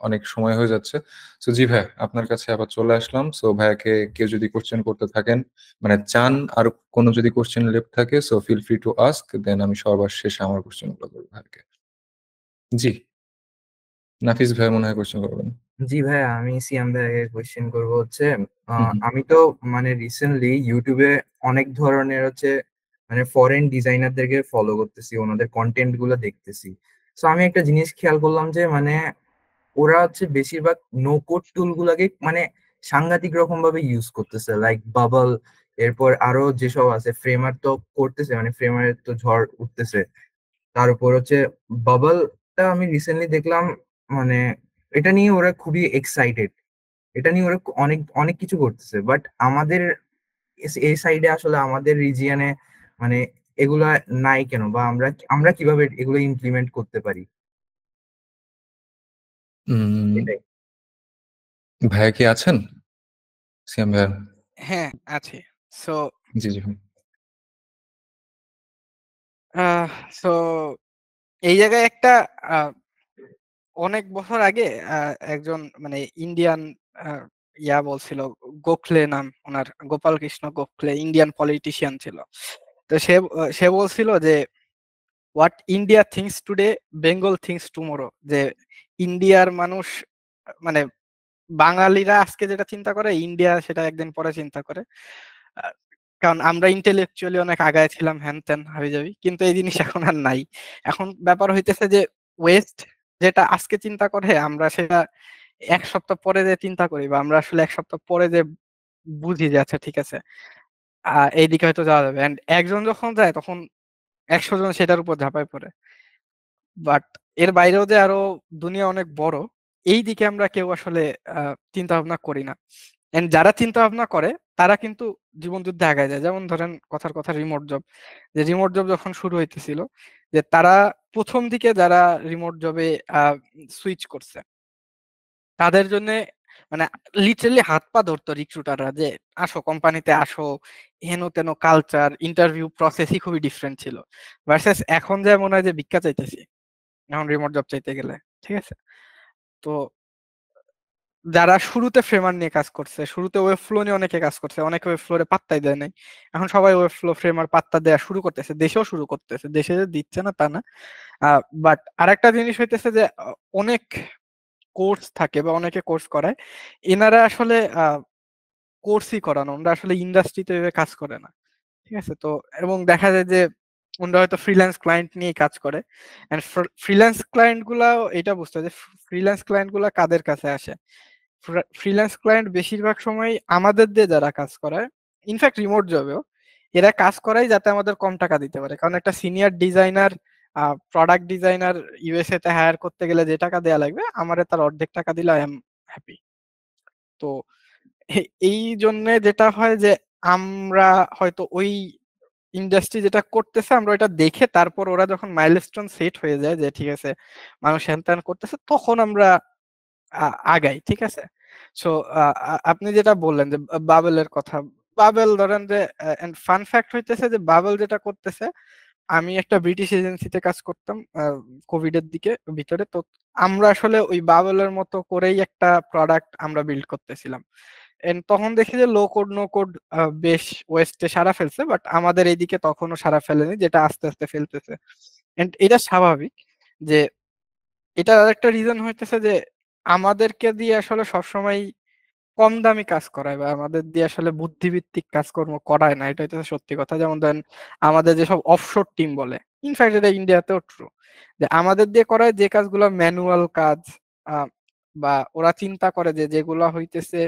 অনেক সময় হয়ে যাচ্ছে। সো জি ভাইয়া, আপনার কাছে আবার চলে আসলাম। সো ভাইয়াকে কেউ যদি কোয়েশ্চেন করতে থাকেন মানে চান আর কোনো যদি কোয়েশ্চেন লেফট থাকে so feel free to ask then আমি সবার শেষে আমার কোয়েশ্চেন গুলো করব ভাইয়াকে। জি, নাফিস ভাইয়া মনে হয় কোয়েশ্চেন করবেন। জি ভাই, আমি সিয়াম ভাইকে কোয়েশ্চেন করব হচ্ছে হুম, হুম, আমি তো মানে রিসেন্টলি ইউটিউবে অনেক ধরনের হচ্ছে মানে ফরেন ডিজাইনারদেরকে ফলো করতেছি, ওনাদের কন্টেন্ট গুলো দেখতেছি। তো আমি একটা জিনিস খেয়াল করলাম যে মানে ওরা হচ্ছে বেশিরভাগ নো কোড টুল গুলাকে মানে সাংঘাতিক রকম ভাবে ইউজ করতেছে, লাইক বাবল, এরপর আরো যেসব আছে ফ্রেমার তো করতেছে, মানে ফ্রেমারের তো ঝড় উঠতেছে। তার উপর হচ্ছে বাবলটা আমি রিসেন্টলি দেখলাম, মানে এটা নিয়ে ওরা খুবই এক্সাইটেড, এটা নিয়ে ওরা অনেক অনেক কিছু করতেছে। বাট আমাদের এই সাইডে আসলে আমাদের রিজিয়নে মানে এগুলা নাই কেন, বা আমরা আমরা কিভাবে এগুলো ইমপ্লিমেন্ট করতে পারি উম, এটাই। ভাইয়া কি আছেন? সিয়াম ভাইয়া? হ্যাঁ, আছে। সো জি, জি ভাই। আহ সো এই জায়গায় একটা অনেক বছর আগে একজন মানে ইন্ডিয়ান আহ, ইয়া বলছিল, গোখলে নাম ওনার, গোপাল কৃষ্ণ গোখলে, ইন্ডিয়ান পলিটিশিয়ান ছিল। তো সে বলছিল যে what India things today, Bengal things tomorrow. যে ইন্ডিয়ার মানুষ মানে বাঙালিরা আজকে যেটা চিন্তা করে, ইন্ডিয়া সেটা একদিন পরে চিন্তা করে। আহ, কারণ আমরা ইন্টেলেকচুয়ালি অনেক আগায় ছিলাম, হ্যান ত্যান হাবি যাবি, কিন্তু এই জিনিস এখন আর নাই। এখন ব্যাপার হইতেছে যে ওয়েস্ট যেটা আজকে চিন্তা করে, আমরা সেটা এক সপ্তাহ পরে যে চিন্তা করি, বা আমরা আসলে এক সপ্তাহ পরে যে বুঝি যে আচ্ছা ঠিক আছে এইদিকে হয়তো যাওয়া যাবে, এন্ড একজন যখন যায় তখন 100 জন সেটার উপর ঝাঁপায় পড়ে। বাট এর বাইরেও যে আরো দুনিয়া অনেক বড়, এই দিকে আমরা কেউ আসলে চিন্তা ভাবনা করি না। এন্ড যারা চিন্তা ভাবনা করে তারা কিন্তু জীবন যুদ্ধে আগায় যায়। যেমন ধরেন কথার কথা রিমোট জব, যে রিমোট জব যখন শুরু হইতেছিল, যে তারা প্রথম দিকে যারা রিমোট জবে সুইচ করছে তাদের জন্য মানে লিটারালি হাত পা ধরতো রিক্রুটাররা, যে আসো কোম্পানিতে আসো, হেন তেন কালচার, ইন্টারভিউ প্রসেসই খুবই ডিফারেন্ট ছিল। ভার্সেস এখন যে মনে হয় যে ভিক্ষা চাইতেছি এখন রিমোট জব চাইতে গেলে। ঠিক আছে? তো যারা শুরুতে ফ্রেমার নিয়ে কাজ করছে, শুরুতে ওয়েব ফ্লো নিয়ে অনেকে কাজ করছে, অনেকে ওয়েব ফ্লোরে পাত্তাই দেয় নাই। এখন সবাই ওয়েব ফ্লো ফ্রেমার পাত্তা দেওয়া শুরু করতেছে, দেশেও শুরু করতেছে, দেশে যে দিচ্ছে না তা না। বাট আরেকটা জিনিস হইতেছে যে অনেক কোর্স থাকে বা অনেকে কোর্স করায়, এনারা আসলে কোর্সই করানো, ওনারা আসলে ইন্ডাস্ট্রিতে কাজ করে না, ঠিক আছে? তো এবং দেখা যায় যে ওনারা হয়তো ফ্রিল্যান্স ক্লায়েন্ট নিয়ে কাজ করে, এন্ড ফ্রিল্যান্স ক্লায়েন্ট গুলা এটা বুঝতে হয় যে ফ্রিল্যান্স ক্লায়েন্ট গুলা কাদের কাছে আসে। ফ্রিল্যান্স ক্লায়েন্ট বেশিরভাগ সময় আমাদের দিয়ে যারা কাজ করায়, ইনফ্যাক্ট রিমোট জবেও এরা কাজ করাই যাতে আমাদের কম টাকা দিতে পারে। কারণ একটা senior designer, product designer USA তে হায়ার করতে গেলে যে টাকা দেয়া লাগবে, আমারে তার অর্ধেক টাকা দিলে আই এম হ্যাপি। তো এই জন্য যেটা হয় যে আমরা হয়তো ওই ইন্ডাস্ট্রি যেটা করতেছে আমরা ওটা দেখে তারপর ওরা যখন মাইলস্টোন সেট হয়ে যায় যে ঠিক আছে মানুষ হ্যান করতেছে, তখন আমরা আগাই, ঠিক আছে? সো আপনি যেটা বললেন যে বাবেলের কথা, বাবেল ধরেন যে ফান ফ্যাক্ট হইতেছে যে বাবেল যেটা করতেছে, আমি একটা ব্রিটিশ এজেন্সিতে কাজ করতাম কোভিড এর ভিতরে। তো আমরা আসলে ওই বাবেলের মতো করেই একটা প্রোডাক্ট আমরা বিল্ড করতেছিলাম। তখন দেখি যে লো কোড নো কোড বেশ ওয়েস্টে সারা ফেলছে, বাট আমাদের এইদিকে তখনও সারা ফেলেনি, যেটা আস্তে আস্তে ফেলতেছে। এন্ড এটা স্বাভাবিক যে এটা আরেকটা রিজন হইতেছে যে আমাদেরকে দিয়ে আসলে সবসময় কম দামি কাজ করায় বা আমাদের দিয়ে আসলে বুদ্ধিভিত্তিক কাজকর্ম করায় না, এটা হচ্ছে সত্যি কথা। যেমন ধরেন আমাদের যেসব অফশোর টিম বলে, ইনফ্যাক্ট এটা ইন্ডিয়াতেও ট্রু, যে আমাদের দিয়ে করায় যে কাজগুলো ম্যানুয়াল কাজ, বা ওরা চিন্তা করে যে যেগুলো হইতেছে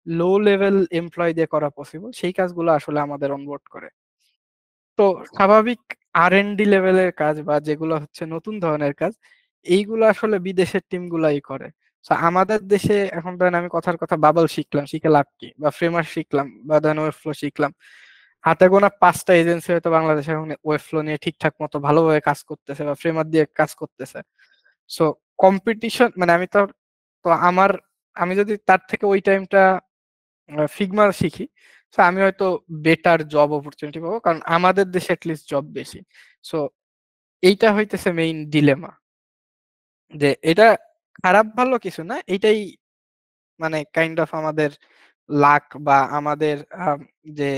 লো লেভেল এমপ্লয় দিয়ে করা পসিবল, সেই কাজগুলো আসলে আমাদের অনবোর্ড করে। তো স্বাভাবিক আর&ডি লেভেলের কাজ বা যেগুলো হচ্ছে নতুন ধরনের কাজ, এইগুলো আসলে বিদেশের টিম গুলাই করে। আমাদের দেশে এখন ধরেন আমি কথার কথা বাবল শিখলাম, শিখে লাভ কি? বা ফ্রেমার শিখলাম বা ধরেন ওয়েব ফ্লো শিখলাম, হাতে গোনা 5টা এজেন্সি হয়তো বাংলাদেশে এখন ওয়েব ফ্লো নিয়ে ঠিকঠাক মতো ভালোভাবে কাজ করতেছে বা ফ্রেমার দিয়ে কাজ করতেছে। সো কম্পিটিশন মানে আমি তো আমি যদি তার থেকে ওই টাইমটা ফিগমা শিখি, তো আমি হয়তো বেটার জব অপরচুনিটি পাবো, কারণ আমাদের দেশে অ্যাটলিস্ট জব বেশি। সো এইটা হইতেছে মেইন ডিলেমা, যে এটা খারাপ ভালো কিছু না, এটাই মানে কাইন্ড অফ আমাদের লাক বা আমাদের যে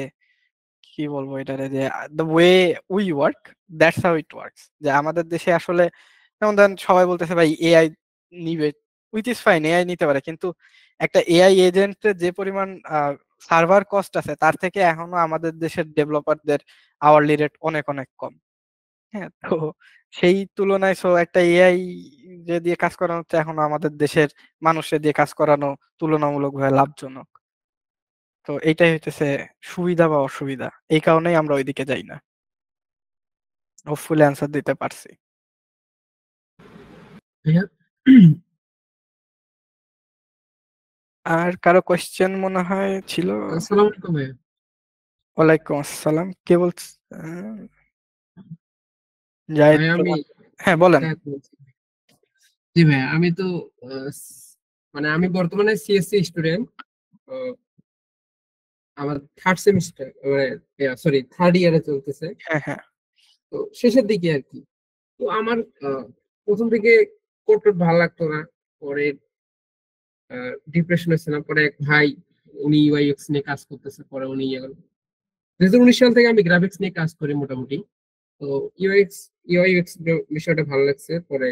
কি বলবো এটারে, যে the way we work, that's how it works. যে আমাদের দেশে আসলে যেমন ধরেন সবাই বলতেছে ভাই এআই নিবে, উইচ ইজ ফাইন, এআই নিতে পারে, কিন্তু একটা এআই এজেন্টের যে পরিমাণ সার্ভার কস্ট আছে তার থেকে এখনো আমাদের দেশের ডেভেলপারদের আওয়ারলি রেট অনেক অনেক কম। হ্যাঁ, তো সেই তুলনায় একটা এআই যে দিয়ে কাজ করানো হচ্ছে, এখন আমাদের দেশের মানুষের দিয়ে কাজ করানো তুলনামূলকভাবে লাভজনক। তো এইটাই হইতেছে সুবিধা বা অসুবিধা, এই কারণেই আমরা ওইদিকে যাই না। হোপফুলি অ্যান্সার দিতে পারছি। আর কারো কোয়েশ্চেন মনে হয় ছিল? আসসালামু আলাইকুম ভাইয়া। ওয়ালাইকুম আসসালাম, কে বলছেন? জাহিদ ভাই আমি হ্যাঁ বলেন। জি ভাই, আমি তো মানে আমি বর্তমানে সিএসসি স্টুডেন্ট, আমার থার্ড সেমিস্টার সরি থার্ড ইয়ারে চলতেছে। হ্যাঁ হ্যাঁ, তো শেষের দিকে আর কি। তো আমার প্রথম দিকে কোড ভালো লাগতো না, পরে ডিপ্রেশন হয়েছে না, পরে এক ভাই উনি ইউআইএক্স নিয়ে কাজ করতেছে, পরে উনি 2019 সাল থেকে আমি গ্রাফিক্স নিয়ে কাজ করি মোটামুটি। তো ইউআইএক্স বিষয়টা ভালো লাগছে, পরে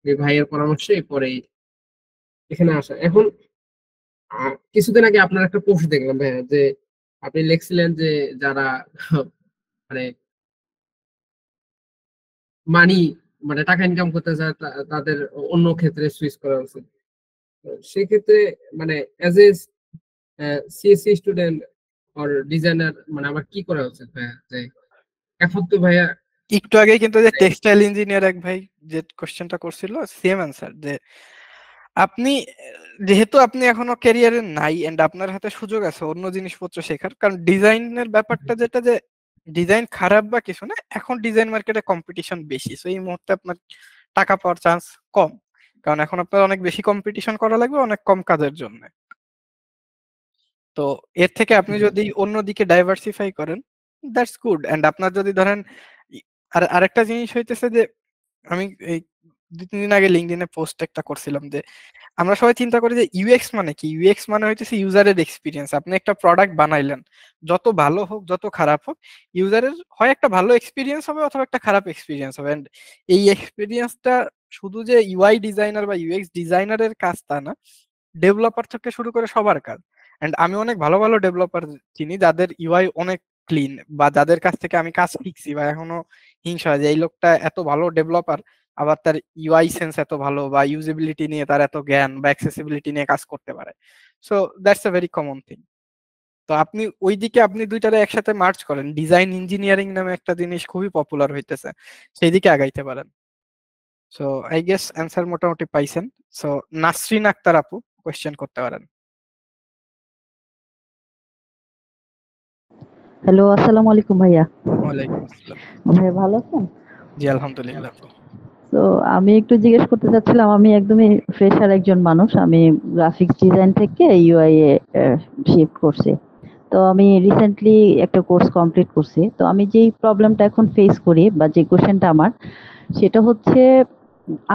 এই ভাইয়ের পরামর্শে পরে এখানে আসা। এখন কিছুদিন আগে আপনার একটা পোস্ট দেখলাম ভাইয়া, যে আপনি লিখছিলেন যে যারা মানে মানি মানে টাকা ইনকাম করতে চায় তাদের অন্য ক্ষেত্রে সুইচ করা উচিত। সেক্ষেত্রে মানে as a CSC student or designer মানে আমার কি করা উচিত ভাইয়া? যে এখন তো ভাইয়া একটু আগে কিন্তু যে টেক্সটাইল ইঞ্জিনিয়ার এক ভাই যে কোশ্চেনটা করছিল, সেম অ্যান্সার, যে আপনি যেহেতু আপনি এখনো ক্যারিয়ারে নাই এন্ড আপনার হাতে সুযোগ আছে অন্য জিনিসপত্র শেখার, কারণ ডিজাইনের ব্যাপারটা যেটা, যে ডিজাইন খারাপ বা কিছু না, এখন ডিজাইন মার্কেটে কম্পিটিশন বেশি, সো এই মুহূর্তে আপনার টাকা পাওয়ার চান্স কম, কারণ এখন আপনার অনেক বেশি কম্পিটিশন করা লাগবে অনেক কম কাজের জন্য। তো এর থেকে আপনি যদি অন্যদিকে ডাইভার্সিফাই করেন, দ্যাটস গুড। এন্ড আপনার যদি ধরেন আর আরেকটা জিনিস হইতেছে যে আমি এই 2-3 দিন আগে লিঙ্কডইনে পোস্ট একটা করছিলাম যে আমরা সবাই চিন্তা করি যে ইউএক্স মানে কি, ইউএক্স মানে হইতেছে ইউজারের এক্সপিরিয়েন্স। আপনি একটা প্রোডাক্ট বানাইলেন, যত ভালো হোক যত খারাপ হোক, ইউজারের হয় একটা ভালো এক্সপিরিয়েন্স হবে অথবা একটা খারাপ এক্সপিরিয়েন্স হবে। এন্ড এই এক্সপিরিয়েন্সটা শুধু যে ইউআই ডিজাইনার বা ইউএক্স ডিজাইনারের কাজ তা না, ডেভেলপার থেকে শুরু করে সবার কাজ। এন্ড আমি অনেক ভালো ভালো ডেভেলপার চিনি যাদের ইউআই অনেক ক্লিন, বা যাদের কাছ থেকে আমি কাজ শিখছি বা এখনো হিংসা হয় যে এই লোকটা এত ভালো ডেভেলপার, আবার তার ইউআই সেন্স এত ভালো, বা ইউজেবিলিটি নিয়ে তার এত জ্ঞান, বা অ্যাক্সেসিবিলিটি নিয়ে কাজ করতে পারে। So that's a very common thing. তো আপনি ওই দিকে আপনি দুইটারে একসাথে মার্চ করেন, ডিজাইন ইঞ্জিনিয়ারিং নামে একটা জিনিস খুবই পপুলার হইতেছে, সেই দিকে আগাইতে পারেন। সো আই গেস অ্যান্সার মোটামুটি পাইছেন। সো নাসরিন আক্তার আপু কোয়েশ্চেন করতে পারেন। হ্যালো, আসসালামু আলাইকুম ভাইয়া। ওয়ালাইকুম আসসালাম। ভাইয়া ভালো আছেন? জি আলহামদুলিল্লাহ আপু। তো আমি একটু জিজ্ঞেস করতে চাচ্ছিলাম, আমি একদমই ফ্রেশার একজন মানুষ, আমি গ্রাফিক্স ডিজাইন থেকে ইউআই এ শিফট করছি। তো আমি রিসেন্টলি একটা কোর্স কমপ্লিট করছি। তো আমি যেই প্রবলেমটা এখন ফেস করি বা যে কোশ্চেনটা আমার, সেটা হচ্ছে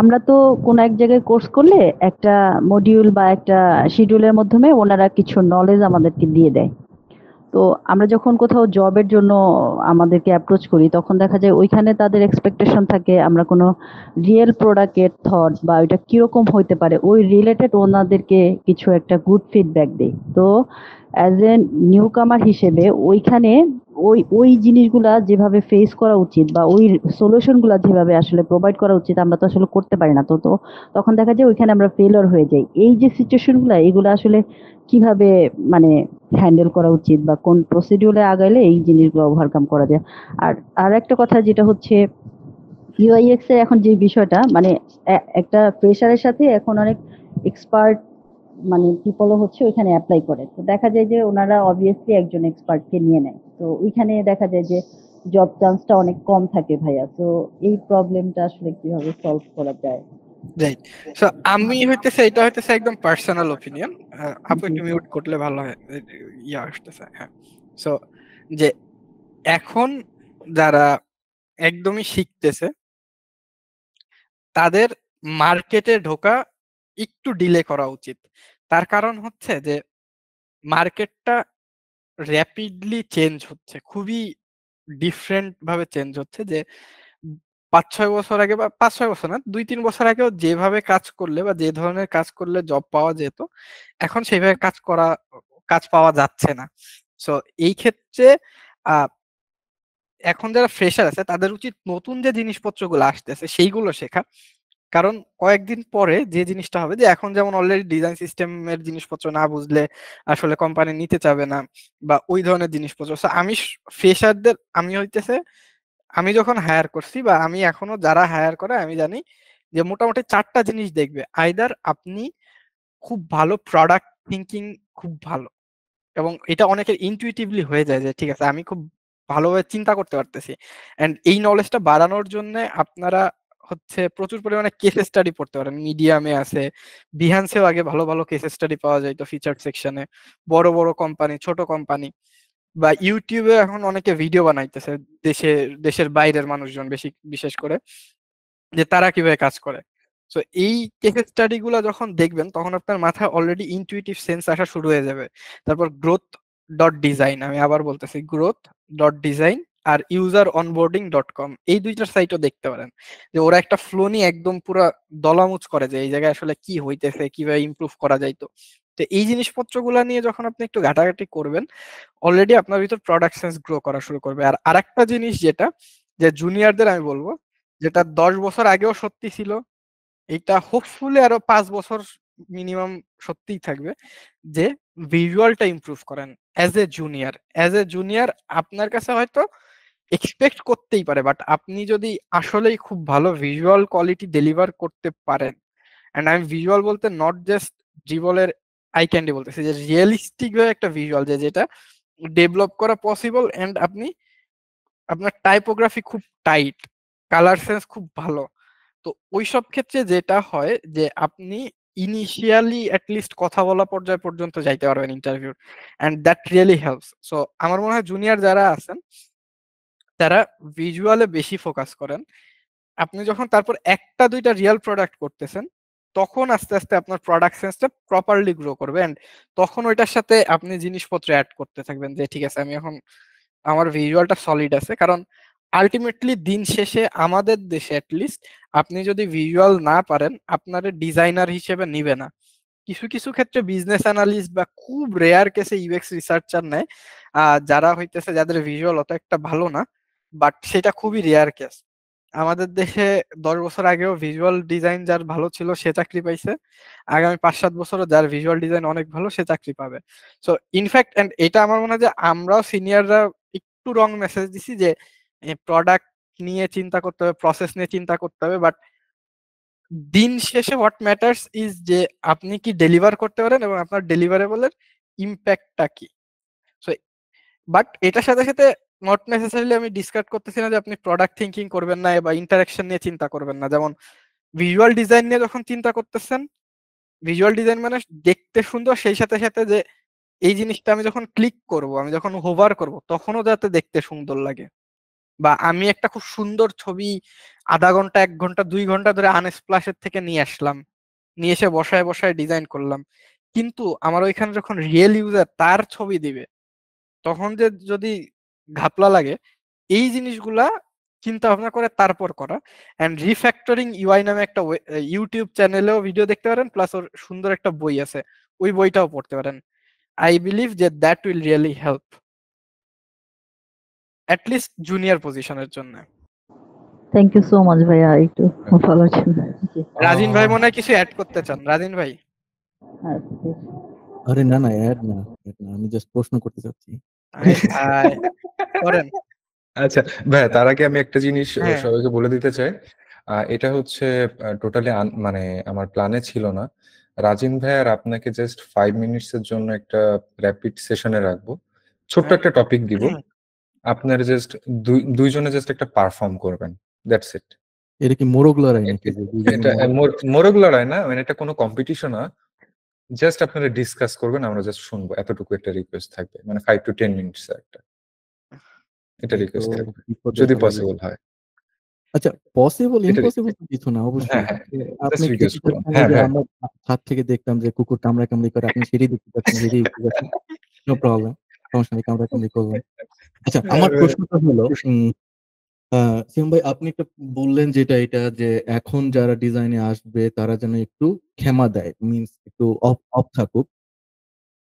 আমরা তো কোনো এক জায়গায় কোর্স করলে একটা মডিউল বা একটা শিডিউলের মাধ্যমে ওনারা কিছু নলেজ আমাদেরকে দিয়ে দেয়। তো আমরা যখন কোথাও জবের জন্য আমাদেরকে অ্যাপ্রোচ করি, তখন দেখা যায় ওইখানে তাদের এক্সপেকটেশন থাকে আমরা কোনো রিয়েল প্রোডাক্টের থট বা ওইটা কিরকম হইতে পারে ওই রিলেটেড ওনাদেরকে কিছু একটা গুড ফিডব্যাক দেই। তো অ্যাজ এ নিউ কামার হিসেবে ওইখানে ওই ওই জিনিসগুলা যেভাবে ফেস করা উচিত বা ওই সলিউশনগুলা যেভাবে আসলে প্রোভাইড করা উচিত আমরা তো আসলে করতে পারি না। তো তো তখন দেখা যায় ওইখানে আমরা ফেলিওর হয়ে যাই। এই যে সিচুয়েশনগুলা, এগুলো আসলে কিভাবে মানে হ্যান্ডেল করা উচিত বা কোন প্রসিডিউরে আগাইলে এই জিনিসগুলো ওভারকাম করা যায়? আর আর একটা কথা যেটা হচ্ছে ইউআইএক্স এর এখন যে বিষয়টা, মানে একটা ফ্রেশারের সাথে এখন অনেক এক্সপার্ট মানে পিপলও হচ্ছে ওইখানে অ্যাপ্লাই করে। তো দেখা যায় যে ওনারা অবভিয়াসলি একজন এক্সপার্টকে নিয়ে নেয়। তো ওইখানে দেখা যায় যে জব চান্সটা অনেক কম থাকে ভাইয়া। তো এই প্রবলেমটা আসলে কিভাবে সলভ করা যায়? রাইট। সো আমি হইতেছে এটা হইতেছে একদম পার্সোনাল ওপিনিয়ন। আপু জি। একটু মিউট করলে ভালো হয়, ইয়া আসতেছে। হ্যাঁ। সো যে এখন যারা একদমই শিখতেছে তাদের মার্কেটে ঢোকা একটু ডিলে করা উচিত। তার কারণ হচ্ছে যে মার্কেটটা র্যাপিডলি চেঞ্জ হচ্ছে, খুবই ডিফারেন্ট ভাবে চেঞ্জ হচ্ছে। যে 5-6 বছর আগে, বা 5-6 বছর না, 2-3 বছর আগেও যেভাবে কাজ করলে বা যে ধরনের কাজ করলে জব পাওয়া যেত, এখন সেইভাবে কাজ পাওয়া যাচ্ছে না। সো এই ক্ষেত্রে আহ এখন যারা ফ্রেশার আছে তাদের উচিত নতুন যে জিনিসপত্রগুলো আসতেছে সেইগুলো শেখা। কারণ কয়েকদিন পরে যে জিনিসটা হবে, যে এখন যেমন অলরেডি ডিজাইন সিস্টেমের জিনিসপত্র না বুঝলে আসলে কোম্পানি নিতে চাবে না, বা ওই ধরনের জিনিসপত্র। So আমি ফ্রেশারদের আমি যখন হায়ার করছি বা আমি এখনো যারা হায়ার করে আমি জানি যে মোটামুটি 4টা জিনিস দেখবে। আইদার আপনি খুব ভালো প্রোডাক্ট থিঙ্কিং, খুব ভালো, এবং এটা অনেকের ইনটুইটিভলি হয়ে যায় যে ঠিক আছে আমি খুব ভালোভাবে চিন্তা করতে পারতেছি। এন্ড এই নলেজটা বাড়ানোর জন্য আপনারা হচ্ছে প্রচুর পরিমাণে কেস স্টাডি পড়তে পারেন। মিডিয়ামে আছে, বিহান্সেও আগে ভালো ভালো কেস স্টাডি পাওয়া যায় তো ফিচার সেকশনে, বড় বড় কোম্পানি, ছোট কোম্পানি, বা ইউটিউবে এখন অনেকে ভিডিও বানাইতেছে দেশের বাইরের মানুষজন বেশি বিশেষ করে, যে তারা কিভাবে কাজ করে। সো এই কেস স্টাডি গুলা যখন দেখবেন তখন আপনার মাথায় অলরেডি ইনটুইটিভ সেন্স আসা শুরু হয়ে যাবে। তারপর growth.design, আমি আবার বলতেছি growth.design আর useronboarding.com, এই দুইটার সাইটও দেখতে পারেন। যে ওরা একটা ফ্লো নিয়ে একদম পুরো দলামুচ করে যে এই জায়গায় আসলে কি হইতেছে, কিভাবে ইমপ্রুভ করা যাইতো। তো এই জিনিসপত্রগুলা নিয়ে যখন আপনি একটু ঘাটাঘাটি করবেন, অলরেডি আপনার ভিতর প্রোডাক্ট সেন্স গ্রো করা শুরু করবে। আর আরেকটা জিনিস যেটা, যে জুনিয়রদের আমি বলবো, যেটা 10 বছর আগেও সত্যি ছিল, এটা হোপফুলি আরো 5 বছর মিনিমাম সত্যিই থাকবে, যে ভিজুয়ালটা ইমপ্রুভ করেন অ্যাজ এ জুনিয়র। আপনার কাছে হয়তো এক্সপেক্ট করতেই পারে, বাট আপনি যদি আসলেই খুব ভালো ভিজুয়াল কোয়ালিটি ডেলিভার করতে পারেন, এন্ড আমি ভিজুয়াল বলতে নট জাস্ট জীবনের আই ক্যান্ডি বলতেছি, যে রিয়েলিস্টিক ভাবে একটা ভিজুয়াল যেটা ডেভেলপ করা পসিবল, এন্ড আপনার টাইপোগ্রাফি খুব টাইট, কালার সেন্স খুব ভালো। তো ওইসব ক্ষেত্রে যেটা হয় যে আপনি ইনিশিয়ালি অ্যাটলিস্ট কথা বলা পর্যায় পর্যন্ত যাইতে পারবেন interview, and that really helps. So আমার মনে হয় জুনিয়র যারা আছেন তারা ভিজুয়ালে বেশি ফোকাস করেন, আপনি যখন তারপর একটা দুইটা রিয়েল প্রোডাক্ট করতেছেন, তখন আস্তে আস্তে আপনার প্রোডাক্ট সেন্সটা প্রপারলি গ্রো করবে, এন্ড তখন ওইটার সাথে আপনি জিনিসপত্র অ্যাড করতে থাকবেন যে ঠিক আছে আমি এখন আমার ভিজুয়ালটা সলিড আছে। কারণ আলটিমেটলি দিন শেষে আমাদের দেশে অ্যাটলিস্ট আপনি যদি ভিজুয়াল না পারেন, আপনার ডিজাইনার হিসেবে নিবে না। কিছু কিছু ক্ষেত্রে বিজনেস অ্যানালিস্ট বা খুব রেয়ার কেসে ইউএক্স রিসার্চার নেয়, যারা হইতেছে যাদের ভিজুয়াল অত একটা ভালো না, বাট সেটা খুবই রেয়ার কেস। আমাদের দেশে 10 বছর আগেও ভিজুয়াল ডিজাইন যার ভালো ছিল সে চাকরি পাইছে, আগামী 5-7 বছরও যার ভিজুয়াল ডিজাইন অনেক ভালো সে চাকরি পাবে। সো ইনফ্যাক্ট, এন্ড এটা আমার মনে হয় যে আমরাও সিনিয়ররা একটু রং মেসেজ দিছি যে প্রোডাক্ট নিয়ে চিন্তা করতে হবে, প্রসেস নিয়ে চিন্তা করতে হবে, বাট দিন শেষে হোয়াট ম্যাটার্স ইজ যে আপনি কি ডেলিভার করতে পারেন এবং আপনার ডেলিভারেবলের ইম্প্যাক্টটা কি। সো বাট এটার সাথে সাথে নট নেসেসারিলি আমি ডিসকাস করতেছি না যে আপনি প্রোডাক্ট থিঙ্কিং করবেন না বা ইন্টারাকশন নিয়ে চিন্তা করবেন না। যেমন ভিজুয়াল ডিজাইন নিয়ে যখন চিন্তা করতেছেন, ভিজুয়াল ডিজাইন মানে দেখতে সুন্দর, সেই সাথে সাথে যে এই জিনিসটা আমি যখন ক্লিক করব, আমি যখন হোভার করব, তখনও যাতে দেখতে সুন্দর লাগে। বা আমি একটা খুব সুন্দর ছবি আধা ঘন্টা 1 ঘন্টা 2 ঘন্টা ধরে আনস্প্লাশের থেকে নিয়ে আসলাম, নিয়ে এসে বসায় বসায় ডিজাইন করলাম, কিন্তু আমার ওইখানে যখন রিয়েল ইউজার তার ছবি দিবে তখন যে যদি ঘাপলা লাগে, এই জিনিসগুলা চিন্তা ভাবনা করে তারপর করা। এন্ড রিফ্যাক্টরিং ইউআই নামে একটা ইউটিউব চ্যানেলেও ভিডিও দেখতে পারেন, প্লাস ওর সুন্দর একটা বই আছে, ওই বইটাও পড়তে পারেন। আই বিলিভ যে that will really help at least junior পজিশনের জন্য। থ্যাংক ইউ সো মাচ ভাইয়া, একটু ভালো ছিল। রাজিন ভাই মনে হয় কিছু অ্যাড করতে চান। রাজিন ভাই। আরে না না অ্যাড না, আমি জাস্ট প্রশ্ন করতে চাচ্ছি। করেন। আচ্ছা ভাইয়া, তার আগে আমি একটা জিনিস হ্যাঁ। সবাইকে বলে দিতে চাই। এটা হচ্ছে টোটালি মানে আমার প্ল্যানে ছিল না। রাজিন ভাই আর আপনাকে জাস্ট 5 মিনিটসের জন্য একটা র্যাপিড সেশনে রাখবো, ছোট্ট একটা টপিক দিব, আপনার জাস্ট দুইজনে জাস্ট একটা পারফর্ম করবেন, দ্যাটস ইট। এটা কি মোরগ লড়াই নাকি? এটা মোরগ লড়াই না, মানে এটা কোনো কম্পিটিশন না, জাস্ট আপনারা ডিসকাস করবেন, আমরা জাস্ট শুনবো, এতটুকু একটা রিকোয়েস্ট থাকবে, মানে 5 to 10 মিনিটস একটা, এটা রিকোয়েস্ট থাকবে যদি পসিবল হয়। আচ্ছা পসিবল ইম্পসিবল কিছু না অবশ্যই। আপনি রিকোয়েস্ট করুন। হ্যাঁ যে হ্যাঁ, আমরা ছাদ থেকে দেখতাম যে কুকুর কামড়াকামড়ি করে, আপনি সেটাই দেখতে পাচ্ছেন, সেটাই নো প্রবলেম, সমস্যা নেই, কামড়াকামড়ি করবেন। আচ্ছা আমার প্রশ্নটা হলো সিয়াম ভাই, আপনি একটা বললেন যেটা এটা যে এখন যারা ডিজাইনে আসবে তারা যেন একটু ক্ষমা দেয়, মিন্স একটু অফ থাকুক,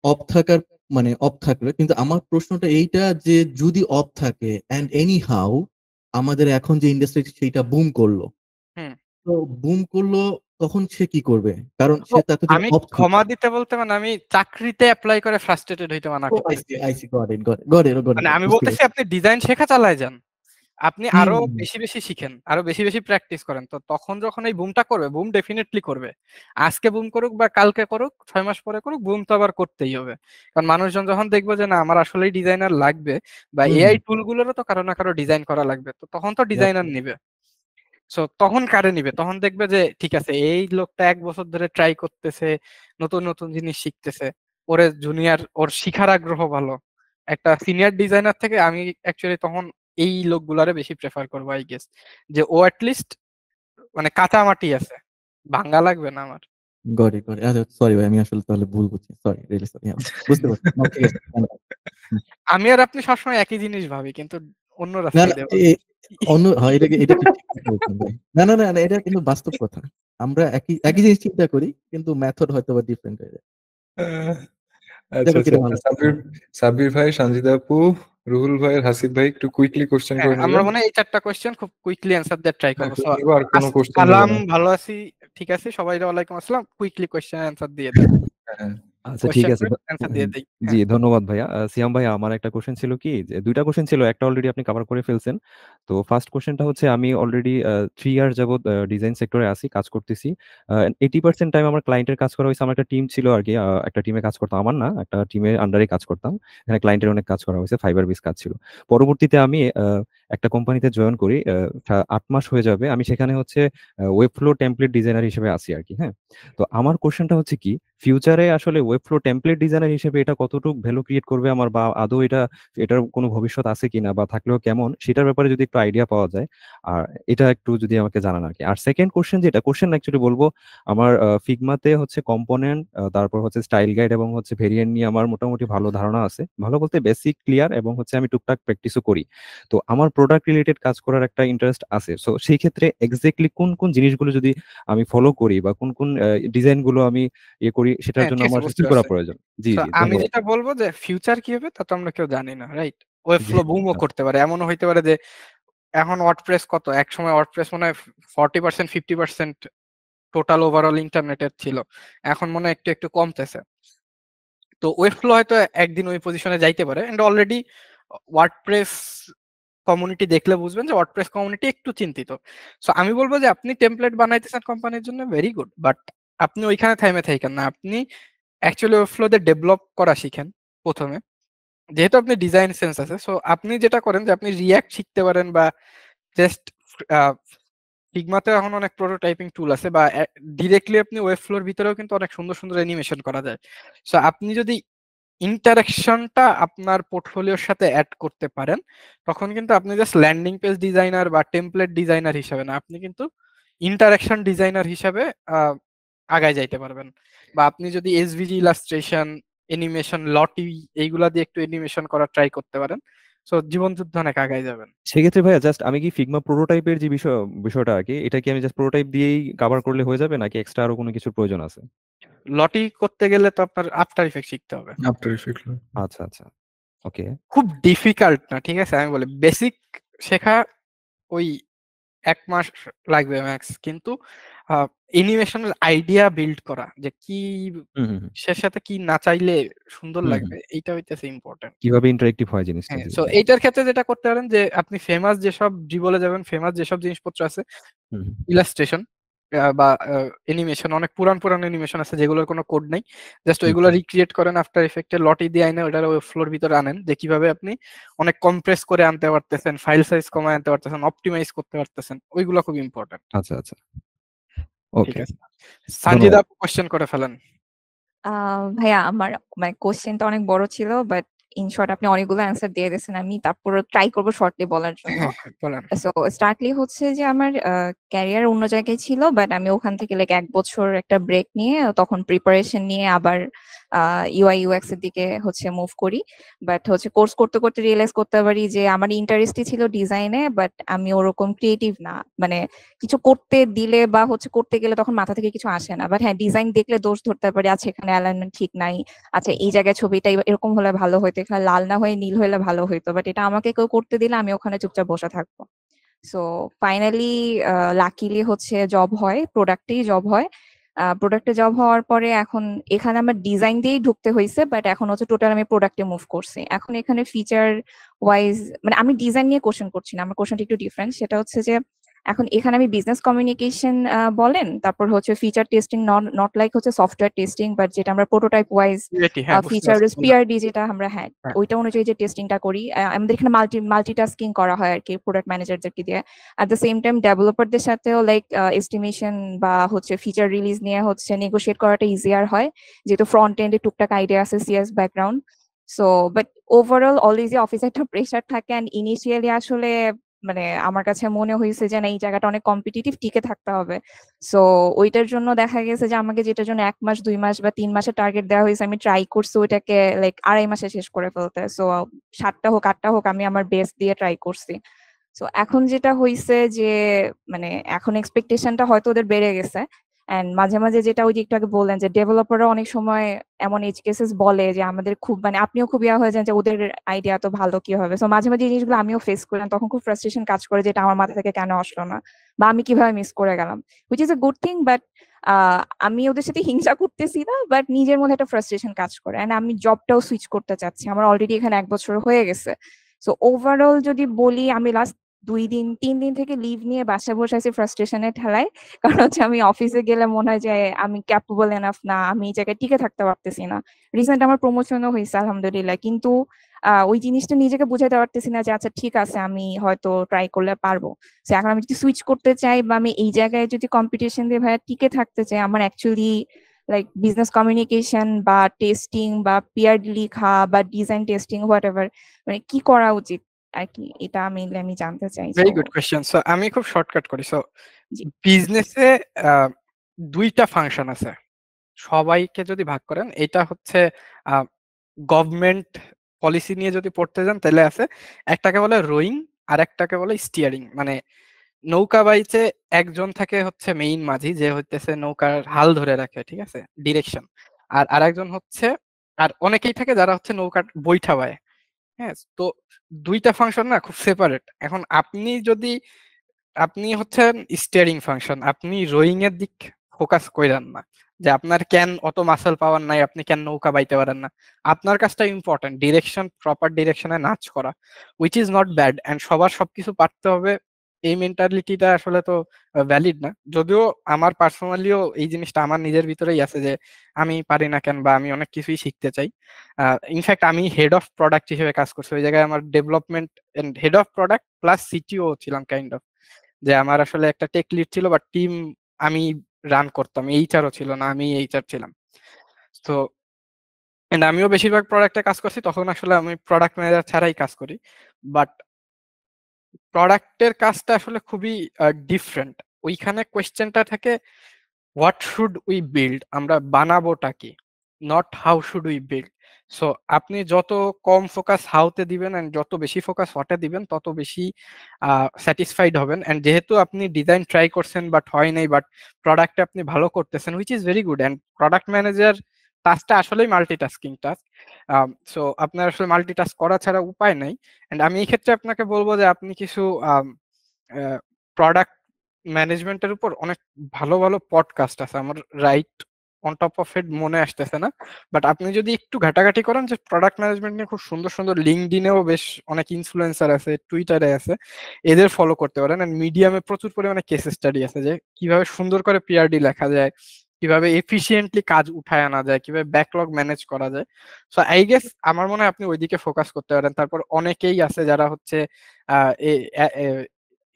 অফ থাকার মানে অফ থাকলে, কিন্তু আমার প্রশ্নটা এইটা যে যদি অফ থাকে এন্ড এনি হাউ আমাদের এখন যে ইন্ডাস্ট্রি সেইটা বুম করলো, হুম। তো বুম করলো তখন সে কি করবে? কারণ তো সে ততদিন আমি অফ ছিল। ক্ষমা দিতে বলতে মানে আমি চাকরিতে অ্যাপ্লাই করে ফ্রাস্ট্রেটেড হইতে মানা করতেছি। আইসি গট ইট গট ইট। মানে আমি বলতেছি আপনি ডিজাইন শেখা চালায় যান, আপনি আরো বেশি বেশি শিখেন, আরো বেশি বেশি প্র্যাকটিস করেন, তো তখন যখন এই বুমটা করবে, বুম ডেফিনেটলি করবে। আজকে বুম করুক বা কালকে করুক, 6 মাস পরে করুক, বুম তো আবার করতেই হবে। কারণ মানুষজন যখন দেখবে যে না আমার আসলেই ডিজাইনার লাগবে, বা এআই টুল গুলোরও তো কারো না কারো ডিজাইন করা লাগবে, তো তখন তো ডিজাইনার নিবে। সো তখন কারে নিবে? তখন দেখবে যে ঠিক আছে এই লোকটা 1 বছর ধরে ট্রাই করতেছে, নতুন নতুন জিনিস শিখতেছে, ওরে জুনিয়র, ওর শিখার আগ্রহ ভালো। একটা সিনিয়র ডিজাইনার থেকে আমি অ্যাকচুয়ালি তখন এই লোকগুলারে বেশি প্রেফার করবো, আই গেস, যে ও অ্যাটলিস্ট মানে কাঁচা মাটি আছে, ভাঙ্গা লাগবে না আমার। Got it. আচ্ছা সরি ভাই, আমি আসলে তাহলে ভুল বুঝছি, সরি রিয়েলি সরি। বুঝতে পারছি না, ঠিক আছে। আমি আর আপনি সবসময় একই জিনিস ভাবি, কিন্তু অন্যরা না না সাইডে অন্য হয়, এটা এটা ঠিক বলছেন ভাই। না না না এটা কিন্তু বাস্তব কথা, আমরা একই একই জিনিস চিন্তা করি কিন্তু মেথড হয়তো বা ডিফারেন্ট হয়ে যায়। আচ্ছা আচ্ছা, সাব্বির ভাই, সঞ্জিতা আপু, রুহুল ভাই, হাসিব ভাই একটু কুইকলি কোশ্চেন করে আমরা নেবেন। মনে হয় এই 4টা কোশ্চেন খুব কুইকলি অ্যানসার দিয়ে ট্রাই করব। আর কোনো কোশ্চেন সালাম, ভালো আছি, ঠিক আছে, সবাই ওয়ালাইকুম আসসালাম, কুইকলি কোশ্চেন অ্যানসার দিয়ে দেন। আচ্ছা ঠিক আছে অ্যানসার দিয়ে দেই। জি ধন্যবাদ ভাইয়া। সিয়াম ভাইয়া, আমার একটা কোশ্চেন ছিল কি, যে 2টা কোশ্চেন ছিল, একটা অলরেডি আপনি কভার করে ফেলছেন। তো ফার্স্ট কোশ্চেনটা হচ্ছে, আমি অলরেডি 3 ইয়ার যাবত ডিজাইন সেক্টরে আছি, কাজ করতেছি। 80% টাইম আমার ক্লায়েন্টের কাজ করা হয়েছে। আমার একটা টিম ছিল আর কি, একটা টিমে কাজ করতাম, আমার না, একটা টিমের আন্ডারে কাজ করতাম। এখানে ক্লায়েন্টের অনেক কাজ করা হয়েছে, ফাইবার বেস কাজ ছিল। পরবর্তীতে আমি একটা কোম্পানিতে জয়েন করি, 8 মাস হয়ে যাবে, আমি সেখানে হচ্ছে ওয়েবফ্লো টেমপ্লেট ডিজাইনার হিসেবে আছি আর কি। হ্যাঁ, তো আমার কোশ্চেনটা হচ্ছে কি, ফিউচারে আসলে ওয়েবফ্লো টেমপ্লেট ডিজাইনার হিসেবে এটা কতটুকু ভ্যালু ক্রিয়েট করবে আমার, বা আদৌ এটার কোনো ভবিষ্যৎ আছে কিনা, বা থাকলেও কেমন, সেটার ব্যাপারে যদি একটু আইডিয়া পাওয়া যায়, আর এটা একটু যদি আমাকে জানান আর কি। আর সেকেন্ড কোশ্চেন, যেটা কোশ্চেন অ্যাকচুয়ালি বলবো, আমার ফিগমাতে হচ্ছে কম্পোনেন্ট, তারপর হচ্ছে স্টাইল গাইড এবং হচ্ছে ভেরিয়েন্ট নিয়ে আমার মোটামুটি ভালো ধারণা আছে, ভালো বলতে বেসিক ক্লিয়ার, এবং হচ্ছে আমি টুকটাক প্র্যাকটিসও করি। তো আমার প্রোডাক্ট রিলেটেড কাজ করার একটা ইন্টারেস্ট আছে। সো সেই ক্ষেত্রে এক্স্যাক্টলি কোন কোন জিনিসগুলো যদি আমি ফলো করি, বা কোন কোন ডিজাইন গুলো আমি ইয়ে করি, সেটার হ্যাঁ, জন্য ঠিক আছে, আমার বুঝতে কি করা পারছি। প্রয়োজন? জি So, জি, আমি ধন্যবাদ। যেটা বলবো যে ফিউচার কি হবে তা তো আমরা কেউ জানি না, রাইট? জি ওয়েবফ্লো বুমও আচ্ছা। করতে পারে, এমনও হইতে পারে যে এখন ওয়ার্ডপ্রেস কত, এক সময় ওয়ার্ডপ্রেস মনে হয় 40% 50% টোটাল ওভারঅল ইন্টারনেটের ছিল, এখন মনে হয় একটু একটু কমতেছে। তো ওয়েবফ্লো হয়তো একদিন ওই পজিশনে যাইতে পারে, এন্ড অলরেডি ওয়ার্ডপ্রেস কমিউনিটি দেখলে বুঝবেন যে ওয়ার্ডপ্রেস কমিউনিটি একটু চিন্তিত। সো আমি বলবো যে আপনি টেমপ্লেট বানাইতেছেন কোম্পানির জন্য, ভেরি গুড, বাট আপনি ওইখানে থাইমে থাকেন না, আপনি অ্যাকচুয়ালি ওয়েবফ্লোতে ডেভেলপ করা শিখেন প্রথমে। যেহেতু আপনি ডিজাইন সেন্স আছে, সো আপনি যেটা করেন যে আপনি রিয়্যাক্ট শিখতে পারেন, বা জাস্ট ফিগমাতে এখন অনেক প্রোটোটাইপিং টুল আছে, বা ডিরেক্টলি আপনি ওয়েবফ্লোর ভিতরেও কিন্তু অনেক সুন্দর সুন্দর অ্যানিমেশন করা যায়। সো আপনি যদি ইন্টারাকশনটা আপনার পোর্টফোলিওর সাথে অ্যাড করতে পারেন, তখন কিন্তু আপনি জাস্ট ল্যান্ডিং পেজ ডিজাইনার বা টেমপ্লেট ডিজাইনার হিসেবে না, আপনি কিন্তু ইন্টারাকশন ডিজাইনার হিসেবে আগায় যাইতে পারবেন। বা আপনি যদি এসভিজি ইলাস্ট্রেশন, অ্যানিমেশন, লটি এইগুলা দিয়ে একটু অ্যানিমেশন করা ট্রাই করতে পারেন, সো জীবন যুদ্ধ অনেক আগায় যাবেন। সেক্ষেত্রে ভাইয়া জাস্ট আমি কি ফিগমা প্রোটোটাইপের যে বিষয়টা আর কি, এটা কি আমি জাস্ট প্রোটোটাইপ দিয়েই কভার করলে হয়ে যাবে, নাকি এক্সট্রা আরো কোনো কিছুর প্রয়োজন আছে? লটি করতে গেলে তো আপনার আফটার ইফেক্ট শিখতে হবে। After effect. আচ্ছা আচ্ছা, ওকে। খুব ডিফিকাল্ট না, ঠিক আছে, আমি বলি বেসিক শেখা ওই 1 মাস লাগবে ম্যাক্স, কিন্তু অ্যানিমেশনের আইডিয়া বিল্ড করা যে কি সে সাথে কি না চাইলে সুন্দর লাগবে, এইটা হইতেছে ইম্পর্টেন্ট। কিভাবে ইন্টারেক্টিভ হয় জিনিসটা। হ্যাঁ, জি সো এইটার ক্ষেত্রে যেটা করতে পারেন যে আপনি ফেমাস যেসব বলে যাবেন, ফেমাস যেসব জিনিসপত্র আছে, ইলাস্ট্রেশন বা অ্যানিমেশন, অনেক পুরান অ্যানিমেশন আছে যেগুলোর কোনো কোড নাই, জাস্ট ওইগুলো রিক্রিয়েট করেন আফটার ইফেক্টে, লটি দিয়ে আইনে ওটার ফ্লোর ভিতরে আনেন, যে কিভাবে আপনি অনেক কম্প্রেস করে আনতে পারতেছেন, ফাইল সাইজ কমায় আনতে পারতেছেন, অপটিমাইজ করতে পারতেছেন, ওইগুলো খুব ইম্পর্টেন্ট। আচ্ছা আচ্ছা, ঠিক ওকে, আছে, সঞ্জিদা আপু কোশ্চেন করে ফেলেন। ভাইয়া আমার মানে কোশ্চেনটা অনেক বড় ছিল, বাট ইন শর্ট আপনি অনেকগুলো অ্যান্সার দিয়ে দিয়েছেন, আমি তারপর ট্রাই করবো শর্টলি বলার জন্য। বলেন। সো স্টার্টলি হচ্ছে যে আমার ক্যারিয়ার অন্য জায়গায় ছিল, বাট আমি ওখান থেকে লাইক 1 বছর একটা ব্রেক নিয়ে তখন প্রিপারেশন নিয়ে আবার ইউআই ইউএক্স এর দিকে হচ্ছে মুভ করি। বাট হচ্ছে কোর্স করতে করতে রিয়েলাইজ করতে পারি যে আমার ইন্টারেস্টই ছিল ডিজাইনে, বাট আমি ওরকম ক্রিয়েটিভ না, মানে কিছু করতে দিলে বা হচ্ছে করতে গেলে তখন মাথা থেকে কিছু আসে না। বাট হ্যাঁ, ডিজাইন দেখলে দোষ ধরতে পারি, আচ্ছা এখানে অ্যালাইনমেন্ট ঠিক নাই, আচ্ছা এই জায়গায় ছবিটা এরকম হলে ভালো হইতো, এখানে লাল না হয়ে নীল হলে ভালো হইতো, বাট এটা আমাকে কেউ করতে দিলে আমি ওখানে চুপচাপ বসে থাকবো। সো ফাইনালি লাকিলি হচ্ছে জব হয়, প্রোডাক্টেই জব হয়। প্রোডাক্টে জব হওয়ার পরে এখন এখানে আমার ডিজাইন দিয়েই ঢুকতে হয়েছে, বাট এখন হচ্ছে টোটাল আমি প্রোডাক্টে মুভ করছি। এখন এখানে ফিচার ওয়াইজ মানে আমি ডিজাইন নিয়ে কোশ্চেন করছি না, আমার কোশ্চেনটা একটু ডিফারেন্ট। সেটা হচ্ছে যে এখন এখানে আমি বিজনেস কমিউনিকেশন বলেন, তারপর হচ্ছে ফিচার টেস্টিং, নট লাইক হচ্ছে সফটওয়্যার টেস্টিং, বাট যেটা আমরা প্রোটোটাইপ ওয়াইজ ফিচার পিআরডি যেটা আমরা, হ্যাঁ ওইটা অনুযায়ী যে টেস্টিংটা করি, আমাদের এখানে মাল্টিটাস্কিং করা হয় আর কি প্রোডাক্ট ম্যানেজারদেরকে দিয়ে। অ্যাট দ্য সেম টাইম ডেভেলপারদের সাথেও লাইক এস্টিমেশন বা হচ্ছে ফিচার রিলিজ নিয়ে হচ্ছে নেগোশিয়েট করাটা ইজিয়ার হয়, যেহেতু ফ্রন্ট এন্ডে টুকটাক আইডিয়া আছে, CS background. So but overall always অফিসে একটা প্রেশার থাকে, অ্যান্ড ইনিশিয়ালি আসলে মানে আমার কাছে মনে হয়েছে যে না, এই জায়গাটা অনেক কম্পিটিটিভ, টিকে থাকতে হবে। সো ওইটার জন্য দেখা গেছে যে আমাকে যেটার জন্য 1 মাস 2 মাস বা 3 মাসের টার্গেট দেওয়া হয়েছে, আমি ট্রাই করছি ওইটাকে লাইক 2.5 মাসে শেষ করে ফেলতে। সো 7টা হোক 8টা হোক আমি আমার বেস্ট দিয়ে ট্রাই করছি। সো এখন যেটা হয়েছে যে মানে এখন এক্সপেকটেশনটা হয়তো ওদের বেড়ে গেছে, এন্ড মাঝে মাঝে যেটা ওই যে একটু আগে বললেন যে ডেভেলপাররা অনেক সময় এমন এজ কেসেস বলে যে আমাদের খুব মানে আপনিও খুব হয়ে যান যে ওদের আইডিয়া তো ভালো কি হবে। সো মাঝে মাঝে এই জিনিসগুলো আমিও ফেস করলাম, তখন খুব ফ্রাস্ট্রেশন কাজ করে যেটা আমার মাথা থেকে কেন আসলো না বা আমি কিভাবে মিস করে গেলাম, which is a good thing. But আমি ওদের সাথে হিংসা করতেছি না, বাট নিজের মধ্যে একটা ফ্রাস্ট্রেশন কাজ করে। এন্ড আমি জবটাও সুইচ করতে চাচ্ছি, আমার অলরেডি এখানে 1 বছর হয়ে গেছে। সো ওভারঅল যদি বলি, আমি লাস্ট 3 দিন থেকে লিভ নিয়ে বাসায় বসে আছি ফ্রাস্ট্রেশনের ঠেলায়। কারণ হচ্ছে আমি অফিসে গেলে মনে হয় যে আমি ক্যাপেবল এনাফ না, আমি এই জায়গায় টিকে থাকতে পারতেছি না। রিসেন্ট আমার প্রমোশনও হয়েছে আলহামদুলিল্লাহ, কিন্তু ওই জিনিসটা নিজেকে বুঝাইতে পারতেছি না যে আচ্ছা ঠিক আছে আমি হয়তো ট্রাই করলে পারবো। সো এখন আমি যদি সুইচ করতে চাই বা আমি এই জায়গায় যদি কম্পিটিশন দিয়ে ভাইয়া টিকে থাকতে চাই, আমার অ্যাকচুয়ালি লাইক বিজনেস কমিউনিকেশন বা টেস্টিং বা পিআর লিখা বা ডিজাইন টেস্টিং হোয়াট এভার, মানে কি করা উচিত আর কি, এটা আমি জানতে চাই। Very good question. সো আমি খুব শর্টকাট করি। সো বিজনেসে দুইটা ফাংশন আছে, সবাইকে যদি ভাগ করেন। এটা হচ্ছে গভর্নমেন্ট পলিসি নিয়ে যদি পড়তে যান তাহলে আছে, একটাকে বলে রোয়িং আর একটাকে বলে স্টিয়ারিং। মানে নৌকা বাইচে একজন থাকে হচ্ছে মেইন মাঝি, যে হইতেছে নৌকার হাল ধরে রাখে, ঠিক আছে, ডিরেকশন। আর আরেকজন হচ্ছে, আর অনেকেই থাকে যারা হচ্ছে নৌকা বৈঠা বায়। হ্যাঁ, তো দুইটা ফাংশন না খুব সেপারেট। এখন আপনি হচ্ছেন স্টিয়ারিং ফাংশন, আপনি রোয়িং এর দিক ফোকাস কইরান না, যে আপনার কেন অত মাসল পাওয়ার নাই, আপনি কেন নৌকা বাইতে পারেন না। আপনার কাজটা ইম্পর্টেন্ট, ডিরেকশন, প্রপার ডিরেকশনে নাচ করা, which is not bad. And সবার সবকিছু পারতে হবে এই মেন্টালিটিটা আসলে তো ভ্যালিড না। যদিও আমার পার্সোনালিও এই জিনিসটা আমার নিজের ভিতরেই আছে যে আমি পারি না কেন, বা আমি অনেক কিছুই শিখতে চাই। ইনফ্যাক্ট আমি হেড অফ প্রোডাক্ট হিসেবে কাজ করছি, ওই জায়গায় আমার development and head of product plus CTO ছিলাম কাইন্ড অফ। যে আমার আসলে একটা টেক লিড ছিল, বাট টিম আমি রান করতাম, এইচআরও ছিল না, আমি এইচআর ছিলাম। তো এন্ড আমিও বেশিরভাগ প্রোডাক্টে কাজ করছি, তখন আসলে আমি প্রোডাক্ট ম্যানেজার ছাড়াই কাজ করি। বাট প্রোডাক্টের কাজটা আসলে খুবই ডিফারেন্ট। ওইখানে কোয়েশ্চেনটা থাকে হোয়াট শুড উই বিল্ড, আমরা বানাবোটা কি, not how should we build. So আপনি যত কম ফোকাস হাউতে দিবেন এন্ড যত বেশি ফোকাস হোয়াটে দিবেন, তত বেশি স্যাটিসফাইড হবেন। এন্ড যেহেতু আপনি ডিজাইন ট্রাই করছেন বাট হয় নাই, বাট প্রোডাক্টে আপনি ভালো করতেছেন, which is very good. And product manager টাস্কটা আসলেই মাল্টিটাস্কিং টাস্ক। সো আপনার আসলে মাল্টিটাস্ক করা ছাড়া উপায় নাই। এন্ড আমি এই ক্ষেত্রে আপনাকে বলবো যে আপনি কিছু প্রোডাক্ট ম্যানেজমেন্টের উপর অনেক ভালো ভালো পডকাস্ট আছে, আমার right on top of head মনে আসতেছে না, বাট আপনি যদি একটু ঘাটাঘাটি করেন যে প্রোডাক্ট ম্যানেজমেন্ট নিয়ে, খুব সুন্দর সুন্দর লিঙ্কডিনেও বেশ অনেক ইনফ্লুয়েন্সার আছে, টুইটারে আছে, এদের ফলো করতে পারেন। এন্ড মিডিয়ামে প্রচুর পরিমাণে কেস স্টাডি আছে যে কিভাবে সুন্দর করে পিআরডি লেখা যায়, কিভাবে এফিসিয়েন্টলি কাজ উঠায় আনা যায়, কিভাবে ব্যাকলগ ম্যানেজ করা যায়। সো আই গেস আমার মনে হয় আপনি ওইদিকে ফোকাস করতে পারেন। তারপর অনেকেই আছে যারা হচ্ছে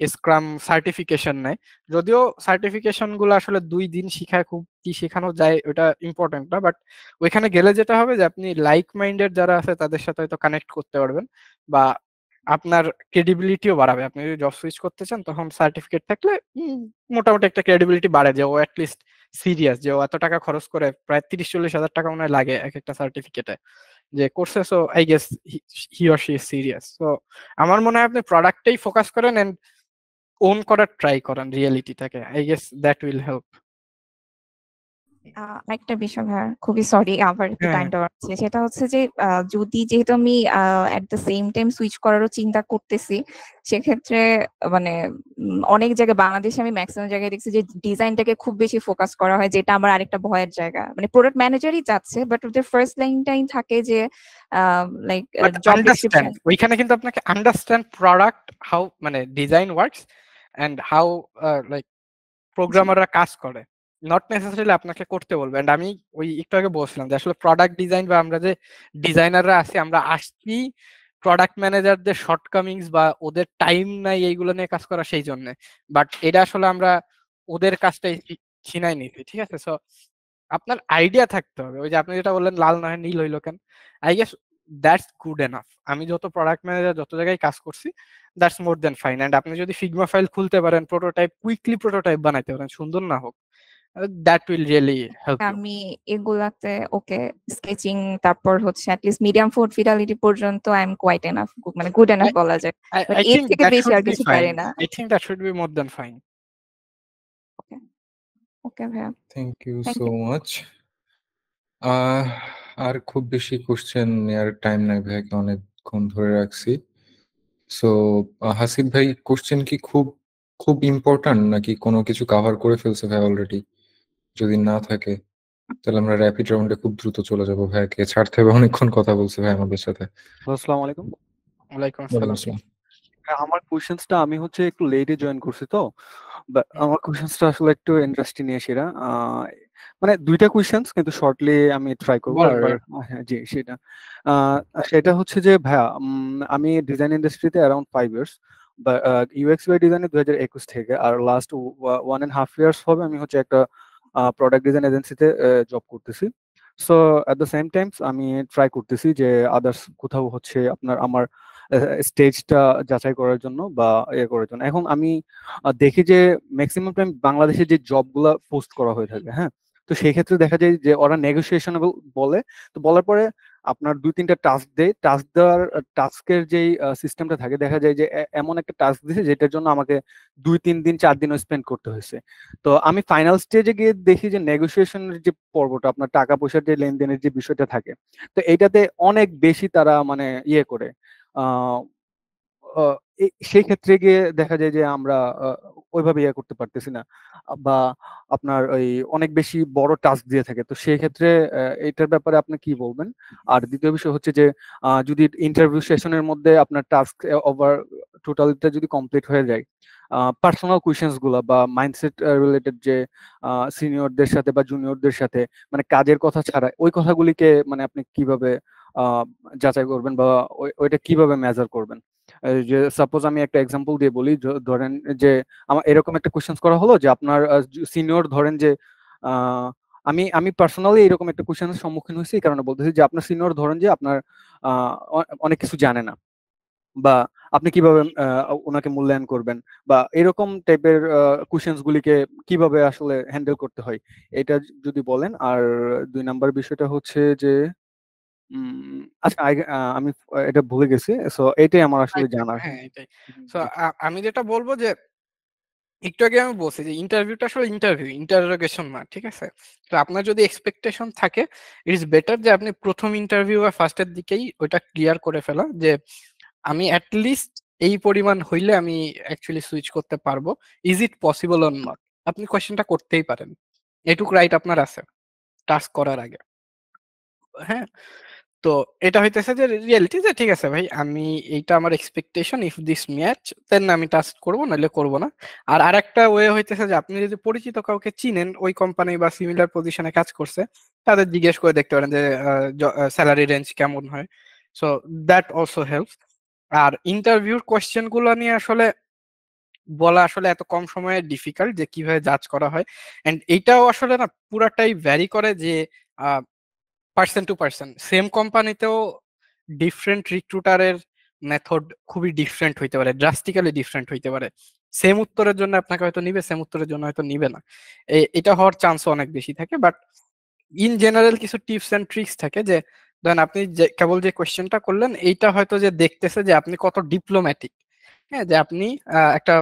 স্ক্রাম সার্টিফিকেশন নেয়, যদিও সার্টিফিকেশন গুলো আসলে 2 দিন শিখায়, খুব কি শেখানো যায় ওটা ইম্পর্টেন্ট না, বাট ওইখানে গেলে যেটা হবে যে আপনি লাইক মাইন্ডেড যারা আছে তাদের সাথে হয়তো কানেক্ট করতে পারবেন, বা আপনার ক্রেডিবিলিটিও বাড়াবে। আপনি যদি জব সুইচ করতে চান তখন সার্টিফিকেট থাকলে মোটামুটি একটা ক্রেডিবিলিটি বাড়ে, যে ও অ্যাটলিস্ট সিরিয়াস, যে ও এত টাকা খরচ করে, প্রায় 30-40 হাজার টাকা মনে হয় লাগে এক একটা সার্টিফিকেটে যে কোর্সে। So I guess he or she is serious. So আমার মনে হয় আপনি প্রোডাক্টেই ফোকাস করেন এন্ড ওন করার ট্রাই করেন রিয়েলিটিটাকে। I guess that will help. একটা বিষয় ভাইয়া, খুবই সরি আবার একটু হ্যাঁ টাইম দেওয়া হচ্ছে, সেটা হচ্ছে যে যদি যেহেতু আমি at the same time switch করারও চিন্তা করতেছি, সেক্ষেত্রে মানে অনেক জায়গায় বাংলাদেশে আমি ম্যাক্সিমাম জায়গায় দেখছি যে ডিজাইনটাকে খুব বেশি ফোকাস করা হয়, যেটা আমার আরেকটা ভয়ের জায়গা। মানে প্রোডাক্ট ম্যানেজারই যাচ্ছে, বাট ওদের ফার্স্ট লাইনটাই থাকে যে like but job understand, description. ওইখানে কিন্তু আপনাকে আন্ডারস্ট্যান্ড প্রোডাক্ট হাউ, মানে design works and how like প্রোগ্রামাররা কাজ করে, নট নেসেসারিলি আপনাকে করতে বলবে। এন্ড আমি ওই একটু আগে বলছিলাম যে আসলে প্রোডাক্ট ডিজাইন বা আমরা যে ডিজাইনাররা আছি, আমরা আসছি প্রোডাক্ট ম্যানেজারদের শর্টকামিংস বা ওদের টাইম নাই এইগুলো নিয়ে কাজ করা সেই জন্য, বাট এটা আসলে আমরা ওদের কাজটাই ছিনাই নিছি, ঠিক আছে। সো আপনার আইডিয়া থাকতে হবে। ওই যে আপনি যেটা বললেন লাল নয় নীল হইলো কেন, I guess that's good enough. আমি যত প্রোডাক্ট ম্যানেজার যত জায়গায় কাজ করছি, that's more than fine. And আপনি যদি ফিগমা ফাইল খুলতে পারেন, প্রোটোটাইপ কুইকলি প্রোটোটাইপ বানাইতে পারেন, সুন্দর না হোক, that will really help you. আমি এগুলাতে ওকে, স্কেচিং, তারপর হচ্ছে অ্যাটলিস্ট মিডিয়াম ফুড ফিডালিটি পর্যন্ত আই এম কোয়াইট এনাফ, মানে গুড এনাফ বলা যায়, বাট I এর think থেকে that বেশি should আর be কিছু fine. পারি না। I think that should be more than fine. Okay ভাইয়া, thank you thank so you. Much. আর খুব বেশি কোশ্চেন নেওয়ার টাইম নাই, ভাইয়াকে অনেকক্ষণ ধরে রাখছি। সো হাসিব ভাই, কোশ্চেন কি খুব খুব ইম্পর্ট্যান্ট নাকি কোনো কিছু কভার করে ফেলছে ভাই অলরেডি? যদি না থাকে তাহলে আমরা র্যাপিড রাউন্ডে খুব দ্রুত চলে যাবো, ভাইয়াকে ছাড়তে হবে, অনেকক্ষণ কথা বলছে ভাই আমাদের সাথে। আসসালামু আলাইকুম। ওয়ালাইকুম ওয়ালাইকুম আসসালাম। আসসালাম। আমার কোশ্চেন্সটা আমি হচ্ছে একটু লেটে জয়েন করছি তো, আমার কোশ্চেন্সটা আসলে একটু ইন্টারেস্টিং নিয়ে সেরা মানে দুইটা কোশ্চেন্স কিন্তু শর্টলি আমি ট্রাই করবো। বলেন আর বলেন। হ্যাঁ জি সেটা সেটা হচ্ছে যে ভাইয়া আমি ডিজাইন ইন্ডাস্ট্রিতে অ্যারাউন্ড 5 ইয়ার্স বা ইউএক্স বাই ডিজাইনে 2021 থেকে, আর লাস্ট 1.5 ইয়ার্স হবে আমি হচ্ছে একটা প্রোডাক্ট ডিজাইন এজেন্সিতে জব করতেছি। So at the same Times আমি ট্রাই করতেছি যে আদার্স কোথাও হচ্ছে আপনার আমার স্টেজটা যাচাই করার জন্য বা ইয়ে করার জন্য। এখন আমি দেখি যে ম্যাক্সিমাম টাইম বাংলাদেশে যে জবগুলা পোস্ট করা হয়ে থাকে, হ্যাঁ, তো সেই ক্ষেত্রে দেখা যায় যে ওরা নেগোসিয়েশনেবল বলে, তো বলার পরে আপনার 2-3টা টাস্ক দেয়, টাস্ক দেওয়ার টাস্কের যেই সিস্টেমটা থাকে দেখা যায় যে এমন একটা টাস্ক দিছে যেটার জন্য আমাকে 2-3 দিন 4 দিনও স্পেন্ড করতে হয়েছে। তো আমি ফাইনাল স্টেজে গিয়ে দেখি যে নেগোসিয়েশনের যে পর্বটা, আপনার টাকা পয়সার যে লেনদেনের যে বিষয়টা থাকে, তো এইটাতে অনেক বেশি তারা মানে ইয়ে করে আহ সেই ক্ষেত্রে গিয়ে দেখা যায় যে আমরা ওইভাবে ইয়ে করতে পারতেছি না, বা আপনার ওই অনেক বেশি বড় টাস্ক দিয়ে থাকে। তো সেই ক্ষেত্রে এটার ব্যাপারে আপনি কি বলবেন? আর দ্বিতীয় বিষয় হচ্ছে যে যদি ইন্টারভিউ সেশনের মধ্যে আপনার টাস্ক ওভার টোটালটা যদি কমপ্লিট হয়ে যায়, পার্সোনাল কোয়েশ্চেন্স গুলা বা মাইন্ডসেট রিলেটেড যে সিনিয়রদের সাথে বা জুনিয়রদের সাথে মানে কাজের কথা ছাড়া ওই কথাগুলিকে মানে আপনি কিভাবে যাচাই করবেন বা ওইটা কিভাবে মেজার করবেন? যে সাপোজ আমি একটা এক্সাম্পল দিয়ে বলি, ধরেন যে আমার এরকম একটা কোশ্চেন করা হলো যে আপনার সিনিয়র ধরেন যে আহ, আমি পার্সোনালি এরকম একটা কোশ্চেনের সম্মুখীন হয়েছি, এই কারণে বলতেছি যে আপনার সিনিয়র ধরেন যে আপনার অনেক কিছু জানে না, বা আপনি কিভাবে ওনাকে মূল্যায়ন করবেন, বা এরকম টাইপের কোশ্চেন্স গুলিকে কিভাবে আসলে হ্যান্ডেল করতে হয়, এটা যদি বলেন। আর 2 নাম্বার বিষয়টা হচ্ছে যে আচ্ছা আমি এটা ভুলে গেছি। সো এটাই আমার আসলে জানার। হ্যাঁ এটাই। সো জি। আমি যেটা বলবো যে একটু আগে আমি বলছি যে ইন্টারভিউটা আসলে ইন্টারোগেশন না, ঠিক আছে? তো আপনার যদি এক্সপেকটেশন থাকে, ইটস বেটার যে আপনি প্রথম ইন্টারভিউ বা ফার্স্টের দিকেই ওইটা ক্লিয়ার করে ফেলা যে আমি অ্যাটলিস্ট এই পরিমাণ হইলে আমি অ্যাকচুয়ালি সুইচ করতে পারবো, is it possible or not. আপনি কোয়েশ্চেনটা করতেই পারেন, এটুক রাইট আপনার আছে টাস্ক করার আগে। হ্যাঁ, তো এটা হইতেছে যে রিয়েলিটি যে ঠিক আছে ভাই, আমি এইটা আমার এক্সপেকটেশন, ইফ দিস ম্যাচ দেন আমি টাস্ক করবো, নাহলে করবো না। আর আরেকটা ওয়ে হইতেছে যে আপনি যদি পরিচিত কাউকে চিনেন ওই কোম্পানি বা সিমিলার পজিশনে কাজ করছে, তাদের জিজ্ঞেস করে দেখতে পারেন যে স্যালারি রেঞ্জ কেমন হয়। So that also helps. আর ইন্টারভিউর কোয়েশ্চেন গুলো নিয়ে আসলে বলা আসলে এত কম সময়ে ডিফিকাল্ট যে কিভাবে জাজ করা হয়। এন্ড এইটাও আসলে না পুরাটাই ভ্যারি করে যে পার্সন টু পার্সন। সেম কোম্পানিতেও ডিফারেন্ট রিক্রুটারের মেথড খুবই ডিফারেন্ট হইতে পারে, ড্রাস্টিক্যালি ডিফারেন্ট হইতে পারে। সেম উত্তরের জন্য আপনাকে হয়তো নিবে, সেম উত্তরের জন্য হয়তো নিবে না। এটা হওয়ার চান্স অনেক বেশি থাকে। বাট ইন জেনারেল কিছু টিপস এন্ড ট্রিক্স থাকে যে ধরেন আপনি কেবল যে কোয়েশ্চেনটা করলেন এইটা হয়তো যে দেখতেছে যে আপনি কত ডিপ্লোম্যাটিক, হ্যাঁ, যে আপনি একটা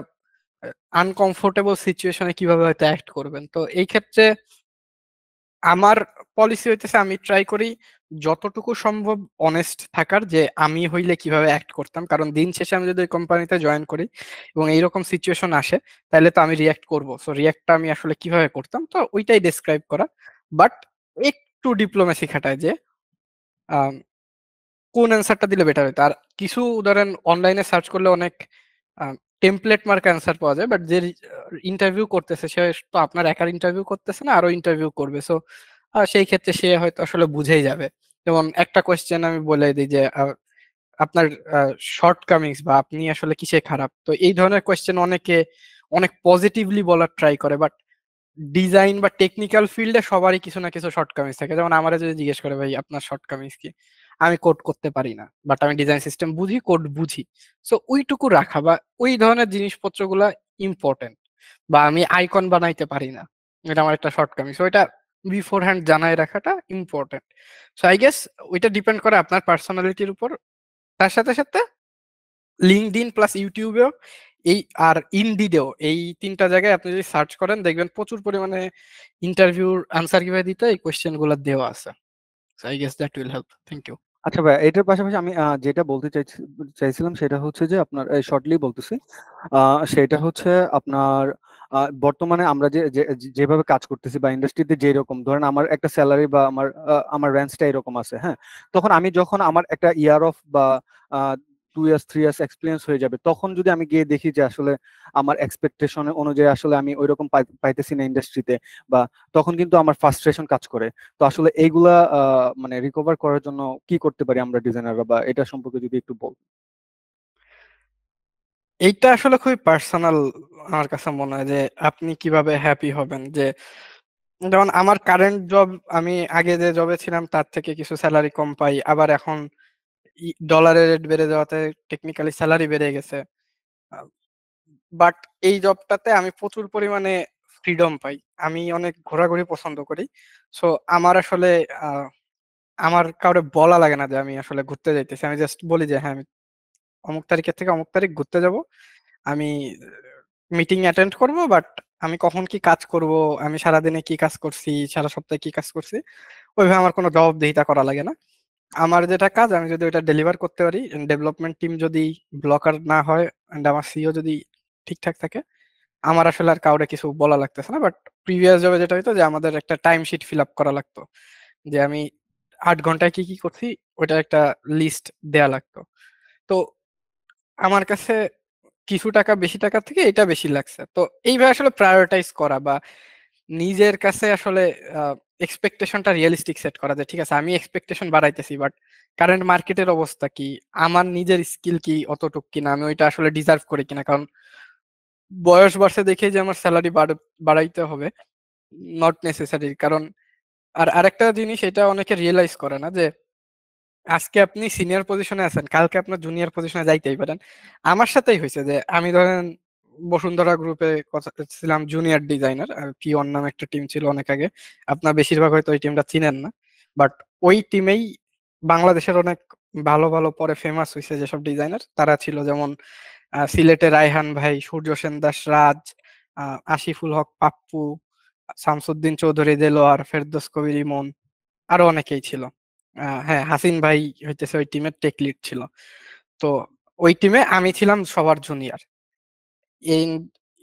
আনকমফোর্টেবল সিচুয়েশনে কিভাবে হয়তো অ্যাক্ট করবেন। তো এই ক্ষেত্রে আমার পলিসি হইতেছে আমি ট্রাই করি যতটুকু সম্ভব অনেস্ট থাকার, যে আমি হইলে কিভাবে অ্যাক্ট করতাম। কারণ দিন শেষে আমি যদি ওই কোম্পানিতে জয়েন করি এবং এইরকম সিচুয়েশন আসে, তাহলে তো আমি রিয়াক্ট করব। সো রিয়াক্টটা আমি আসলে কিভাবে করতাম, তো ওইটাই ডেসক্রাইব করা। বাট একটু ডিপ্লোমেসি খাটায় যে আম, কোন অ্যান্সারটা দিলে বেটার হতো। আর কিছু ধরেন অনলাইনে সার্চ করলে অনেক টেমপ্লেট মার্ক অ্যান্সার পাওয়া যায়, বাট যে ইন্টারভিউ করতেছে সে তো আপনার একার ইন্টারভিউ করতেছে না, আরো ইন্টারভিউ করবে। সো সেই ক্ষেত্রে সে হয়তো আসলে বুঝেই যাবে। যেমন একটা কোয়েশ্চেন আমি বলে দিই যে আপনার শর্ট কামিংস বা আপনি আসলে কিসে খারাপ। তো এই ধরনের কোয়েশ্চেন অনেকে অনেক পজিটিভলি বলার ট্রাই করে, বাট ডিজাইন বা টেকনিক্যাল ফিল্ডে সবারই কিছু না কিছু শর্টকামিংস থাকে। যেমন আমারে যদি জিজ্ঞেস করে ভাই আপনার শর্টকামিংস কি, আমি কোড করতে পারি না, বাট আমি ডিজাইন সিস্টেম বুঝি, কোড বুঝি। সো ওইটুকু রাখা বা ওই ধরনের জিনিসপত্রগুলো ইম্পর্টেন্ট। বা আমি আইকন বানাইতে পারি না, এটা আমার একটা শর্টকামিংস, ওইটা বিফোর হ্যান্ড জানাই রাখাটা ইম্পর্টেন্ট। সো আই গেস ওইটা ডিপেন্ড করে আপনার পার্সোনালিটির উপর। তার সাথে সাথে লিঙ্কডইন প্লাস ইউটিউবেও এই আর ইনডিডেও, এই 3টা জায়গায় আপনি যদি সার্চ করেন দেখবেন প্রচুর পরিমাণে ইন্টারভিউর আনসার কিভাবে দিতে এই কোয়েশ্চেন গুলো দেওয়া আছে। So I guess that will help. Thank you. আচ্ছা ভাই, এটার পাশাপাশি আমি যেটা বলতে চাইছিলাম সেটা হচ্ছে যে আপনার শর্টলি বলতেছি, সেটা হচ্ছে আপনার বর্তমানে আমরা যেভাবে কাজ করতেছি বা ইন্ডাস্ট্রিতে যেরকম ধরেন আমার একটা স্যালারি বা আমার রেঞ্জটা এরকম আছে, হ্যাঁ, তখন আমি যখন আমার একটা ইয়ার অফ বা 2 ইয়ার্স 3 ইয়ার্স এক্সপিরিয়েন্স হয়ে যাবে, তখন যদি আমি গিয়ে দেখি যে আসলে আমার এক্সপেকটেশন অনুযায়ী আসলে আমি ওইরকম পাইতেছি না ইন্ডাস্ট্রিতে, বা তখন কিন্তু আমার ফ্রাস্ট্রেশন কাজ করে। তো আসলে এইগুলা মানে রিকভার করার জন্য কি করতে পারি আমরা ডিজাইনাররা, বা এটা সম্পর্কে যদি একটু বল। এইটা আসলে খুবই পার্সোনাল আমার কাছে মনে হয়, যে আপনি কিভাবে হ্যাপি হবেন। যে যেমন আমার কারেন্ট জব, আমি আগে যে জবে ছিলাম তার থেকে কিছু স্যালারি কম পাই, আবার এখন ডলারের রেট বেড়ে যাওয়াতে টেকনিক্যালি স্যালারি বেড়ে গেছে। বাট এই জবটাতে আমি প্রচুর পরিমাণে ফ্রিডম পাই, আমি অনেক ঘোরাঘুরি পছন্দ করি। সো আমার আসলে আমার কাউরে বলা লাগে না যে আমি আসলে ঘুরতে যাইতেছি, আমি জাস্ট বলি যে হ্যাঁ আমি অমুক তারিখের থেকে অমুক তারিখ ঘুরতে যাব, আমি মিটিং অ্যাটেন্ড করব, বাট আমি কখন কি কাজ করব, আমি সারাদিনে কি কাজ করছি, সারা সপ্তাহে কি কাজ করছি, ওইভাবে আমার কোনো জবাবদিহিতা করা লাগে না। আমার যেটা কাজ, আমি যদি ওইটা ডেলিভার করতে পারি, ডেভেলপমেন্ট টিম যদি ব্লকার না হয় এন্ড আমার সিও যদি ঠিকঠাক থাকে, আমার আসলে আর কাউরে কিছু বলা লাগতেছে না। বাট প্রিভিয়াস জবে যেটা হইতো যে আমাদের একটা টাইম শিট ফিল আপ করা লাগতো, যে আমি 8 ঘন্টায় কি কি করছি ওইটা একটা লিস্ট দেয়া লাগতো। তো আমার কাছে কিছু টাকা বেশি টাকা থেকে এটা বেশি লাগছে। তো এইভাবে আসলে প্রায়োরিটাইজ করা, বা নিজের কাছে আসলে এক্সপেকটেশনটা রিয়েলিস্টিক সেট করা, যে ঠিক আছে আমি এক্সপেকটেশন বাড়াইতেছি, বাট কারেন্ট মার্কেটের অবস্থা কি, আমার নিজের স্কিল কি অতটুক কিনা, আমি ওইটা আসলে ডিজার্ভ করি কিনা। কারণ বয়স বাড়ছে দেখে যে আমার স্যালারি বাড়াইতে হবে, নট নেসেসারি। কারণ আরেকটা জিনিস এটা অনেকে রিয়েলাইজ করে না, যে আজকে আপনি সিনিয়র পজিশনে আছেন, কালকে আপনার জুনিয়র পজিশনে যাইতেই পারেন। আমার সাথেই হয়েছে যে আমি ধরেন বসুন্ধরা গ্রুপে ছিলাম জুনিয়র ডিজাইনার, পিওন নামে একটা টিম ছিল অনেক আগে, আপনার বেশিরভাগ হয়তো ওই টিমটা চিনেন না। বাট ওই টিমেই বাংলাদেশের অনেক ভালো ভালো পরে ফেমাস হয়েছে যেসব ডিজাইনার তারা ছিল, যেমন সিলেটের রায়হান ভাই, সূর্য সেন দাস রাজ, আশিফুল হক পাপ্পু, শামসুদ্দিন চৌধুরী দেলোয়ার, ফেরদৌস কবির ইমন, আরো অনেকেই ছিল। হ্যাঁ, হাসিন ভাই হইতেছে ওই টিমের টেক লিড ছিল। তো ওই টিমে আমি ছিলাম সবার জুনিয়র।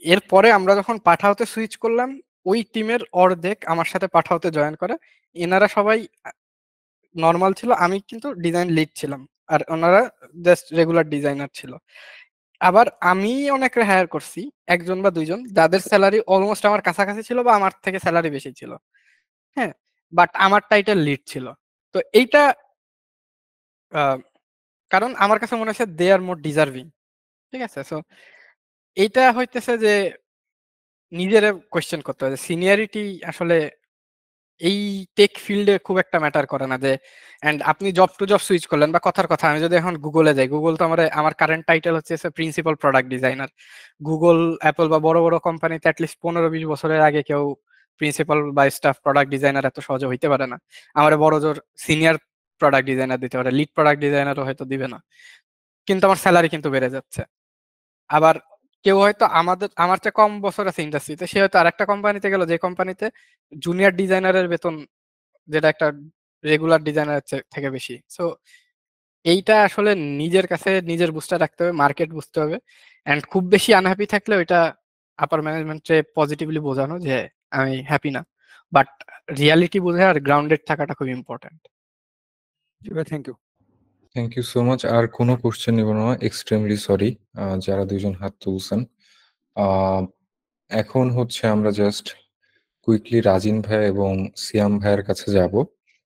এরপরে আমরা যখন পাঠাওতে সুইচ করলাম, ওই টিমের অর্ধেক আমার সাথে পাঠাওতে জয়েন করে। এনারা সবাই নর্মাল ছিল, আমি কিন্তু ডিজাইন লিড ছিলাম, আর ওনারা জাস্ট রেগুলার ডিজাইনার ছিল। আবার আমি অনেকরে হায়ার করছি, একজন বা দুইজন, যাদের স্যালারি অলমোস্ট আমার কাছাকাছি ছিল বা আমার থেকে স্যালারি বেশি ছিল। হ্যাঁ, বাট আমার টাইটেল লিড ছিল। তো এইটা কারণ আমার কাছে মনে হচ্ছে দে আর মোর ডিজার্ভিং। ঠিক আছে, সো এইটা হইতেছে যে নিজের কোয়েশ্চেন করতে হবে, সিনিয়রিটি আসলে এই টেক ফিল্ডে খুব একটা ম্যাটার করে না। যে এন্ড আপনি জব টু জব সুইচ করলেন, বা কথার কথা আমি যদি এখন গুগলে যাই, গুগল তো আমার কারেন্ট টাইটেল হচ্ছে principal product designer. Google, Apple বা বড় বড় কোম্পানিতে অ্যাটলিস্ট 15-20 বছরের আগে কেউ প্রিন্সিপাল বা স্টাফ প্রোডাক্ট ডিজাইনার এত সহজে হইতে পারে না। আমার বড় জোর সিনিয়র প্রোডাক্ট ডিজাইনার দিতে পারে, লিড প্রোডাক্ট ডিজাইনারও হয়তো দিবে না, কিন্তু আমার স্যালারি কিন্তু বেড়ে যাচ্ছে। আবার কেউ হয়তো আমার চেয়ে কম বছর আছে ইন্ডাস্ট্রিতে, সে হয়তো আরেকটা কোম্পানিতে গেল, যে কোম্পানিতে জুনিয়র ডিজাইনারের বেতন যেটা একটা রেগুলার ডিজাইনার থেকে বেশি। সো এইটা আসলে নিজের কাছে নিজের বুঝটা রাখতে হবে, মার্কেট বুঝতে হবে, এন্ড খুব বেশি আনহ্যাপি থাকলে ওইটা আপার ম্যানেজমেন্টে পজিটিভলি বোঝানো যে আমি হ্যাপি না, বাট রিয়ালিটি বুঝে আর গ্রাউন্ডেড থাকাটা খুব important. Thank you. Thank you so much. আর কোনো কোশ্চেন নিব না, এক্সট্রিমলি সরি যারা দুইজন হাত তুলছেন। এখন হচ্ছে আমরা জাস্ট কুইকলি রাজিন ভাই এবং সিয়াম ভাইয়ের কাছে যাব।